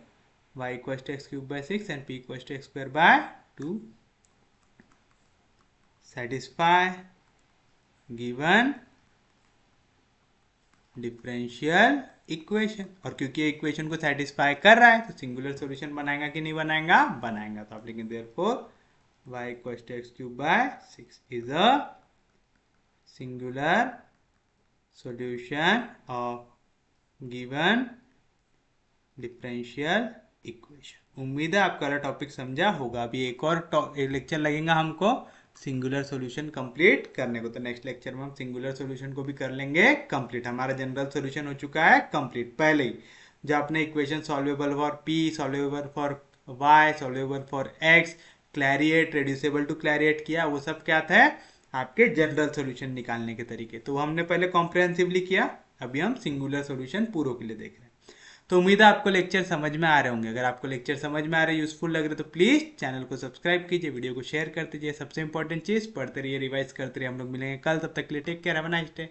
Speaker 1: y equals to x cube by 6 and p equals to x square by 2 satisfy given differential equation, और क्योंकि इक्वेशन को सेटिस्फाई कर रहा है तो सिंगुलर सॉल्यूशन बनाएगा कि नहीं बनाएगा, बनाएगा, तो आप लिखेंगे therefore y equals to x cube by 6 is a singular solution of given differential equation. उम्मीद है आपका टॉपिक समझा होगा। अभी एक और लेक्चर लगेगा हमको सिंगुलर सॉल्यूशन कंप्लीट करने को, तो नेक्स्ट लेक्चर में हम सिंगुलर सॉल्यूशन को भी कर लेंगे कंप्लीट। हमारा जनरल सॉल्यूशन हो चुका है कंप्लीट पहले ही, जो आपने equation solvable for p, solvable for y, solvable for x, Clairaut, reducible to Clairaut किया, वो सब क्या था आपके जनरल सॉल्यूशन निकालने के तरीके, तो हमने पहले कॉम्प्रिहेंसिवली किया, अभी हम सिंगुलर सॉल्यूशन पूरों के लिए देख रहे हैं। तो उम्मीद है आपको लेक्चर समझ में आ रहे होंगे। अगर आपको लेक्चर समझ में आ रहे, यूजफुल लग रहे, तो प्लीज़ चैनल को सब्सक्राइब कीजिए, वीडियो को शेयर कर दीजिए। सबसे इंपॉर्टेंट चीज़ पढ़ते रहिए, रिवाइज करते रहिए। हम लोग मिलेंगे कल, तब तक के लिए take care, have a nice day.